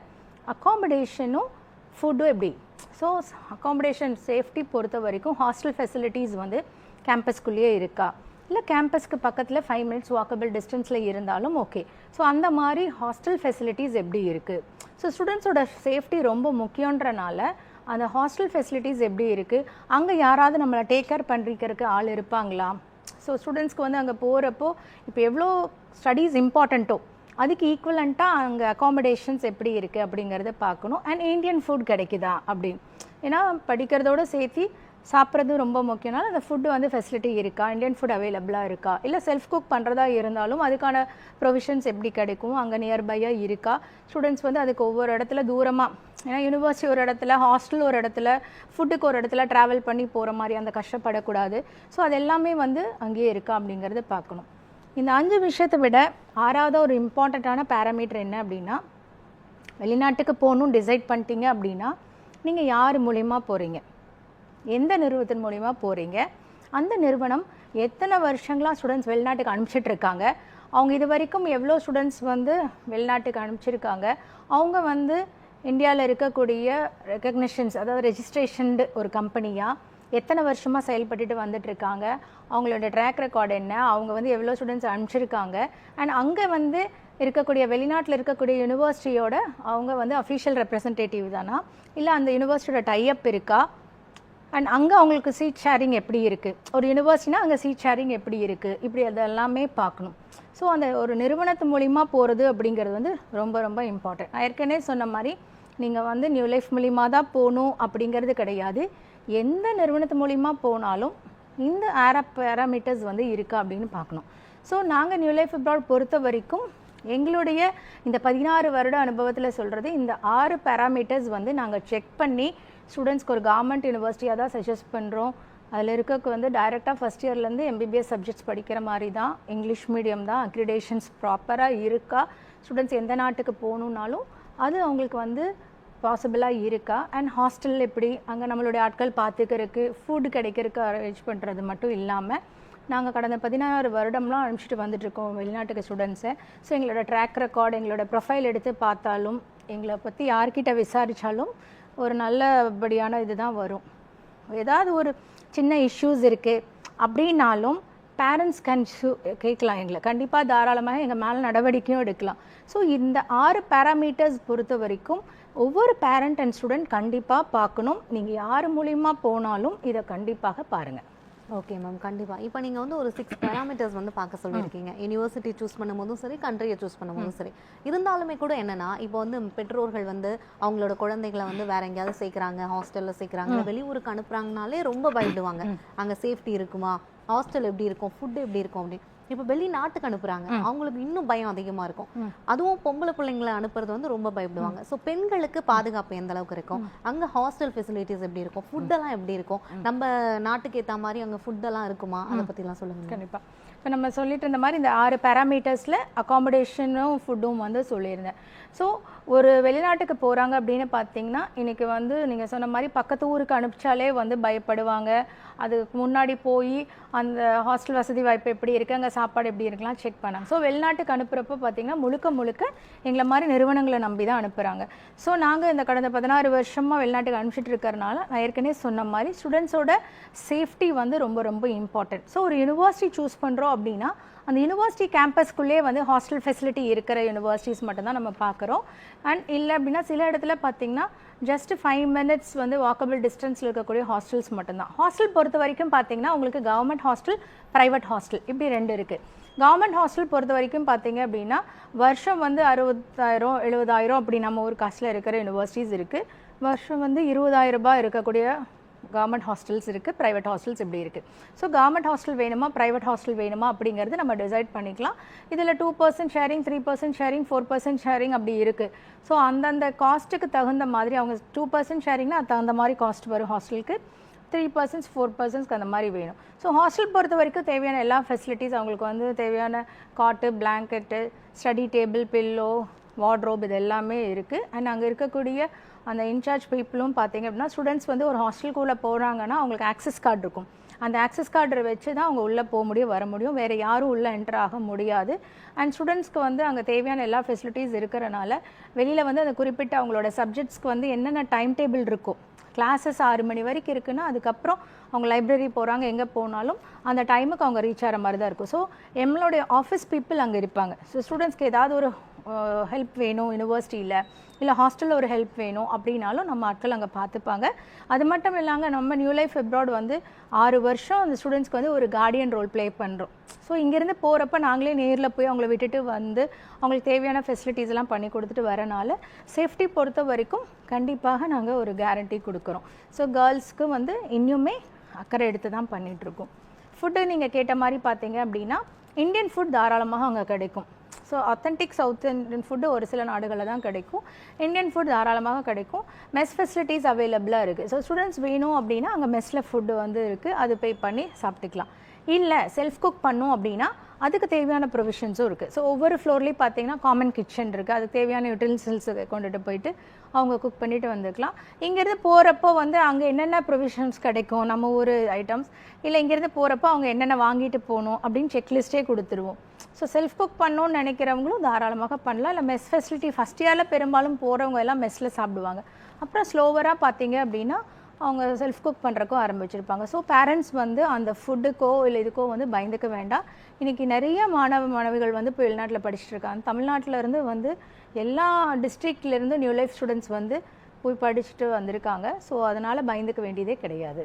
அக்காமடேஷனும் ஃபுட்டும் எப்படி. ஸோ அக்காமடேஷன் சேஃப்டி பொறுத்த வரைக்கும் ஹாஸ்டல் ஃபெசிலிட்டிஸ் வந்து கேம்பஸ்குள்ளேயே இருக்கா, இல்லை கேம்பஸ்க்கு பக்கத்தில் 5 minutes வாக்கபிள் டிஸ்டன்ஸில் இருந்தாலும் ஓகே. ஸோ அந்த மாதிரி ஹாஸ்டல் ஃபெசிலிட்டிஸ் எப்படி இருக்குது. ஸோ ஸ்டூடெண்ட்ஸோட சேஃப்டி ரொம்ப முக்கியன்றனால அந்த ஹாஸ்டல் ஃபெசிலிட்டிஸ் எப்படி இருக்குது, அங்கே யாராவது நம்மளை டேக் கேர் பண்ணிக்கிறதுக்கு ஆள் இருப்பாங்களா. ஸோ ஸ்டூடெண்ட்ஸ்க்கு வந்து அங்கே போகிறப்போ இப்போ எவ்வளோ ஸ்டடீஸ் இம்பார்ட்டண்ட்டோ அதுக்கு ஈக்குவலண்ட்டாக அங்கே அக்காமடேஷன்ஸ் எப்படி இருக்குது அப்படிங்கிறத பார்க்கணும். அண்ட் இந்தியன் ஃபுட் கிடைக்குதா அப்படின்னு, ஏன்னா படிக்கிறதோடு சேர்த்து சாப்பிட்றது ரொம்ப முக்கியம்னால அந்த ஃபுட்டு வந்து ஃபெசிலிட்டி இருக்கா, இந்தியன் ஃபுட் அவைலபிளாக இருக்கா, இல்லை செல்ஃப் குக் பண்ணுறதா இருந்தாலும் அதுக்கான ப்ரொவிஷன்ஸ் எப்படி கிடைக்கும், அங்கே நியர்பையாக இருக்கா. ஸ்டூடெண்ட்ஸ் வந்து அதுக்கு ஒவ்வொரு இடத்துல தூரமாக, ஏன்னா யூனிவர்சிட்டி ஒரு இடத்துல, ஹாஸ்டல் ஒரு இடத்துல, ஃபுட்டுக்கு ஒரு இடத்துல ட்ராவல் பண்ணி போகிற மாதிரி அந்த கஷ்டப்படக்கூடாது. ஸோ அது எல்லாமே வந்து அங்கேயே இருக்கா அப்படிங்கிறத பார்க்கணும். இந்த 5 விஷயத்தை விட 6வது ஒரு இம்பார்ட்டண்ட்டான பேராமீட்டர் என்ன அப்படின்னா, வெளிநாட்டுக்கு போகணும் டிசைட் பண்ணிட்டீங்க அப்படின்னா நீங்கள் யார் மூலிமா போகிறீங்க, எந்த நிறுவனத்தின் மூலிமா போகிறீங்க, அந்த நிறுவனம் எத்தனை வருஷங்களாக ஸ்டூடெண்ட்ஸ் வெளிநாட்டுக்கு அனுப்பிச்சிட்ருக்காங்க, அவங்க இது வரைக்கும் எவ்வளோ ஸ்டூடெண்ட்ஸ் வந்து வெளிநாட்டுக்கு அனுப்பிச்சிருக்காங்க, அவங்க வந்து இந்தியாவில் இருக்கக்கூடிய ரெக்கக்னிஷன்ஸ், அதாவது ரெஜிஸ்ட்ரேஷன்டு ஒரு கம்பெனியாக எத்தனை வருஷமாக செயல்பட்டுட்டு வந்துட்டுருக்காங்க, அவங்களோட ட்ராக் ரெக்கார்டு என்ன, அவங்க வந்து எவ்வளோ ஸ்டூடெண்ட்ஸ் அனுப்பிச்சிருக்காங்க, அண்ட் அங்கே வந்து இருக்கக்கூடிய வெளிநாட்டில் இருக்கக்கூடிய யூனிவர்சிட்டியோட அவங்க வந்து அஃபிஷியல் ரெப்ரசன்டேட்டிவ் தானா, இல்லை அந்த யூனிவர்சிட்டியோட டைஅப் இருக்கா, அண்ட் அங்கே அவங்களுக்கு சீட் ஷேரிங் எப்படி இருக்குது, ஒரு யூனிவர்சிட்டினா அங்கே சீட் ஷேரிங் எப்படி இருக்குது, இப்படி அதெல்லாமே பார்க்கணும். ஸோ அந்த ஒரு நிறுவனத்து மூலிமா போகிறது அப்படிங்கிறது வந்து ரொம்ப ரொம்ப இம்பார்ட்டன்ட். நான் ஏற்கனவே சொன்ன மாதிரி நீங்கள் வந்து நியூ லைஃப் மூலிமா தான் போகணும் அப்படிங்கிறது கிடையாது. எந்த நிறுவனத்து மூலிமா போனாலும் இந்த பேராமீட்டர்ஸ் வந்து இருக்கா அப்படின்னு பார்க்கணும். ஸோ நாங்கள் நியூ லைஃப் அப்ராட் பொறுத்த வரைக்கும் எங்களுடைய இந்த 16 வருட அனுபவத்தில் சொல்கிறது, இந்த 6 பேராமீட்டர்ஸ் வந்து நாங்கள் செக் பண்ணி ஸ்டூடெண்ட்ஸ்க்கு ஒரு கவர்மெண்ட் யூனிவர்சிட்டியாக தான் சஜஸ்ட் பண்ணுறோம். அதில் இருக்க வந்து டைரெக்டாக ஃபஸ்ட் இயர்லேருந்து MBBS சப்ஜெக்ட்ஸ் படிக்கிற மாதிரி தான், இங்கிலீஷ் மீடியம் தான், அக்ரிடேஷன்ஸ் ப்ராப்பராக இருக்கா, ஸ்டூடெண்ட்ஸ் எந்த நாட்டுக்கு போகணுன்னாலும் அது அவங்களுக்கு வந்து பாசிபிளாக இருக்கா, அண்ட் ஹாஸ்டல் எப்படி, அங்கே நம்மளுடைய ஆட்கள் பார்த்துக்கிறதுக்கு, ஃபுட்டு கிடைக்கிறதுக்கு அரேஞ்ச் பண்ணுறது மட்டும் இல்லாமல் நாங்கள் கடந்த 16 வருடம்லாம் அனுப்பிச்சிட்டு வந்துட்டுருக்கோம் வெளிநாட்டுக்கு ஸ்டூடெண்ட்ஸை. ஸோ எங்களோட ட்ராக் ரெக்கார்டு, எங்களோட ப்ரொஃபைல் எடுத்து பார்த்தாலும், எங்களை பற்றி யார்கிட்ட விசாரித்தாலும் ஒரு நல்லபடியான இது தான் வரும். ஏதாவது ஒரு சின்ன இஷ்யூஸ் இருக்குது அப்படின்னாலும் பேரண்ட்ஸ் கேட்கலாம், எங்களை கண்டிப்பாக தாராளமாக எங்கள் மேலே நடவடிக்கையும் எடுக்கலாம். ஸோ இந்த 6 பேராமீட்டர்ஸ் பொறுத்த வரைக்கும் ஒவ்வொரு பேரண்ட் அண்ட் ஸ்டூடெண்ட் கண்டிப்பாக பார்க்கணும். நீங்கள் யார் மூலிமா போனாலும் இதை கண்டிப்பாக பாருங்கள். ஓகே மேம், கண்டிப்பாக. இப்போ நீங்கள் வந்து ஒரு 6 பேராமீட்டர்ஸ் வந்து பார்க்க சொல்லியிருக்கீங்க, யூனிவர்சிட்டி சூஸ் பண்ணும்போதும் சரி, கண்ட்ரியை சூஸ் பண்ணும்போதும் சரி. இருந்தாலுமே கூட என்னென்னா, இப்போ வந்து பெற்றோர்கள் வந்து அவங்களோட குழந்தைகளை வந்து வேற எங்கேயாவது சேர்க்குறாங்க, ஹாஸ்டலில் சேர்க்குறாங்க, வெளியூருக்கு அனுப்புகிறாங்கனாலே ரொம்ப பயப்படுவாங்க. அங்கே சேஃப்டி இருக்குமா, ஹாஸ்டல் எப்படி இருக்கும், ஃபுட்டு எப்படி இருக்கும் அப்படின்னு. இப்போ வெளிநாட்டுக்கு அனுப்புறாங்க, அவங்களுக்கு இன்னும் பயம் அதிகமாக இருக்கும். அதுவும் பொம்பளை பிள்ளைங்களை அனுப்புறது வந்து ரொம்ப பயப்படுவாங்க. ஸோ பெண்களுக்கு பாதுகாப்பு எந்த அளவுக்கு இருக்கும், அங்கே ஹாஸ்டல் ஃபெசிலிட்டிஸ் எப்படி இருக்கும், ஃபுட்டெல்லாம் எப்படி இருக்கும், நம்ம நாட்டுக்கு ஏற்ற மாதிரி அங்கே ஃபுட்டெல்லாம் இருக்குமா, அதை பற்றிலாம் சொல்லுங்கள். கண்டிப்பாக. இப்போ நம்ம சொல்லிட்டு இருந்த மாதிரி இந்த 6 பேராமீட்டர்ஸில் அகாமடேஷனும் ஃபுட்டும் வந்து சொல்லியிருந்தேன். ஸோ ஒரு வெளிநாட்டுக்கு போகிறாங்க அப்படின்னு பார்த்தீங்கன்னா இன்றைக்கி வந்து நீங்கள் சொன்ன மாதிரி பக்கத்து ஊருக்கு அனுப்பிச்சாலே வந்து பயப்படுவாங்க. அதுக்கு முன்னாடி போய் அந்த ஹாஸ்டல் வசதி வாய்ப்பு எப்படி இருக்குது, அங்கே சாப்பாடு எப்படி இருக்கலாம் செக் பண்ணாங்க. ஸோ வெளிநாட்டுக்கு அனுப்புகிறப்ப பார்த்தீங்கன்னா முழுக்க எங்களை மாதிரி நிறுவனங்களை நம்பி தான் அனுப்புகிறாங்க. ஸோ நாங்கள் இந்த கடந்த 16 வருஷமாக வெளிநாட்டுக்கு அனுப்பிச்சிட்டு இருக்கிறனால நான் ஏற்கனவே சொன்ன மாதிரி ஸ்டூடெண்ட்ஸோட சேஃப்டி வந்து ரொம்ப இம்பார்ட்டன்ட். ஸோ ஒரு யூனிவர்சிட்டி சூஸ் பண்ணுறோம் அப்படின்னா அந்த யூனிவர்சிட்டி கேம்பஸ்க்குள்ளே வந்து ஹாஸ்டல் ஃபெசிலிட்டி இருக்கிற யூனிவர்சிட்டிஸ் மட்டும்தான் நம்ம பார்க்குறோம். அண்ட் இல்லை அப்படின்னா சில இடத்துல பார்த்திங்கன்னா ஜஸ்ட் 5 minutes வந்து வாக்கபிள் டிஸ்டன்ஸில் இருக்கக்கூடிய ஹாஸ்டல்ஸ் மட்டும்தான். ஹாஸ்டல் பொறுத்த வரைக்கும் பார்த்திங்கன்னா உங்களுக்கு கவர்மெண்ட் ஹாஸ்டல், ப்ரைவேட் ஹாஸ்டல் இப்படி 2 இருக்குது. கவர்மெண்ட் ஹாஸ்டல் பொறுத்த வரைக்கும் பார்த்தீங்க அப்படின்னா வருஷம் வந்து 60,000 70,000 அப்படி நம்ம ஒரு காஸ்ட்டில் இருக்கிற யூனிவர்சிட்டிஸ் இருக்குது. வருஷம் வந்து 20,000 ரூபாய் இருக்கக்கூடிய கவர்மெண்ட் ஹாஸ்டல்ஸ் இருக்குது, ப்ரைவேட் ஹாஸ்டல்ஸ் இப்படி இருக்குது. ஸோ கவர்மெண்ட் ஹாஸ்டல் வேணுமா ப்ரைவேட் ஹாஸ்டல் வேணுமா அப்படிங்கிறது நம்ம டிசைட் பண்ணிக்கலாம். இதில் 2% ஷேரிங், 3% ஷேரிங், 4% ஷேரிங் அப்படி இருக்குது. ஸோ அந்தந்த காஸ்ட்டுக்கு தகுந்த மாதிரி அவங்க 2% ஷேரிங்னா அது தகுந்த மாதிரி காஸ்ட் வரும் ஹாஸ்டலுக்கு. 3%, 4% அந்த மாதிரி வேணும். ஸோ ஹாஸ்டல் பொறுத்த வரைக்கும் தேவையான எல்லா ஃபெசிலிட்டிஸ் அவங்களுக்கு வந்து தேவையான காட்டு, blanket, study table, pillow, wardrobe இது எல்லாமே இருக்குது. அண்ட் அங்கே இருக்கக்கூடிய அந்த இன்சார்ஜ் பீப்புளும் பார்த்தீங்க அப்படின்னா ஸ்டூடெண்ட்ஸ் வந்து ஒரு ஹாஸ்டலுக்குள்ளே போகிறாங்கன்னா அவங்களுக்கு ஆக்சஸ் கார்டு இருக்கும். அந்த ஆக்சஸ் கார்டை வச்சு தான் அவங்க உள்ளே போக முடியும், வர முடியும். வேறு யாரும் உள்ளே என்டர் ஆக முடியாது. அண்ட் ஸ்டூடெண்ட்ஸ்க்கு வந்து அங்கே தேவையான எல்லா ஃபெசிலிட்டிஸ் இருக்கிறனால வெளியில் வந்து அந்த குறிப்பிட்ட அவங்களோட சப்ஜெக்ட்ஸ்க்கு வந்து என்னென்ன டைம் டேபிள் இருக்கும், கிளாஸஸ் 6 மணி வரைக்கும் இருக்குன்னா அதுக்கப்புறம் அவங்க லைப்ரரி போகிறாங்க, எங்கே போனாலும் அந்த டைமுக்கு அவங்க ரீச் ஆகிற மாதிரி தான் இருக்கும். ஸோ எம்எல்ஓடைய ஆஃபீஸ் பீப்புள் அங்கே இருப்பாங்க. ஸோ ஸ்டூடெண்ட்ஸ்க்கு ஏதாவது ஒரு ஹெல்ப் வேணும் யூனிவர்சிட்டியில், இல்லை ஹாஸ்டலில் ஒரு ஹெல்ப் வேணும் அப்படின்னாலும் நம்ம ஆட்கள் அங்கே பார்த்துப்பாங்க. அது மட்டும் இல்லாமல் நம்ம நியூ லைஃப் அப்ராட் வந்து 6 வருஷம் அந்த ஸ்டூடெண்ட்ஸ்க்கு வந்து ஒரு கார்டியன் ரோல் ப்ளே பண்ணுறோம். ஸோ இங்கேருந்து போகிறப்ப நாங்களே நேரில் போய் அவங்கள விட்டுட்டு வந்து அவங்களுக்கு தேவையான ஃபெசிலிட்டிஸ் எல்லாம் பண்ணி கொடுத்துட்டு வரனால சேஃப்டி பொறுத்த வரைக்கும் கண்டிப்பாக நாங்கள் ஒரு கேரண்டி கொடுக்குறோம். ஸோ கேர்ள்ஸ்க்கு வந்து இன்னுமே அக்கறை எடுத்து தான் பண்ணிகிட்ருக்கோம். ஃபுட்டு நீங்கள் கேட்ட மாதிரி பார்த்தீங்க அப்படின்னா இந்தியன் ஃபுட் தாராளமாக அங்கே கிடைக்கும். So authentic south Indian food ஒரு சில நாடுகளில் தான் கிடைக்கும். இந்தியன் ஃபுட் தாராளமாக கிடைக்கும். மெஸ் ஃபெசிலிட்டிஸ் அவைலபிளாக இருக்குது. ஸோ ஸ்டூடெண்ட்ஸ் வேணும் அப்படின்னா அங்கே மெஸ்ஸில் ஃபுட்டு வந்து இருக்குது, அது பே பண்ணி சாப்பிட்டுக்கலாம். இல்லை செல்ஃப் குக் பண்ணும் அப்படின்னா அதுக்கு தேவையான ப்ரொவிஷன்ஸும் இருக்குது. ஸோ ஒவ்வொரு ஃப்ளோர்லேயும் பார்த்தீங்கன்னா காமன் கிச்சன் இருக்குது, அதுக்கு தேவையான யூட்டிலிசில்ஸை கொண்டுட்டு போயிட்டு அவங்க குக் பண்ணிவிட்டு வந்துக்கலாம். இங்கேருந்து போகிறப்போ வந்து அங்கே என்னென்ன ப்ரொவிஷன்ஸ் கிடைக்கும், நம்ம ஊர் ஐட்டம்ஸ், இல்லை இங்கேருந்து போகிறப்போ அவங்க என்னென்ன வாங்கிட்டு போகணும் அப்படின்னு செக்லிஸ்ட்டே கொடுத்துருவோம். ஸோ செல்ஃப் குக் பண்ணணும்னு நினைக்கிறவங்களும் தாராளமாக பண்ணலாம். இல்லை மெஸ் ஃபெசிலிட்டி ஃபஸ்ட் இயரில் பெரும்பாலும் போகிறவங்க எல்லாம் மெஸ்ஸில் சாப்பிடுவாங்க. அப்புறம் ஸ்லோவராக பார்த்தீங்க அப்படின்னா அவங்க செல்ஃப் குக் பண்ணுறக்கோ ஆரம்பிச்சிருப்பாங்க. ஸோ பேரண்ட்ஸ் வந்து அந்த ஃபுட்டுக்கோ இல்லை இதுக்கோ வந்து பயந்துக்க வேண்டாம். இன்றைக்கி நிறைய மாணவிகள் வந்து இப்போ வெளிநாட்டில் படிச்சுட்டு இருக்காங்க. தமிழ்நாட்டிலேருந்து வந்து எல்லா டிஸ்ட்ரிக்ட்லேருந்து நியூ லைஃப் ஸ்டூடெண்ட்ஸ் வந்து போய் படிச்சுட்டு வந்திருக்காங்க. ஸோ அதனால் பயந்துக்க வேண்டியதே கிடையாது.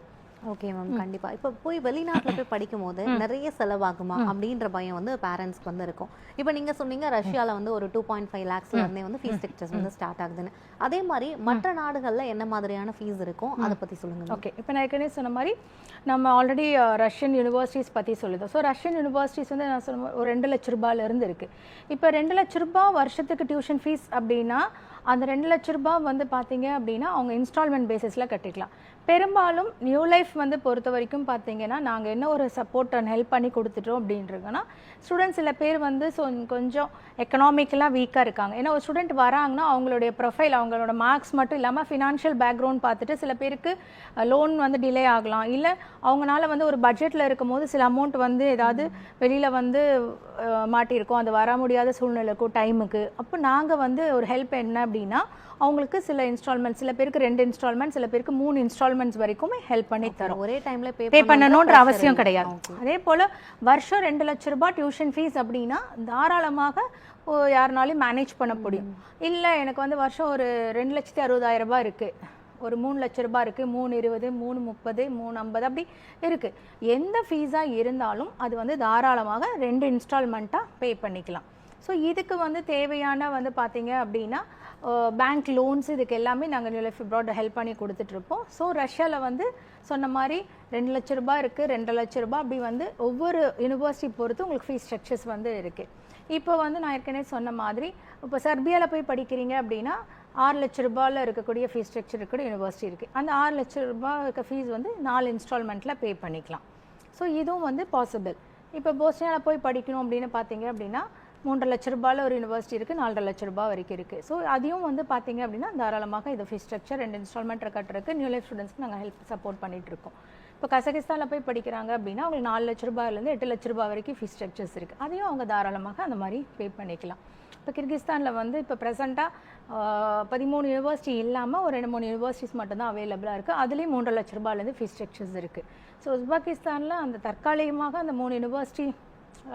ஓகே மேம், கண்டிப்பா. இப்போ போய் வெளிநாட்டில் போய் படிக்கும் போது நிறைய செலவாகுமா அப்படின்ற பயம் வந்து பேரண்ட்ஸ்க்கு வந்து இருக்கும். இப்போ நீங்க சொன்னீங்க ரஷ்யாவில் வந்து ஒரு 2.5 lakhsல இருந்தே வந்து ஃபீஸ் ஸ்ட்ரக்சர்ஸ் வந்து ஸ்டார்ட் ஆகுதுன்னு. அதே மாதிரி மற்ற நாடுகளில் என்ன மாதிரியான ஃபீஸ் இருக்கும் அதை பற்றி சொல்லுங்க. ஓகே, இப்போ நான் ஏற்கனவே சொன்ன மாதிரி நம்ம ஆல்ரெடி ரஷ்யன் யூனிவர்சிட்டிஸ் பற்றி சொல்லுதோம். ஸோ ரஷ்யன் யூனிவர்சிட்டிஸ் வந்து நான் சொன்ன ஒரு 2 லட்ச ரூபாயிலேருந்து இருக்குது. இப்போ 2 லட்ச ரூபாய் வருஷத்துக்கு டியூஷன் ஃபீஸ் அப்படின்னா அந்த 2 லட்ச ரூபாய் வந்து பார்த்தீங்க அப்படின்னா அவங்க இன்ஸ்டால்மெண்ட் பேசிஸில் கட்டிக்கலாம். பெரும்பாலும் நியூ லைஃப் வந்து பொறுத்த வரைக்கும் பார்த்தீங்கன்னா நாங்கள் என்ன ஒரு சப்போர்ட் அண்ட் ஹெல்ப் பண்ணி கொடுத்துட்டோம் அப்படின்றதுனா ஸ்டூடெண்ட்ஸ் சில பேர் வந்து கொஞ்சம் எக்கனாமிக்கலாக வீக்காக இருக்காங்க. ஏன்னா ஒரு ஸ்டூடெண்ட் வராங்கன்னா அவங்களுடைய ப்ரொஃபைல், அவங்களோட மார்க்ஸ் மட்டும் இல்லாமல் ஃபினான்ஷியல் பேக்ரவுண்ட் பார்த்துட்டு சில பேருக்கு லோன் வந்து டிலே ஆகலாம். இல்லை அவங்களால வந்து ஒரு பட்ஜெட்டில் இருக்கும் போது சில அமௌண்ட் வந்து ஏதாவது வெளியில் வந்து மாட்டியிருக்கோம், அது வர முடியாத சூழ்நிலைக்கும் டைமுக்கு. அப்போ நாங்கள் வந்து ஒரு ஹெல்ப் என்ன அப்படின்னா அவங்களுக்கு சில இன்ஸ்டால்மெண்ட், சில பேருக்கு 2 இன்ஸ்டால்மெண்ட், சில பேருக்கு 3 இன்ஸ்டால்மெண்ட்ஸ் வரைக்கும் ஹெல்ப் பண்ணி தரோம். ஒரே டைம்ல பே பண்ணணுன்ற அவசியம் கிடையாது. அதே போல் வருஷம் 2 லட்ச ரூபாய் டியூஷன் ஃபீஸ் அப்படின்னா தாராளமாக யாருனாலையும் மேனேஜ் பண்ண முடியும். இல்லை எனக்கு வந்து வருஷம் ஒரு 2,60,000 ரூபாய் இருக்குது, ஒரு 3 லட்ச ரூபாய் இருக்குது, 3,20, 3,30, 3,50 அப்படி இருக்குது. எந்த ஃபீஸாக இருந்தாலும் அது வந்து தாராளமாக 2 இன்ஸ்டால்மெண்ட்டாக பே பண்ணிக்கலாம். ஸோ இதுக்கு வந்து தேவையான வந்து பார்த்தீங்க அப்படின்னா பேங்க் லோன்ஸ் இதுக்கு எல்லாமே நாங்கள் நியூ லைஃப் அப்ராட் ஹெல்ப் பண்ணி கொடுத்துட்ருப்போம். ஸோ ரஷ்யாவில் வந்து சொன்ன மாதிரி 2 லட்ச ரூபாய் இருக்குது, 2 லட்ச ரூபாய் அப்படி வந்து ஒவ்வொரு யூனிவர்சிட்டி பொறுத்து உங்களுக்கு ஃபீஸ் ஸ்ட்ரக்சர்ஸ் வந்து இருக்குது. இப்போ வந்து நான் ஏற்கனவே சொன்ன மாதிரி இப்போ சர்பியாவில் போய் படிக்கிறீங்க அப்படின்னா 6 லட்ச ரூபாயில் இருக்கக்கூடிய ஃபீஸ் ஸ்ட்ரக்சர் இருக்கக்கூடிய யூனிவர்சிட்டி இருக்குது. அந்த 6 லட்ச ரூபாய் இருக்க ஃபீஸ் வந்து 4 இன்ஸ்டால்மெண்ட்டில் பே பண்ணிக்கலாம். ஸோ இதுவும் வந்து பாசிபிள். இப்போ போஸ்னியாவில் போய் படிக்கணும் அப்படின்னு பார்த்தீங்க அப்படின்னா 3.5 லட்ச ரூபாயில் ஒரு யூனிவர்சிட்டி இருக்குது, 4.5 லட்ச ரூபாய் வரைக்கும் இருக்குது. ஸோ அதையும் வந்து பார்த்தீங்க அப்படின்னா தாராளமாக இது ஃபீஸ் ஸ்ட்ரக்சர் 2 இன்ஸ்டால்மெண்ட்டில் கட்டுறதுக்கு நியூ லைஃப் ஸ்டூடெண்ட்ஸ்க்கு நாங்கள் சப்போர்ட் பண்ணிகிட்ருக்கோம். இப்போ கசகிஸ்தானில் போய் படிக்கிறாங்க அப்படின்னா அவங்களுக்கு 4 லட்ச ரூபாயிலேருந்து 8 லட்ச ரூபாய் வரைக்கும் ஃபீஸ் ஸ்ட்ரக்சர்ஸ் இருக்குது. அதையும் அவங்க தாராளமாக அந்த மாதிரி பே பண்ணிக்கலாம். இப்போ கிர்கிஸ்தானில் வந்து இப்போ ப்ரெசென்ட்டாக 13 யூனிவர்சிட்டி இல்லாமல் ஒரு 2-3 யூனிவர்சிட்டிஸ் மட்டும்தான் அவைலபிளாக இருக்குது. அதுலேயும் 3.5 லட்ச ரூபாயிலேருந்து ஃபீஸ் ஸ்ட்ரக்சர்ஸ் இருக்குது. ஸோ உஸ்பெகிஸ்தானில் அந்த தற்காலிகமாக அந்த 3 யூனிவர்சிட்டி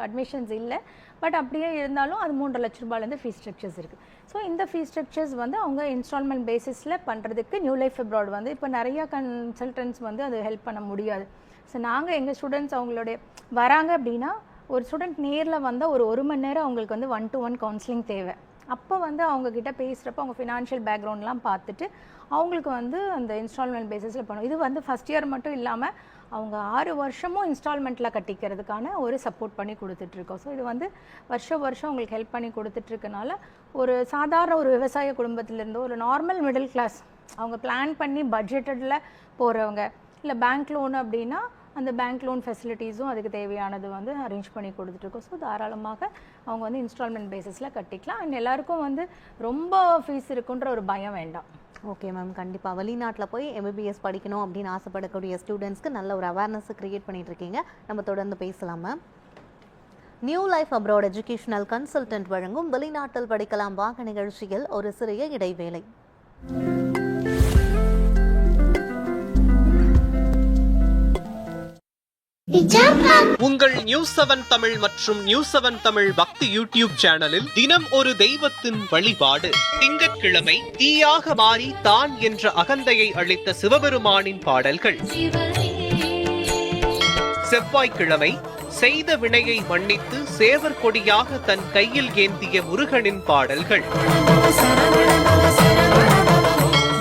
அட்மிஷன்ஸ் இல்லை, பட் அப்படியே இருந்தாலும் அது 3.5 லட்ச ரூபாயிலேருந்து ஃபீஸ் ஸ்ட்ரக்சர்ஸ் இருக்குது. ஸோ இந்த ஃபீஸ் ஸ்ட்ரக்சர்ஸ் வந்து அவங்க இன்ஸ்டால்மெண்ட் பேசிஸில் பண்ணுறதுக்கு நியூ லைஃப் அப்ராட் வந்து இப்போ நிறையா கன்சல்டன்ட்ஸ் வந்து அது ஹெல்ப் பண்ண முடியாது. ஸோ நாங்கள் எங்கள் ஸ்டூடெண்ட்ஸ் அவங்களுடைய வராங்க அப்படின்னா ஒரு ஸ்டூடெண்ட் நேரில் வந்தால் ஒரு மணி நேரம் அவங்களுக்கு வந்து 1-to-1 கவுன்சிலிங் தேவை. அப்போ வந்து அவங்கக்கிட்ட பேசுகிறப்ப அவங்க ஃபினான்ஷியல் பேக்ரவுண்ட்லாம் பார்த்துட்டு அவங்களுக்கு வந்து அந்த இன்ஸ்டால்மெண்ட் பேசிஸில் பண்ணுவோம். இது வந்து ஃபஸ்ட் இயர் மட்டும் இல்லாமல் அவங்க 6 வருஷமும் இன்ஸ்டால்மெண்ட்டில் கட்டிக்கிறதுக்கான ஒரு சப்போர்ட் பண்ணி கொடுத்துட்ருக்கோம். ஸோ இது வந்து வருஷம் அவங்களுக்கு ஹெல்ப் பண்ணி கொடுத்துட்ருக்கனால ஒரு சாதாரண ஒரு விவசாய குடும்பத்திலேருந்து ஒரு நார்மல் மிடில் கிளாஸ் அவங்க பிளான் பண்ணி பட்ஜெட்டடில் போகிறவங்க இல்லை பேங்க் லோன் அப்படின்னா அந்த பேங்க் லோன் ஃபெசிலிட்டிஸும் அதுக்கு தேவையானது வந்து அரேஞ்ச் பண்ணி கொடுத்துட்ருக்கோம். ஸோ தாராளமாக அவங்க வந்து இன்ஸ்டால்மெண்ட் பேசிஸில் கட்டிக்கலாம். அண்ட் எல்லாருக்கும் வந்து ரொம்ப ஃபீஸ் இருக்குன்ற ஒரு பயம் வேண்டாம். ஓகே மேம், கண்டிப்பாக வெளிநாட்டில் போய் எம்பிபிஎஸ் படிக்கணும் அப்படின்னு ஆசைப்படக்கூடிய ஸ்டூடெண்ட்ஸ்க்கு நல்ல ஒரு அவேர்னஸ் கிரியேட் பண்ணிட்டு இருக்கீங்க. நம்ம தொடர்ந்து பேசலாம் ma'am. New life abroad educational consultant வழங்கும் வெளிநாட்டில் படிக்கலாம் வாங்க நிகழ்ச்சியில் ஒரு சிறிய இடைவேளை. உங்கள் நியூஸ் 7 தமிழ் மற்றும் நியூஸ் 7 தமிழ் பக்தி யூடியூப் சேனலில் தினம் ஒரு தெய்வத்தின் வழிபாடு. திங்கட்கிழமை தீயாக மாறி தான் என்ற அகந்தையை அளித்த சிவபெருமானின் பாடல்கள். செவ்வாய்க்கிழமை செய்த வினையை மன்னித்து சேவர் கொடியாக தன் கையில் ஏந்திய முருகனின் பாடல்கள்.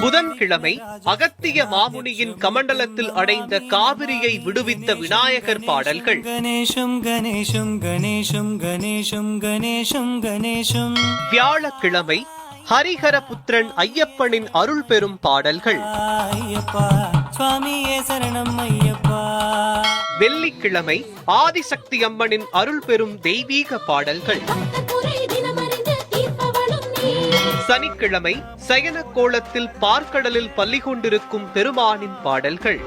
புதன்கிழமை அகத்திய மாமுனியின் கமண்டலத்தில் அடைந்த காவிரியை விடுவித்த விநாயகர் பாடல்கள். கணேசம் கணேசம் கணேசம் கணேசம் கணேசம் கணேசம். வியாழக்கிழமை ஹரிஹர புத்திரன் ஐயப்பனின் அருள் பெறும் பாடல்கள். ஐயப்பா சுவாமியே சரணம் ஐயப்பா. வெள்ளிக்கிழமை ஆதிசக்தி அம்மனின் அருள் பெறும் தெய்வீக பாடல்கள். சனிக்கிழமை சயன கோலத்தில் பார்க்கடலில் பள்ளி கொண்டிருக்கும் பெருமானின் பாடல்கள்.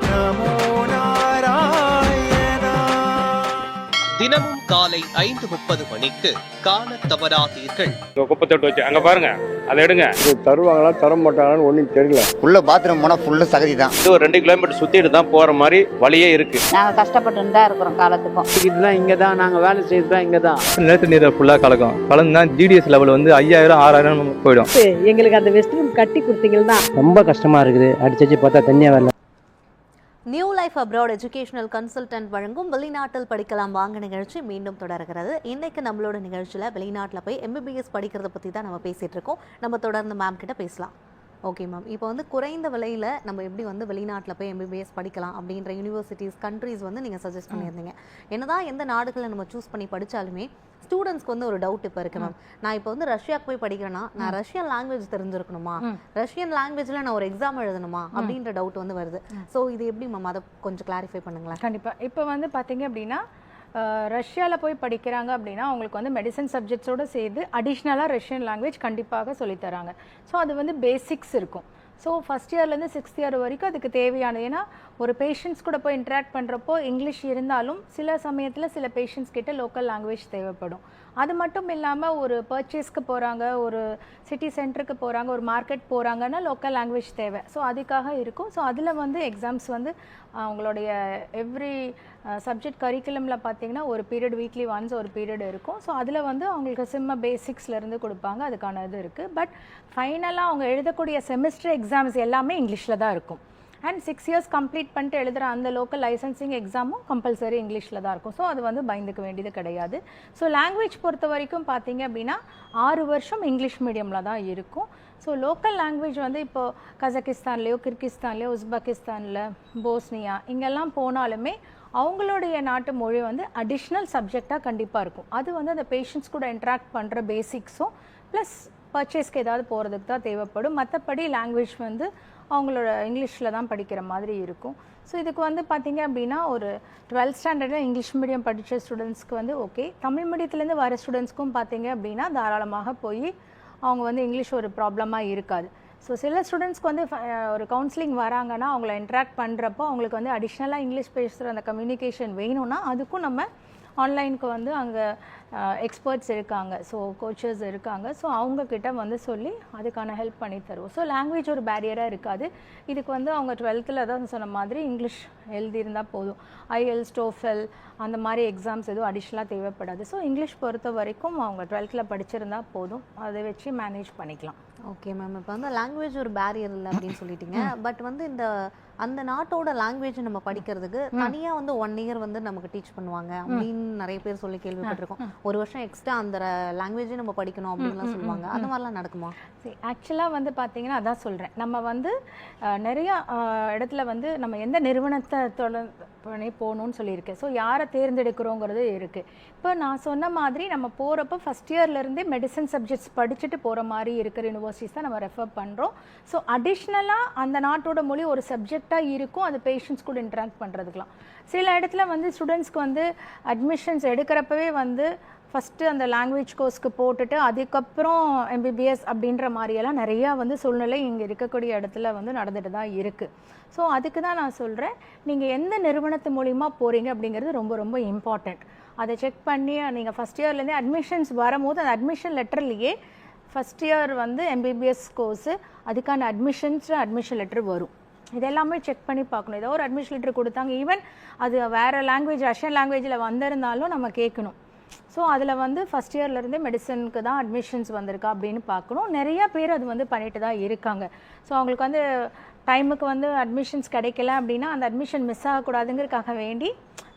தினமும் காலை 5:30 மணிக்கு காண தவறாதீர்கள். குப்பை தொட்டி வச்சு அங்க பாருங்க, அதை எடுங்க. இது தருவாங்களா தர மாட்டாங்களான்னு ஒன்றும் தெரியல. உள்ள பாத்ரூம் போனால் ஃபுல்லு சகதி தான். இது ஒரு 2 கிலோமீட்டர் சுத்திட்டு தான் போற மாதிரி வழியே இருக்கு. நாங்கள் கஷ்டப்பட்டு தான் இருக்கிறோம் காலத்துக்கும். இதுதான் இங்கே தான் நாங்கள் வேலை செய்யறது தான் இங்கே தான். நிலத்து நீரை ஃபுல்லாக கலக்கும். கலந்துனா ஜிடிஎஸ் லெவல் வந்து 5000-6000 போயிடும். எங்களுக்கு அந்த வெஸ்ட் ரூம் கட்டி கொடுத்தீங்கன்னா ரொம்ப கஷ்டமா இருக்குது. அடிச்சு பார்த்தா தண்ணியா வரல. New life abroad educational consultant வழங்கும் வெளிநாட்டில் படிக்கலாம் வாங்க நிகழ்ச்சி மீண்டும் தொடர்கிறது. இன்னைக்கு நம்மளோட நிகழ்ச்சியில் வெளிநாட்டில் போய் எம்பிபிஎஸ் படிக்கிறத பற்றி தான் நம்ம பேசிகிட்டு இருக்கோம். நம்ம தொடர்ந்து மேம் கிட்ட பேசலாம். ஓகே மேம், இப்போ வந்து குறைந்த விலையில் நம்ம எப்படி வந்து வெளிநாட்டில் போய் எம்பிபிஎஸ் படிக்கலாம் அப்படின்ற யூனிவர்சிட்டிஸ் கண்ட்ரீஸ் வந்து நீங்கள் சஜஸ்ட் பண்ணியிருந்தீங்க. என்னதான் எந்த நாடுகளை நம்ம சூஸ் பண்ணி படித்தாலுமே ஸ்டூடெண்ட்ஸ்க்கு வந்து ஒரு டவுட் இப்போ இருக்கு மேம். நான் இப்போ வந்து ரஷ்யாவுக்கு போய் படிக்கிறேன்னா நான் ரஷ்யன் லாங்குவேஜ் தெரிஞ்சிருக்கணுமா, ரஷ்யன் லாங்குவேஜில் நான் ஒரு எக்ஸாம் எழுதணுமா அப்படின்ற டவுட் வந்து வருது. ஸோ இது எப்படி மேம், அதை கொஞ்சம் கிளாரிஃபை பண்ணுங்களேன். கண்டிப்பாக இப்போ வந்து பார்த்தீங்க அப்படின்னா ரஷ்யாவில் போய் படிக்கிறாங்க அப்படின்னா அவங்களுக்கு வந்து மெடிசன் சப்ஜெக்ட்ஸோடு சேர்த்து அடிஷ்னலாக ரஷ்யன் லாங்குவேஜ் கண்டிப்பாக சொல்லித்தராங்க. ஸோ அது வந்து பேசிக்ஸ் இருக்கும். ஸோ ஃபஸ்ட் இயர்லேருந்து 6th இயர் வரைக்கும் அதுக்கு தேவையானது. ஏன்னா ஒரு பேஷண்ட்ஸ் கூட போய் இன்ட்ராக்ட் பண்ணுறப்போ இங்கிலீஷ் இருந்தாலும் சில சமயத்தில் சில பேஷண்ட்ஸ் கிட்ட லோக்கல் லாங்குவேஜ் தேவைப்படும். அது மட்டும் இல்லாமல் ஒரு பர்ச்சேஸ்க்கு போகிறாங்க, ஒரு சிட்டி சென்டருக்கு போகிறாங்க, ஒரு மார்க்கெட் போகிறாங்கன்னா லோக்கல் லாங்குவேஜ் தேவை. ஸோ அதுக்காக இருக்கும். ஸோ அதில் வந்து எக்ஸாம்ஸ் வந்து அவங்களுடைய எவ்ரி சப்ஜெக்ட் கரிக்குலமில் பார்த்தீங்கன்னா ஒரு பீரியட் வீக்லி ஒன்ஸ் ஒரு பீரியட் இருக்கும். ஸோ அதில் வந்து அவங்களுக்கு சிம்ம பேசிக்ஸ்லேருந்து கொடுப்பாங்க, அதுக்கான இது இருக்குது. பட் ஃபைனலாக அவங்க எழுதக்கூடிய செமிஸ்டர் எக்ஸாம்ஸ் எல்லாமே இங்கிலீஷில் தான் இருக்கும். அண்ட் 6 இயர்ஸ் கம்ப்ளீட் பண்ணிட்டு எழுதுகிற அந்த லோக்கல் லைசன்சிங் எக்ஸாமும் கம்பல்சரி இங்கிலீஷில் தான் இருக்கும். ஸோ அது வந்து பயந்துக்க வேண்டியது கிடையாது. ஸோ லாங்குவேஜ் பொறுத்த வரைக்கும் பார்த்தீங்க அப்படின்னா 6 வருஷம் இங்கிலீஷ் மீடியமில் தான் இருக்கும். ஸோ லோக்கல் லாங்குவேஜ் வந்து இப்போது கசகிஸ்தான்லேயோ கிர்கிஸ்தான்லேயோ உஸ்பெகிஸ்தானில் போஸ்னியா இங்கெல்லாம் போனாலுமே அவங்களுடைய நாட்டு மொழி வந்து அடிஷ்னல் சப்ஜெக்டாக கண்டிப்பாக இருக்கும். அது வந்து அந்த பேஷண்ட்ஸ் கூட இன்ட்ராக்ட் பண்ணுற பேசிக்ஸும் ப்ளஸ் பர்ச்சேஸ்க்கு ஏதாவது போகிறதுக்கு தான் தேவைப்படும். மற்றபடி லாங்குவேஜ் வந்து அவங்களோட இங்கிலீஷில் தான் படிக்கிற மாதிரி இருக்கும். ஸோ இதுக்கு வந்து பார்த்திங்க அப்படின்னா ஒரு 12th ஸ்டாண்டர்டில் இங்கிலீஷ் மீடியம் படித்த ஸ்டூடெண்ட்ஸ்க்கு வந்து ஓகே, தமிழ் மீடியத்துலேருந்து வர ஸ்டூடெண்ட்ஸ்க்கும் பார்த்திங்க அப்படின்னா தாராளமாக போய் அவங்க வந்து இங்கிலீஷ் ஒரு ப்ராப்ளமாக இருக்காது. ஸோ சில ஸ்டூடெண்ட்ஸ்க்கு வந்து ஒரு கவுன்சிலிங் வராங்கன்னா அவங்கள இன்ட்ராக்ட் பண்ணுறப்போ அவங்களுக்கு வந்து அடிஷ்னலாக இங்கிலீஷ் பேசுகிற அந்த கம்யூனிகேஷன் வேணும்னா அதுக்கும் நம்ம ஆன்லைனுக்கு வந்து அங்கே எக்ஸ்பர்ட்ஸ் இருக்காங்க, ஸோ கோச்சர்ஸ் இருக்காங்க. ஸோ அவங்கக்கிட்ட வந்து சொல்லி அதுக்கான ஹெல்ப் பண்ணி தருவோம். ஸோ லாங்குவேஜ் ஒரு பேரியராக இருக்காது. இதுக்கு வந்து அவங்க 12th தான் சொன்ன மாதிரி இங்கிலீஷ் எழுதியிருந்தால் போதும். IELTS, TOEFL அந்த மாதிரி எக்ஸாம்ஸ் எதுவும் அடிஷ்னலாக தேவைப்படாது. ஸோ இங்கிலீஷ் பொறுத்த வரைக்கும் அவங்க 12th படிச்சிருந்தா போதும், அதை வச்சு மேனேஜ் பண்ணிக்கலாம். ஓகே மேம், இப்போ வந்து லாங்குவேஜ் ஒரு பேரியர் இல்லை அப்படின்னு சொல்லிட்டீங்க. பட் வந்து அந்த நாட்டோட லாங்குவேஜ் நம்ம படிக்கிறதுக்கு தனியாக வந்து 1 year வந்து நமக்கு டீச் பண்ணுவாங்க அப்படின்னு நிறைய பேர் சொல்லி கேள்விப்பட்டிருக்கோம். 1 வருஷம் எக்ஸ்ட்ரா அந்த லாங்குவேஜே நம்ம படிக்கணும் அப்படின்லாம் சொல்லுவாங்க. அந்த மாதிரிலாம் நடக்குமா? சரி, ஆக்சுவலாக வந்து பார்த்தீங்கன்னா அதான் சொல்கிறேன், நம்ம வந்து நிறையா இடத்துல வந்து நம்ம எந்த நிறுவனத்தை பண்ணி போகணுன்னு சொல்லியிருக்கேன். ஸோ யாரை தேர்ந்தெடுக்கிறோங்கிறது இருக்குது. இப்போ நான் சொன்ன மாதிரி நம்ம போகிறப்போ ஃபஸ்ட் இயர்லேருந்தே மெடிசன் சப்ஜெக்ட்ஸ் படிச்சுட்டு போகிற மாதிரி இருக்கிற யூனிவர்சிட்டிஸ் தான் நம்ம ரெஃபர் பண்ணுறோம். ஸோ அடிஷ்னலாக அந்த நாட்டோட மொழி ஒரு சப்ஜெக்டாக இருக்கும், அது பேஷண்ட்ஸ் கூட இன்ட்ராக்ட் பண்ணுறதுக்கலாம். சில இடத்துல வந்து ஸ்டூடெண்ட்ஸ்க்கு வந்து அட்மிஷன்ஸ் எடுக்கிறப்பவே வந்து ஃபஸ்ட்டு அந்த லாங்குவேஜ் கோர்ஸ்க்கு போட்டுட்டு அதுக்கப்புறம் MBBS அப்படின்ற மாதிரியெல்லாம் நிறையா வந்து சூழ்நிலை இங்கே இருக்கக்கூடிய இடத்துல வந்து நடந்துட்டு தான் இருக்குது. ஸோ அதுக்கு தான் நான் சொல்கிறேன், நீங்கள் எந்த நிறுவனத்து மூலிமா போகிறீங்க அப்படிங்கிறது ரொம்ப ரொம்ப இம்பார்ட்டண்ட். அதை செக் பண்ணி நீங்கள் ஃபஸ்ட் இயர்லேருந்தே அட்மிஷன்ஸ் வரும்போது அந்த அட்மிஷன் லெட்டர்லேயே ஃபஸ்ட் இயர் வந்து MBBS கோர்ஸு அதுக்கான அட்மிஷன் லெட்டர் வரும். இதெல்லாமே செக் பண்ணி பார்க்கணும். ஏதோ ஒரு அட்மிஷன் லெட்டர் கொடுத்தாங்க, ஈவன் அது வேறு லாங்குவேஜ் ரஷ்யன் லாங்குவேஜில் வந்திருந்தாலும் நம்ம கேட்கணும். ஸோ அதில் வந்து ஃபஸ்ட் இயர்லேருந்தே மெடிசனுக்கு தான் அட்மிஷன்ஸ் வந்திருக்கா அப்படின்னு பார்க்கணும். நிறையா பேர் அது வந்து பண்ணிட்டு தான் இருக்காங்க. ஸோ அவங்களுக்கு வந்து டைமுக்கு வந்து அட்மிஷன்ஸ் கிடைக்கல அப்படின்னா அந்த அட்மிஷன் மிஸ் ஆகக்கூடாதுங்கிறதுக்காக வேண்டி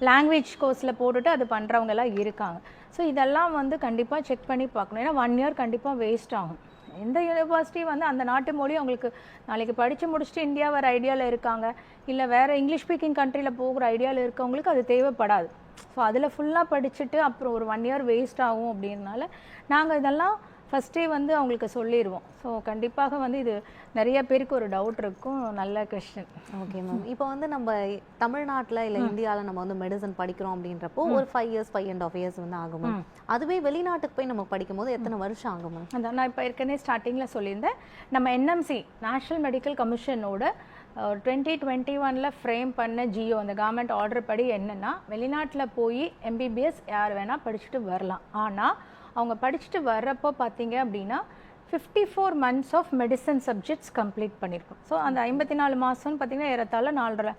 லாங்குவேஜ் கோர்ஸில் போட்டுட்டு அது பண்ணுறவங்கெல்லாம் இருக்காங்க. ஸோ இதெல்லாம் வந்து கண்டிப்பாக செக் பண்ணி பார்க்கணும். ஏன்னா 1 year கண்டிப்பாக வேஸ்ட் ஆகும். எந்த யூனிவர்சிட்டி வந்து அந்த நாட்டு மொழி அவங்களுக்கு நாளைக்கு படித்து முடிச்சுட்டு இந்தியா வர ஐடியாவில் இருக்காங்க, இல்லை வேறு இங்கிலீஷ் ஸ்பீக்கிங் கண்ட்ரியில் போகிற ஐடியாவில் இருக்கவங்களுக்கு அது தேவைப்படாது. ஸோ அதில் ஃபுல்லாக படிச்சுட்டு அப்புறம் ஒரு 1 year வேஸ்ட் ஆகும் அப்படின்னால நாங்கள் இதெல்லாம் ஃபஸ்ட்டே வந்து அவங்களுக்கு சொல்லிடுவோம். ஸோ கண்டிப்பாக வந்து இது நிறைய பேருக்கு ஒரு டவுட் இருக்கும். நல்ல கொஸ்டின். ஓகே மேம், இப்போ வந்து நம்ம தமிழ்நாட்டில் இல்லை இந்தியாவில் நம்ம வந்து மெடிசன் படிக்கிறோம் அப்படின்றப்போ ஒரு 5 years 5.5 years வந்து ஆகும். அதுவே வெளிநாட்டுக்கு போய் நம்ம படிக்கும் போது எத்தனை வருஷம் ஆகும்? அதான் நான் இப்போ ஏற்கனவே ஸ்டார்டிங்கில் சொல்லியிருந்தேன், நம்ம NMC நேஷ்னல் மெடிக்கல் கமிஷனோட 2021 ஃப்ரேம் பண்ண GO அந்த கவர்மெண்ட் ஆர்டர் படி என்னென்னா, வெளிநாட்டில் போய் MBBS யார் வேணால் படிச்சுட்டு வரலாம். ஆனால் அவங்க படிச்சுட்டு வர்றப்போ பார்த்தீங்க அப்படின்னா 54 months of medicine subjects complete பண்ணியிருக்கோம். ஸோ அந்த 54 மாதம்னு பார்த்தீங்கன்னா ஏறத்தாழ 4.5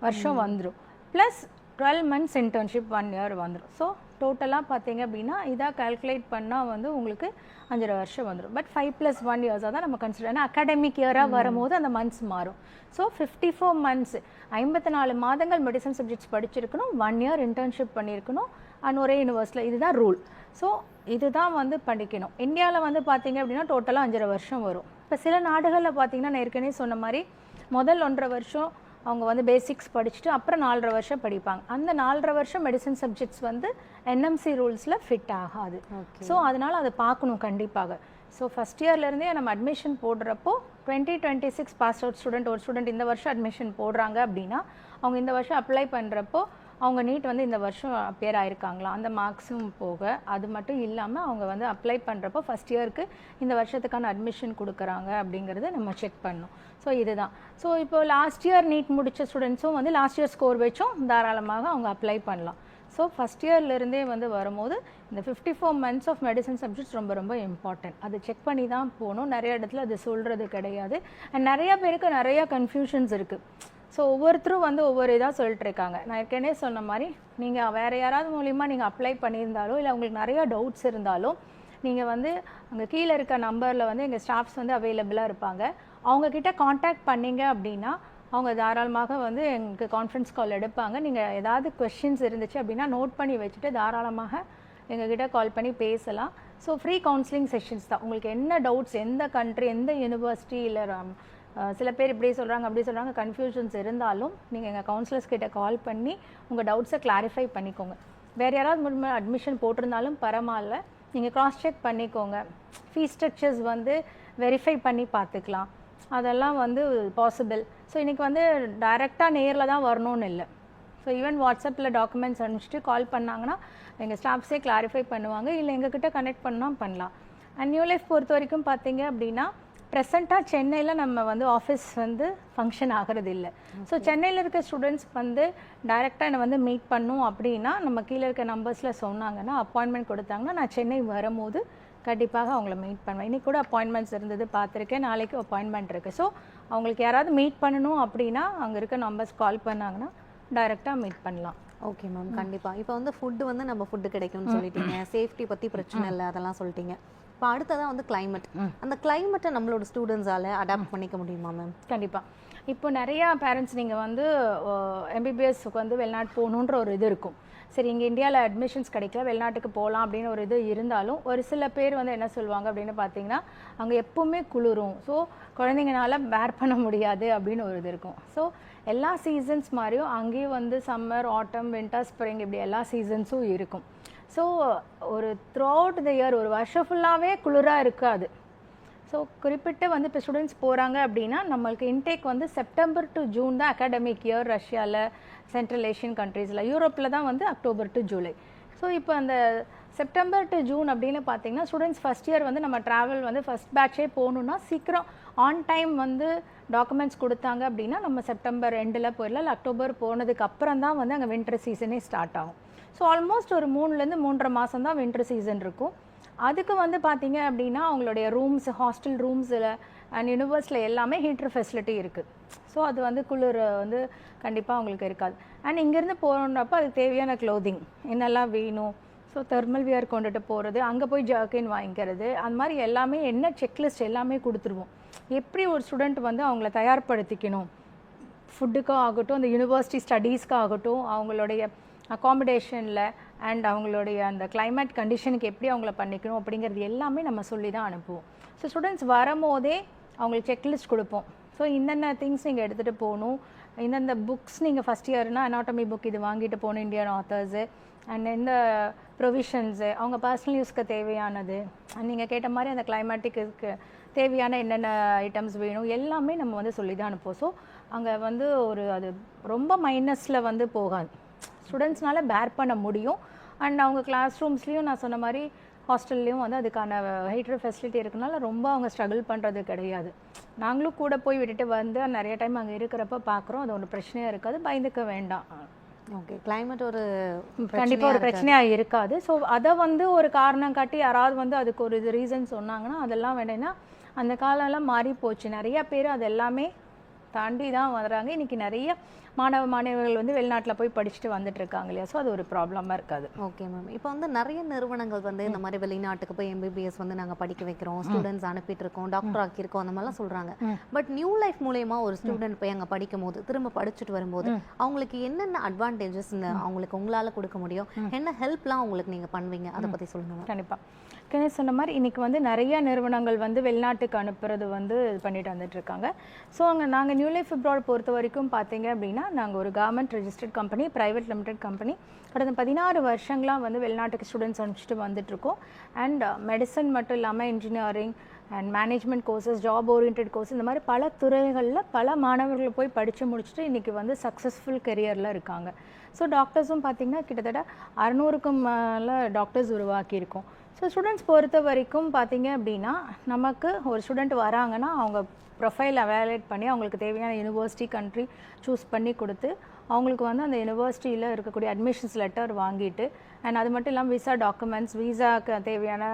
வருஷம் வந்துடும். ப்ளஸ் 12 months இன்டர்ன்ஷிப் 1 year வந்துடும். ஸோ டோட்டலாக பார்த்தீங்க அப்படின்னா இதாக கால்குலேட் பண்ணால் வந்து உங்களுக்கு 5.5 வருஷம் வந்துடும். பட் 5 + 1 years தான் நம்ம கன்சிடர். ஏன்னா அகாடமிக் இயராக வரும்போது அந்த மந்த்ஸ் மாறும். ஸோ 54 months 54 மாதங்கள் மெடிசன் சப்ஜெக்ட்ஸ் படிச்சிருக்கணும், 1 year இன்டர்ன்ஷிப் பண்ணியிருக்கணும், அண்ட் ஒரே யூனிவர்சிட்டியில். இதுதான் ரூல். ஸோ இதுதான் வந்து படிக்கணும். இந்தியாவில் வந்து பார்த்தீங்க அப்படின்னா டோட்டலாக 5.5 வருஷம் வரும். இப்போ சில நாடுகளில் பார்த்தீங்கன்னா நான் ஏற்கனவே சொன்ன மாதிரி முதல் 1.5 வருஷம் அவங்க வந்து பேசிக்ஸ் படிச்சுட்டு அப்புறம் 4.5 வருஷம் படிப்பாங்க. அந்த 4.5 வருஷம் மெடிசன் சப்ஜெக்ட்ஸ் வந்து NMC ரூல்ஸில் ஃபிட் ஆகாது. ஸோ அதனால் அதை பார்க்கணும் கண்டிப்பாக. ஸோ ஃபஸ்ட் இயர்லேருந்தே நம்ம அட்மிஷன் போடுறப்போ 2026 பாஸ் அவுட் ஸ்டூடெண்ட் ஒரு ஸ்டூடெண்ட் இந்த வருஷம் அட்மிஷன் போடுறாங்க அப்படின்னா அவங்க இந்த வருஷம் அப்ளை பண்ணுறப்போ அவங்க நீட் வந்து இந்த வருஷம் அப்பியர் ஆயிருக்காங்களா அந்த மார்க்ஸும் போக, அது மட்டும் இல்லாமல் அவங்க வந்து அப்ளை பண்ணுறப்போ ஃபஸ்ட் இயருக்கு இந்த வருஷத்துக்கான அட்மிஷன் கொடுக்குறாங்க அப்படிங்கிறத நம்ம செக் பண்ணணும். ஸோ இதுதான். ஸோ இப்போ லாஸ்ட் இயர் நீட் முடித்த ஸ்டூடெண்ட்ஸும் வந்து லாஸ்ட் இயர் ஸ்கோர் வச்சும் தாராளமாக அவங்க அப்ளை பண்ணலாம். ஸோ ஃபஸ்ட் இயர்லேருந்தே வந்து வரும்போது இந்த 54 months ஆஃப் மெடிசன் சப்ஜெக்ட்ஸ் ரொம்ப ரொம்ப இம்பார்ட்டன்ட். அதை செக் பண்ணி தான் போகணும். நிறைய இடத்துல அது சொல்கிறது கிடையாது. அண்ட் நிறையா பேருக்கு நிறையா கன்ஃபியூஷன்ஸ் இருக்குது. ஸோ ஒவ்வொருத்தரும் வந்து ஒவ்வொரு இதாக சொல்லிட்டு இருக்காங்க. நான் ஏற்கனவே சொன்ன மாதிரி நீங்கள் வேறு யாராவது மூலிமா நீங்கள் அப்ளை பண்ணியிருந்தாலோ இல்லை உங்களுக்கு நிறையா டவுட்ஸ் இருந்தாலும் நீங்கள் வந்து அங்கே கீழே இருக்க நம்பரில் வந்து எங்கள் ஸ்டாஃப்ஸ் வந்து அவைலபிளாக இருப்பாங்க. அவங்கக்கிட்ட காண்டாக்ட் பண்ணிங்க அப்படின்னா அவங்க தாராளமாக வந்து எங்களுக்கு கான்ஃபரன்ஸ் கால் எடுப்பாங்க. நீங்கள் ஏதாவது கொஸ்டின்ஸ் இருந்துச்சு அப்படின்னா நோட் பண்ணி வச்சுட்டு தாராளமாக எங்ககிட்ட கால் பண்ணி பேசலாம். ஸோ ஃப்ரீ கவுன்சிலிங் செஷன்ஸ் தான். உங்களுக்கு என்ன டவுட்ஸ், எந்த கண்ட்ரி, எந்த யூனிவர்சிட்டி, இல்லை சில பேர் இப்படி சொல்கிறாங்க அப்படி சொல்கிறாங்க கன்ஃபியூஷன்ஸ் இருந்தாலும் நீங்கள் எங்கள் கவுன்சிலர்ஸ் கிட்ட கால் பண்ணி உங்கள் டவுட்ஸை கிளாரிஃபை பண்ணிக்கோங்க. வேறு யாராவது முன்னாடி அட்மிஷன் போட்டிருந்தாலும் பரவாயில்ல, நீங்கள் க்ராஸ் செக் பண்ணிக்கோங்க. ஃபீஸ் ஸ்ட்ரக்சர்ஸ் வந்து வெரிஃபை பண்ணி பார்த்துக்கலாம். அதெல்லாம் வந்து பாசிபிள். ஸோ இன்றைக்கி வந்து டைரெக்டாக நேரில் தான் வரணும்னு இல்லை. ஸோ ஈவன் வாட்ஸ்அப்பில் டாக்குமெண்ட்ஸ் அனுப்பிச்சிட்டு கால் பண்ணாங்கன்னா எங்கள் ஸ்டாஃப்ஸே கிளாரிஃபை பண்ணுவாங்க, இல்லை எங்ககிட்ட கனெக்ட் பண்ணால் பண்ணலாம். அண்ட் நியூ லைஃப் பொறுத்த வரைக்கும் பார்த்தீங்க அப்படின்னா ப்ரெசண்ட்டாக சென்னையில் நம்ம வந்து ஆஃபீஸ் வந்து ஃபங்க்ஷன் ஆகிறது இல்லை. ஸோ சென்னையில் இருக்க ஸ்டூடெண்ட்ஸ் வந்து டைரெக்டாக என்னை வந்து மீட் பண்ணும் அப்படின்னா நம்ம கீழே இருக்க நம்பர்ஸில் சொன்னாங்கன்னா அப்பாயின்மெண்ட் கொடுத்தாங்கன்னா நான் சென்னை வரும்போது கண்டிப்பாக அவங்கள மீட் பண்ணுவேன். இன்றைக்கி கூட அப்பாயின்மெண்ட்ஸ் இருந்தது பார்த்துருக்கேன், நாளைக்கு அப்பாயின்மெண்ட் இருக்குது. ஸோ அவங்களுக்கு யாராவது மீட் பண்ணணும் அப்படின்னா அங்கே இருக்க நம்பர்ஸ் கால் பண்ணாங்கன்னா டைரெக்டாக மீட் பண்ணலாம். ஓகே மேம், கண்டிப்பாக. இப்போ வந்து ஃபுட்டு வந்து நம்ம ஃபுட்டு கிடைக்கும்னு சொல்லிட்டீங்க, சேஃப்டி பற்றி பிரச்சனை இல்லை அதெல்லாம் சொல்லிட்டீங்க. இப்போ அடுத்ததான் வந்து கிளைமேட். அந்த கிளைமேட்டை நம்மளோட ஸ்டூடெண்ட்ஸால் அடாப்ட் பண்ணிக்க முடியுமா மேம்? கண்டிப்பாக. இப்போ நிறையா பேரண்ட்ஸ் நீங்கள் வந்து எம்பிபிஎஸ்க்கு வந்து வெளிநாட்டு போகணுன்ற ஒரு இது இருக்கும். சரி, இங்கே இந்தியாவில் அட்மிஷன்ஸ் கிடைக்கல, வெளிநாட்டுக்கு போகலாம் அப்படின்னு ஒரு இது இருந்தாலும் ஒரு சில பேர் வந்து என்ன சொல்லுவாங்க அப்படின்னு பார்த்தீங்கன்னா அங்கே எப்போவுமே குளிரும், ஸோ குழந்தைங்கனால பேர் பண்ண முடியாது அப்படின்னு ஒரு இது இருக்கும். ஸோ எல்லா சீசன்ஸ் மாதிரியும் அங்கேயும் வந்து சம்மர், ஆட்டம், வின்டர், ஸ்ப்ரிங் இப்படி எல்லா சீசன்ஸும் இருக்கும். ஸோ ஒரு த்ரூ அவுட் த இயர் ஒரு வருஷம் ஃபுல்லாகவே குளிராக இருக்காது. ஸோ குறிப்பிட்டு வந்து இப்போ ஸ்டூடெண்ட்ஸ் போகிறாங்க அப்படின்னா நம்மளுக்கு இன்டேக் வந்து செப்டம்பர் டு ஜூன் தான் அகாடமிக் இயர். ரஷ்யாவில், சென்ட்ரல் ஏஷியன் கண்ட்ரீஸில், யூரோப்பில் தான் வந்து அக்டோபர் டு ஜூலை. ஸோ இப்போ அந்த செப்டம்பர் டு ஜூன் அப்படின்னு பார்த்தீங்கன்னா ஸ்டூடெண்ட்ஸ் ஃபஸ்ட் இயர் வந்து நம்ம ட்ராவல் வந்து ஃபஸ்ட் பேட்சே போகணுன்னா சீக்கிரம் ஆன் டைம் வந்து டாக்குமெண்ட்ஸ் கொடுத்தாங்க அப்படின்னா நம்ம செப்டம்பர் எண்டில் போயிடலாம், இல்லை அக்டோபர் போனதுக்கு அப்புறம் தான் வந்து அங்கே வின்டர் சீசனே ஸ்டார்ட் ஆகும். ஸோ ஆல்மோஸ்ட் ஒரு 3லேருந்து 3.5 மாதம் தான் வின்டர் சீசன் இருக்கும். அதுக்கு வந்து பார்த்தீங்க அப்படின்னா அவங்களுடைய ரூம்ஸ், ஹாஸ்டல் ரூம்ஸில் அண்ட் யூனிவர்ஸில் எல்லாமே ஹீட்டர் ஃபெசிலிட்டி இருக்குது. ஸோ அது வந்து குளிர் வந்து கண்டிப்பாக அவங்களுக்கு இருக்காது. அண்ட் இங்கேருந்து போகிறப்ப அதுக்கு தேவையான க்ளோதிங் என்னெல்லாம் வேணும், ஸோ தெர்மல் வியர் கொண்டுட்டு போகிறது, அங்கே போய் ஜர்க்கின் வாங்கிக்கிறது, அந்த மாதிரி எல்லாமே என்ன செக்லிஸ்ட் எல்லாமே கொடுத்துருவோம். எப்படி ஒரு ஸ்டூடெண்ட் வந்து அவங்கள தயார்படுத்திக்கணும், ஃபுட்டுக்கும் ஆகட்டும், அந்த யூனிவர்சிட்டி ஸ்டடீஸ்க்கு ஆகட்டும், அவங்களுடைய அகாமடேஷனில் அண்ட் அவங்களுடைய அந்த கிளைமேட் கண்டிஷனுக்கு எப்படி அவங்கள பண்ணிக்கணும் அப்படிங்கிறது எல்லாமே நம்ம சொல்லி தான் அனுப்புவோம். ஸோ ஸ்டூடெண்ட்ஸ் வரும்போதே அவங்களுக்கு செக்லிஸ்ட் கொடுப்போம். ஸோ இந்தென்ன திங்ஸ் நீங்கள் எடுத்துகிட்டு போகணும், இந்தந்த புக்ஸ் நீங்கள் ஃபஸ்ட் இயர்னா அனாட்டமி புக் இது வாங்கிட்டு போகணும், இந்தியன் ஆத்தர்ஸு, அண்ட் இந்த ப்ரொவிஷன்ஸு அவங்க பர்சனல் யூஸ்க்கு தேவையானது, நீங்கள் கேட்ட மாதிரி அந்த கிளைமேட்டிக்கு தேவையான என்னென்ன ஐட்டம்ஸ் வேணும் எல்லாமே நம்ம வந்து சொல்லி தான் அனுப்புவோம். ஸோ அங்கே வந்து ஒரு அது ரொம்ப மைனஸில் வந்து போகாது, ஸ்டூடெண்ட்ஸ்னால பேர் பண்ண முடியும். அண்ட் அவங்க கிளாஸ் ரூம்ஸ்லேயும் நான் சொன்ன மாதிரி ஹாஸ்டல்லையும் வந்து அதுக்கான ஹீட்டர் ஃபெசிலிட்டி இருக்கனால ரொம்ப அவங்க ஸ்ட்ரகிள் பண்ணுறது கிடையாது. நாங்களும் கூட போய் விட்டுட்டு வந்து நிறைய டைம் அங்கே இருக்கிறப்ப பார்க்குறோம், அது ஒன்றும் பிரச்சனையாக இருக்காது, பயந்துக்க வேண்டாம். ஓகே, கிளைமேட் ஒரு கண்டிப்பாக ஒரு பிரச்சனையாக இருக்காது. ஸோ அதை வந்து ஒரு காரணம் காட்டி யாராவது வந்து அதுக்கு ஒரு இது ரீசன் சொன்னாங்கன்னா அதெல்லாம் வேண்டாம்னா அந்த காலம்லாம் மாறி போச்சு. நிறைய பேர் அது எல்லாமே தாண்டி தான் வர்றாங்க. இன்றைக்கி நிறைய மாணவர்கள் வந்து வெளிநாட்டில் போய் படிச்சுட்டு வந்துட்டு இருக்காங்க இல்லையா, ஸோ அது ஒரு ப்ராப்ளமாக இருக்காது. ஓகே மேம், இப்போ வந்து நிறைய நிறுவனங்கள் வந்து இந்த மாதிரி வெளிநாட்டுக்கு போய் எம்பிபிஎஸ் வந்து நாங்கள் படிக்க வைக்கிறோம், ஸ்டூடெண்ட்ஸ் அனுப்பிட்டு இருக்கோம், டாக்டர் ஆக்கியிருக்கோம், அந்த மாதிரிலாம் சொல்கிறாங்க. பட் நியூ லைஃப் மூலயமா ஒரு ஸ்டூடெண்ட் போய் அங்கே படிக்கும் போது திரும்ப படிச்சுட்டு வரும்போது அவங்களுக்கு என்னென்ன அட்வான்டேஜஸ் அவங்களுக்கு உங்களால் கொடுக்க முடியும், என்ன ஹெல்ப்லாம் அவங்களுக்கு நீங்கள் பண்ணுவீங்க, அதை பற்றி சொல்லுங்கள். கண்டிப்பாக சொன்ன மாதிரி இன்றைக்கி வந்து நிறைய நிறுவனங்கள் வந்து வெளிநாட்டுக்கு அனுப்புறது வந்து இது பண்ணிட்டு வந்துட்டுருக்காங்க. ஸோ அங்கே நாங்கள் நியூ லைஃப் அப்ராட் பொறுத்த வரைக்கும் பார்த்தீங்க அப்படின்னா நாங்கள் ஒரு government registered company, private limited company. கடந்த 16 வருஷங்களாக வந்து வெளிநாட்டுக்கு ஸ்டூடெண்ட்ஸ் அனுப்பிச்சிட்டு வந்துட்டுருக்கோம். அண்ட் மெடிசன் மட்டும் இல்லாமல் engineering and management courses, job orient course, இந்த மாதிரி பல துறைகளில் பல மாணவர்கள் போய் படித்து முடிச்சுட்டு இன்றைக்கி வந்து சக்ஸஸ்ஃபுல் கெரியரில் இருக்காங்க. ஸோ டாக்டர்ஸும் பார்த்திங்கன்னா கிட்டத்தட்ட 600க்கும் மேலே டாக்டர்ஸ் உருவாக்கியிருக்கோம். ஸோ ஸ்டூடெண்ட்ஸ் பொறுத்த வரைக்கும் பார்த்திங்க அப்படின்னா நமக்கு ஒரு ஸ்டூடெண்ட் வராங்கன்னா அவங்க ப்ரொஃபைல் அவேலேட் பண்ணி அவங்களுக்கு தேவையான யூனிவர்சிட்டி, கண்ட்ரி சூஸ் பண்ணி கொடுத்து அவங்களுக்கு வந்து அந்த யூனிவர்சிட்டியில் இருக்கக்கூடிய அட்மிஷன்ஸ் லெட்டர் வாங்கிட்டு அண்ட் அது மட்டும் இல்லாமல் விசா டாக்குமெண்ட்ஸ், விசாவுக்கு தேவையான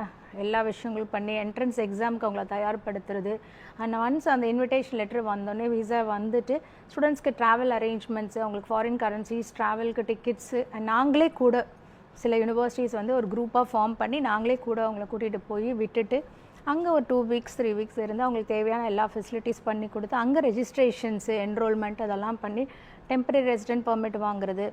எல்லா விஷயங்களும் பண்ணி என்ட்ரன்ஸ் எக்ஸாமுக்கு அவங்கள தயார்படுத்துறது. அண்ட் ஒன்ஸ் அந்த இன்விடேஷன் லெட்டர் வந்தோடனே விசா வந்துட்டு ஸ்டூடெண்ட்ஸ்க்கு ட்ராவல் அரேஞ்ச்மெண்ட்ஸு, அவங்களுக்கு ஃபாரின் கரன்சிஸ், ட்ராவலுக்கு டிக்கெட்ஸு, நாங்களே கூட சில யூனிவர்சிட்டிஸ் வந்து ஒரு குரூப்பாக ஃபார்ம் பண்ணி நாங்களே கூட அவங்கள கூட்டிகிட்டு போய் விட்டுட்டு அங்கே ஒரு 2 வீக்ஸ் 3 வீக்ஸ் இருந்து அவங்களுக்கு தேவையான எல்லா ஃபெசிலிட்டிஸ் பண்ணி கொடுத்து அங்கே ரெஜிஸ்ட்ரேஷன்ஸு, என்ரோல்மெண்ட் அதெல்லாம் பண்ணி டெம்பரரி ரெசிடென்ட் பர்மிட் வாங்குறது,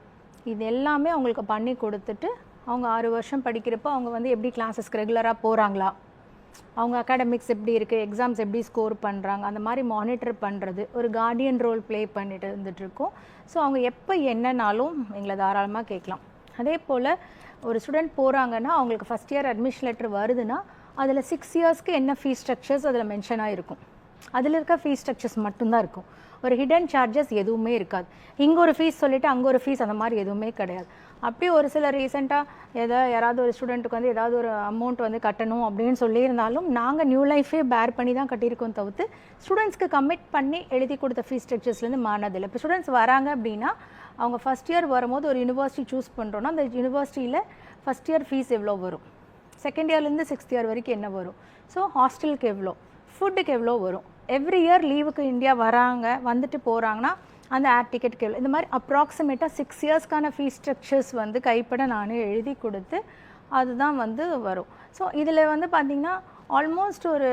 இது எல்லாமே அவங்களுக்கு பண்ணி கொடுத்துட்டு அவங்க 6 வருஷம் படிக்கிறப்போ அவங்க வந்து எப்படி கிளாஸஸ்க்கு ரெகுலராக போகிறாங்களா, அவங்க அகாடமிக்ஸ் எப்படி இருக்குது, எக்ஸாம்ஸ் எப்படி ஸ்கோர் பண்ணுறாங்க, அந்த மாதிரி மானிட்டர் பண்ணுறது, ஒரு கார்டியன் ரோல் ப்ளே பண்ணிட்டு இருந்துகிட்ருக்கோம். ஸோ அவங்க எப்போ என்னன்னாலும் எங்களை தாராளமாக கேட்கலாம். அதே போல் ஒரு ஸ்டூடெண்ட் போகிறாங்கன்னா அவங்களுக்கு ஃபஸ்ட் இயர் அட்மிஷன் லெட்டர் வருதுன்னா அதில் 6 இயர்ஸ்க்கு என்ன ஃபீஸ் ஸ்ட்ரக்சர்ஸ் அதில் மென்ஷனாக இருக்கும். அதில் இருக்க ஃபீஸ் ஸ்ட்ரக்சர்ஸ் மட்டும்தான் இருக்கும். ஒரு ஹிடன் சார்ஜஸ் எதுவுமே இருக்காது. இங்கே ஒரு ஃபீஸ் சொல்லிவிட்டு அங்கே ஒரு ஃபீஸ் அந்த மாதிரி எதுவுமே கிடையாது. அப்படி ஒரு சில ரீசெண்டாக யாராவது ஒரு ஸ்டூடெண்ட்டுக்கு வந்து ஏதாவது ஒரு அமௌண்ட் வந்து கட்டணும் அப்படின்னு சொல்லியிருந்தாலும் நாங்கள் நியூ லைஃபே பேர் பண்ணி தான் கட்டியிருக்கோம் தவிர்த்து ஸ்டூடெண்ட்ஸ்க்கு கமிட் பண்ணி எழுதி கொடுத்த ஃபீஸ் ஸ்ட்ரக்சர்ஸ்லேருந்து மாறினதில்லை. இப்போ ஸ்டூடெண்ட்ஸ் வராங்க அப்படின்னா அவங்க ஃபஸ்ட் இயர் வரும்போது ஒரு யூனிவர்சிட்டி சூஸ் பண்ணுறோன்னா அந்த யூனிவர்சிட்டியில் ஃபஸ்ட் இயர் ஃபீஸ் எவ்வளோ வரும், செகண்ட் இயர்லேருந்து 6th இயர் வரைக்கும் என்ன வரும், ஸோ ஹாஸ்டலுக்கு எவ்வளோ, ஃபுட்டுக்கு எவ்வளோ வரும், எவ்ரி இயர் லீவுக்கு இந்தியா வராங்க வந்துட்டு போகிறாங்கன்னா அந்த ஏர் டிக்கெட்டுக்கு எவ்வளோ, இந்த மாதிரி அப்ராக்சிமேட்டாக 6 இயர்ஸ்க்கான ஃபீஸ் ஸ்ட்ரக்சர்ஸ் வந்து கைப்பட நானே எழுதி கொடுத்து அதுதான் வந்து வரும். ஸோ இதில் வந்து பார்த்திங்கன்னா ஆல்மோஸ்ட் ஒரு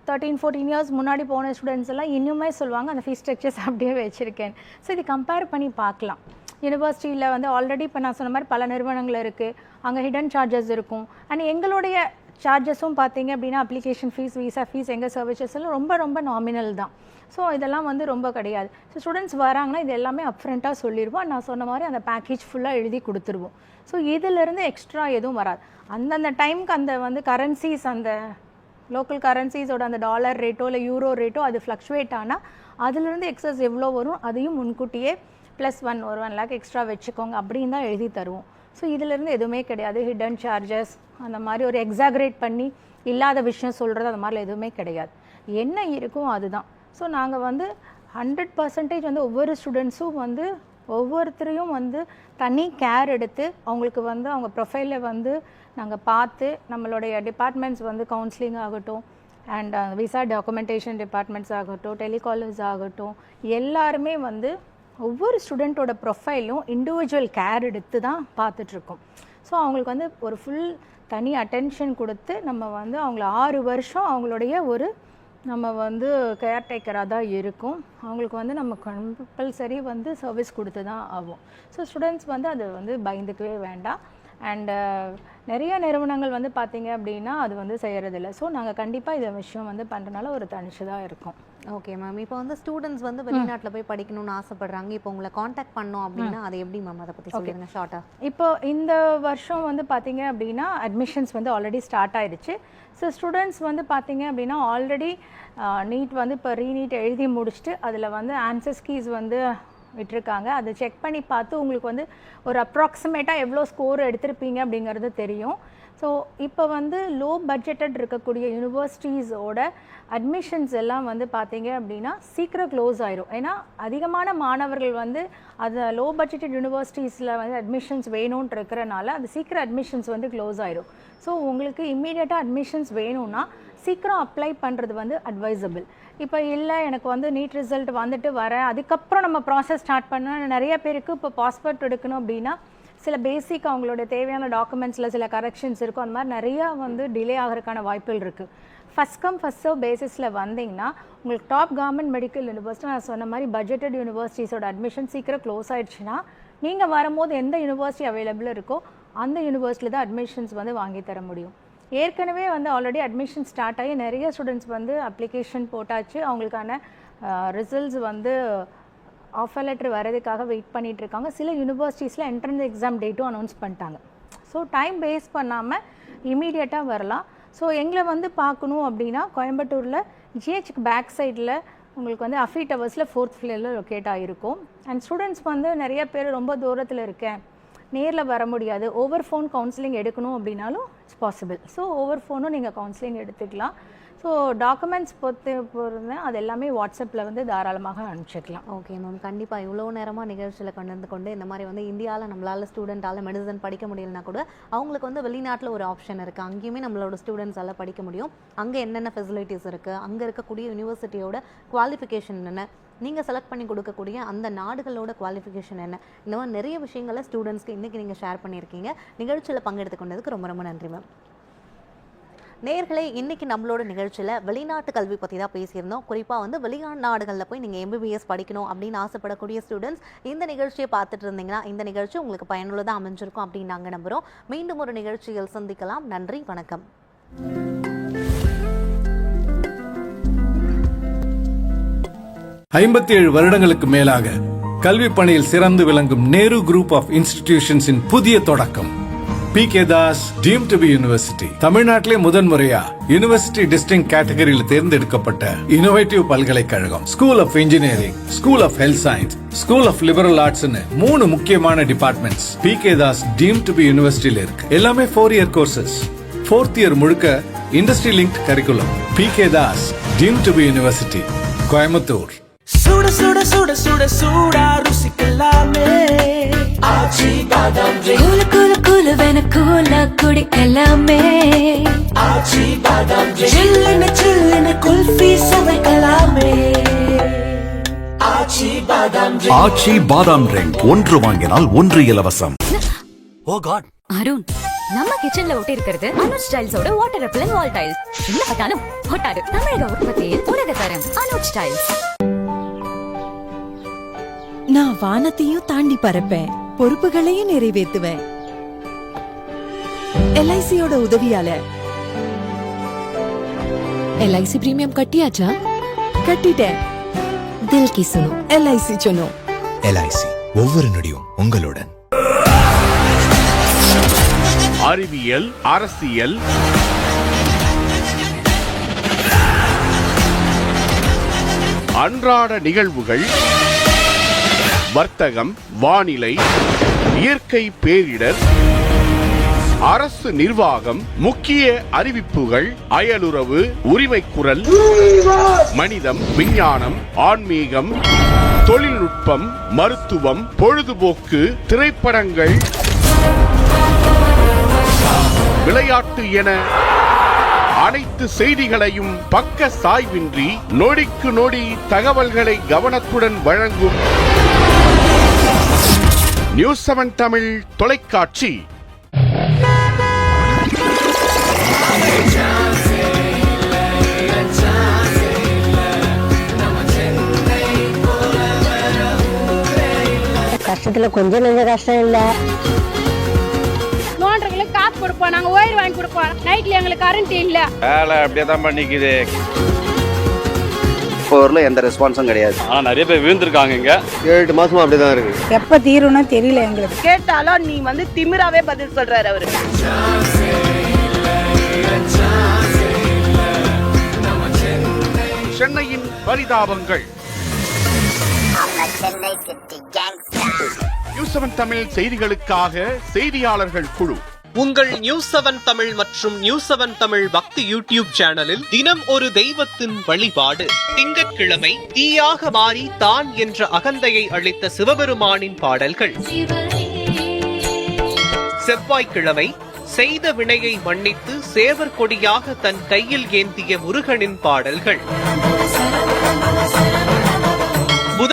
13-14 இயர்ஸ் முன்னாடி போன ஸ்டூடெண்ட்ஸ் எல்லாம் இன்னுமே சொல்லுவாங்க அந்த ஃபீஸ் ஸ்ட்ரக்சர்ஸ் அப்படியே வச்சுருக்கேன். ஸோ இது கம்பேர் பண்ணி பார்க்கலாம். யூனிவர்சிட்டியில் வந்து ஆல்ரெடி இப்போ நான் சொன்ன மாதிரி பல நிறுவனங்கள் இருக்குது, அங்கே ஹிடன் சார்ஜஸ் இருக்கும். அண்ட் எங்களுடைய சார்ஜஸும் பார்த்தீங்க அப்படின்னா அப்ளிகேஷன் ஃபீஸ், விசா ஃபீஸ், எங்கள் சர்வீசஸ் எல்லாம் ரொம்ப ரொம்ப நாமினல் தான். ஸோ இதெல்லாம் வந்து ரொம்ப கிடையாது. ஸோ ஸ்டூடெண்ட்ஸ் வராங்கன்னா இது எல்லாமே அப்ஃப்ரண்ட்டாக சொல்லிடுவோம். நான் சொன்ன மாதிரி அந்த பேக்கேஜ் ஃபுல்லாக எழுதி கொடுத்துருவோம். ஸோ இதிலேருந்து எக்ஸ்ட்ரா எதுவும் வராது. அந்தந்த டைமுக்கு அந்த வந்து கரன்சிஸ், அந்த லோக்கல் கரன்சிஸோட அந்த டாலர் ரேட்டோ இல்லை யூரோ ரேட்டோ அது ஃப்ளக்சுவேட் ஆனால் அதுலேருந்து எக்ஸஸ் எவ்வளோ வரும் அதையும் முன்கூட்டியே +1 ஒரு 1 lakh எக்ஸ்ட்ரா வச்சுக்கோங்க அப்படின்னு தான் எழுதி தருவோம். ஸோ இதிலேருந்து எதுவுமே கிடையாது. ஹிடன் சார்ஜஸ் அந்த மாதிரி ஒரு எக்ஸாக்ரேட் பண்ணி இல்லாத விஷயம் சொல்கிறது அந்த மாதிரிலாம் எதுவுமே கிடையாது. என்ன இருக்கும் அதுதான். ஸோ நாங்கள் வந்து 100% வந்து ஒவ்வொரு ஸ்டூடெண்ட்ஸும் வந்து ஒவ்வொருத்தரையும் வந்து தனி கேர் எடுத்து அவங்களுக்கு வந்து அவங்க ப்ரொஃபைலில் வந்து நாங்கள் பார்த்து நம்மளுடைய டிபார்ட்மெண்ட்ஸ் வந்து கவுன்சிலிங் ஆகட்டும் அண்ட் விசா டாக்குமெண்டேஷன் டிபார்ட்மெண்ட்ஸ் ஆகட்டும், டெலிகாலர்ஸ் ஆகட்டும், எல்லாருமே வந்து ஒவ்வொரு ஸ்டூடெண்ட்டோட ப்ரொஃபைலும் இண்டிவிஜுவல் கேர் எடுத்து தான் பார்த்துட்ருக்கோம். ஸோ அவங்களுக்கு வந்து ஒரு ஃபுல் தனி அட்டென்ஷன் கொடுத்து நம்ம வந்து அவங்கள 6 வருஷம் அவங்களுடைய ஒரு நம்ம வந்து கேர்டேக்கராக தான் இருக்கும். அவங்களுக்கு வந்து நம்ம கம்பல்சரி வந்து சர்வீஸ் கொடுத்து தான் ஆகும். ஸோ ஸ்டூடெண்ட்ஸ் வந்து அது வந்து பயந்துக்கவே வேண்டாம். அண்டு நிறைய நிறுவனங்கள் வந்து பார்த்திங்க அப்படின்னா அது வந்து செய்கிறதில்ல. ஸோ நாங்கள் கண்டிப்பாக இந்த விஷயம் வந்து பண்ணுறதுனால ஒரு தனிச்சு தான் இருக்கும். Okay ma'am. இப்போ வந்து ஸ்டூடெண்ட்ஸ் வந்து வெளிநாட்டில் போய் படிக்கணும்னு ஆசைப்படுறாங்க. இப்போ உங்களை காண்டாக்ட் பண்ணோம் அப்படின்னா அதை எப்படி மேம் அதை பற்றி சொல்லிடுங்க ஷார்ட்டாக. இப்போ இந்த வருஷம் வந்து பார்த்தீங்க அப்படின்னா அட்மிஷன்ஸ் வந்து ஆல்ரெடி ஸ்டார்ட் ஆயிடுச்சு. ஸோ ஸ்டூடெண்ட்ஸ் வந்து பார்த்தீங்க அப்படின்னா ஆல்ரெடி நீட் வந்து இப்போ ரீநீட் எழுதி முடிச்சுட்டு அதில் வந்து ஆன்சர்ஸ் கீஸ் வந்து விட்டுருக்காங்க. அதை செக் பண்ணி பார்த்து உங்களுக்கு வந்து ஒரு அப்ராக்சிமேட்டாக எவ்வளோ ஸ்கோர் எடுத்திருப்பீங்க அப்படிங்கிறது தெரியும். ஸோ இப்போ வந்து லோ பட்ஜெட்டட் இருக்கக்கூடிய யூனிவர்சிட்டிஸோட அட்மிஷன்ஸ் எல்லாம் வந்து பார்த்தீங்க அப்படின்னா சீக்கிரம் க்ளோஸ் ஆயிரும். ஏன்னா அதிகமான மாணவர்கள் வந்து அது லோ பட்ஜெட்டட் யூனிவர்சிட்டிஸில் வந்து அட்மிஷன்ஸ் வேணும்னு இருக்கிறனால அது சீக்கிரம் அட்மிஷன்ஸ் வந்து க்ளோஸ் ஆயிரும். ஸோ உங்களுக்கு இம்மீடியட்டாக அட்மிஷன்ஸ் வேணும்னா சீக்கிரம் அப்ளை பண்ணுறது வந்து அட்வைசபிள். இப்போ இல்லை எனக்கு வந்து நீட் ரிசல்ட் வந்துட்டு வரேன் அதுக்கப்புறம் நம்ம ப்ராசஸ் ஸ்டார்ட் பண்ணால் நிறைய பேருக்கு இப்போ பாஸ்போர்ட் எடுக்கணும் அப்படின்னா சில பேசிக் அவங்களோட தேவையான டாக்குமெண்ட்ஸில் சில கரெக்ஷன்ஸ் இருக்கும். அந்த மாதிரி நிறையா வந்து டிலே ஆகிறதுக்கான வாய்ப்புகள் இருக்குது. ஃபஸ்ட் கம் ஃபஸ்ட் சர்வ் பேசிஸில் வந்தீங்கன்னா உங்களுக்கு டாப் கவர்மெண்ட் மெடிக்கல் யூனிவர்சிட்டி நான் சொன்ன மாதிரி பட்ஜெட்டட் யூனிவர்சிட்டிஸோட அட்மிஷன் சீக்கிரம் க்ளோஸ் ஆகிடுச்சுன்னா நீங்கள் வரும்போது எந்த யூனிவர்சிட்டி அவைலபிள் இருக்கோ அந்த யூனிவர்சிட்டியில் தான் அட்மிஷன்ஸ் வந்து வாங்கி தர முடியும். ஏற்கனவே வந்து ஆல்ரெடி அட்மிஷன் ஸ்டார்ட் ஆகி நிறைய ஸ்டூடெண்ட்ஸ் வந்து அப்ளிகேஷன் போட்டாச்சு. அவங்களுக்கான ரிசல்ட்ஸ் வந்து ஆஃபர் லெட்டர் வரதுக்காக வெயிட் பண்ணிகிட்டு இருக்காங்க. சில யூனிவர்சிட்டிஸில் என்ட்ரன்ஸ் எக்ஸாம் டேட்டும் அனௌன்ஸ் பண்ணிட்டாங்க. ஸோ டைம் வேஸ்ட் பண்ணாமல் இமீடியட்டாக வரலாம். ஸோ எங்களை வந்து பார்க்கணும் அப்படின்னா கோயம்புத்தூரில் ஜிஹெச்க்கு பேக் சைடில் உங்களுக்கு வந்து அஃபி டவர்ஸில் 4th ஃப்ளோரில் லொக்கேட் ஆகிருக்கும். அண்ட் ஸ்டூடெண்ட்ஸ் வந்து நிறைய பேர் ரொம்ப தூரத்தில் இருக்கேன் நேரில் வர முடியாது, ஓவர் ஃபோன் கவுன்சிலிங் எடுக்கணும் அப்படின்னாலும் இட்ஸ் பாசிபிள். ஸோ ஓவர் ஃபோனும் நீங்கள் கவுன்சிலிங் எடுத்துக்கலாம். ஸோ டாக்குமெண்ட்ஸ் பொறுத்து அது எல்லாமே வாட்ஸ்அப்பில் வந்து தாராளமாக அனுப்பிச்சிக்கலாம். Okay ma'am. கண்டிப்பாக இவ்வளோ நேரமாக நிகழ்ச்சியில் கொண்டு இந்த மாதிரி வந்து இந்தியாவில் நம்மளால் ஸ்டூடெண்ட்டால் மெடிசன் படிக்க முடியலனா கூட அவங்களுக்கு வந்து வெளிநாட்டில் ஒரு ஆப்ஷன் இருக்குது. அங்கேயுமே நம்மளோட ஸ்டூடெண்ட்ஸால் படிக்க முடியும். அங்கே என்னென்ன ஃபெசிலிட்டிஸ் இருக்குது, அங்கே இருக்கக்கூடிய யூனிவர்சிட்டியோட குவாலிஃபிகேஷன் என்ன, நீங்கள் செலக்ட் பண்ணி கொடுக்கக்கூடிய அந்த நாடுகளோட குவாலிஃபிகேஷன் என்ன, இந்த மாதிரி நிறைய விஷயங்களை ஸ்டூடெண்ட்ஸ்க்கு இன்றைக்கி நீங்கள் ஷேர் பண்ணியிருக்கீங்க. நிகழ்ச்சியில் பங்கெடுத்து கொண்டதுக்கு ரொம்ப ரொம்ப நன்றி மேம். நேயர்களே, இன்றைக்கி நம்மளோட நிகழ்ச்சியில் வெளிநாட்டு கல்வி பற்றி தான் பேசியிருந்தோம். குறிப்பாக வந்து வெளிநாடுகளில் போய் நீங்கள் MBBS படிக்கணும் அப்படின்னு ஆசைப்படக்கூடிய ஸ்டூடெண்ட்ஸ் இந்த நிகழ்ச்சியை பார்த்துட்டு இருந்தீங்கன்னா இந்த நிகழ்ச்சி உங்களுக்கு பயனுள்ளதாக அமைஞ்சிருக்கும் அப்படின்னு நாங்கள் நம்புகிறோம். மீண்டும் ஒரு நிகழ்ச்சியில் சந்திக்கலாம். நன்றி, வணக்கம். 57 வருடங்களுக்கு மேலாக கல்வி பணியில் சிறந்து விளங்கும் நேரு குரூப் ஆஃப் இன்ஸ்டிடியூஷன்ஸின் புதிய தொடக்கம் PK Das deemed to be university. தமிழ்நாட்டிலே முதன்முறையா யூனிவர்சிட்டி டிஸ்ட்ரிக்ட் கேட்டகரியில் தேர்ந்தெடுக்கப்பட்ட இனோவேட்டிவ் பல்கலைக்கழகம். School of engineering, school of health science, school of liberal arts 3 முக்கியமான departments PK Das deemed to be யூனிவர்சிட்டியில இருக்கு. எல்லாமே 4-year கோர்சஸ். 4th year முழுக்க industry linked curriculum. PK Das deemed to be university. Coimbatore. சுட சுட சுட சுட சூடா ருசிக்கலாமே ஆச்சி பாதாம் ட்ரிங்க் கூல கூல கூலவென கூலா குடிக்கலாமே ஆச்சி பாதாம் ட்ரிங்க் சில்லுன்னு சில்லுன்னு குல்ஃபி சுவைக்கலாமே ஆச்சி பாதாம் ட்ரிங்க் ஆச்சி பாதாம் ட்ரிங்க் 1 வாங்கினால் 1 இலவசம். ஓ காட் அருண், நம்ம கிச்சன்ல ஒட்டி இருக்கிறது அனுஜ் ஸ்டைல்ஸோட வாட்டர் ரெப்பலன் வால் டைல்ஸ். என்ன பார்த்தாலும் ஒட்டாது. தமிழக உற்பத்தியில் உலக தரம் அனுஜ் ஸ்டைல்ஸ். நான் வானத்தையும் தாண்டி பறப்பேன், பொறுப்புகளையும் நிறைவேற்றுவேன். LICயோட உதவியால. LIC பிரீமியம் கட்டியாச்சா? கட்டிட்டேன். தில் கி சுனோ, LIC சுனோ. LIC ஒவ்வொரு நொடியும் உங்களுடன். அறிவியல், அரசியல், அன்றாட நிகழ்வுகள், வர்த்தகம், வானிலை, இயற்கை பேரிடர், அரசு நிர்வாகம், முக்கிய அறிவிப்புகள், அயலுறவு, உரிமைக்குரல், மனிதம், விஞ்ஞானம், ஆன்மீகம், தொழில்நுட்பம், மருத்துவம், பொழுதுபோக்கு, திரைப்படங்கள், விளையாட்டு என அனைத்து செய்திகளையும் பக்க சாய்வின்றி நொடிக்கு நொடி தகவல்களை கவனத்துடன் வழங்கும் நியூஸ் 7 தமிழ் தொலைக்காட்சி. கஷ்டத்துல கொஞ்சம் நெஞ்ச கஷ்டம் இல்ல. நோண்டர்களுக்கு காசு கொடுப்போம், நாங்க ஒயர் வாங்கி கொடுப்போம். நைட்ல எங்களுக்கு கரண்ட் இல்ல. வேலை அப்படியே தான் பண்ணிக்குது. போர்ல எந்த ரெஸ்பான்ஸும் கிடையாது. ஆனா நிறைய பேர் விழுந்திருக்காங்க இங்க. 7 மாசமா அப்படிதான் இருக்கு. எப்ப தீரும்னு தெரியல எங்களுக்கு. கேட்டாலும் நீ திமிராவே பதில் சொல்றாரு அவரு. சென்னையின் பரிதாபங்கள். நியூஸ் 7 தமிழ் செய்திகளுக்காக செய்தியாளர்கள் குழு. உங்கள் நியூஸ் 7 தமிழ் மற்றும் நியூஸ் 7 தமிழ் பக்தி யூடியூப் சேனலில் தினம் ஒரு தெய்வத்தின் வழிபாடு. திங்கட்கிழமை தீயாக மாறி தான் என்ற அகந்தையை அளித்த சிவபெருமானின் பாடல்கள். செவ்வாய்க்கிழமை செய்த வினையை மன்னித்து சேவர் கொடியாக தன் கையில் ஏந்திய முருகனின் பாடல்கள்.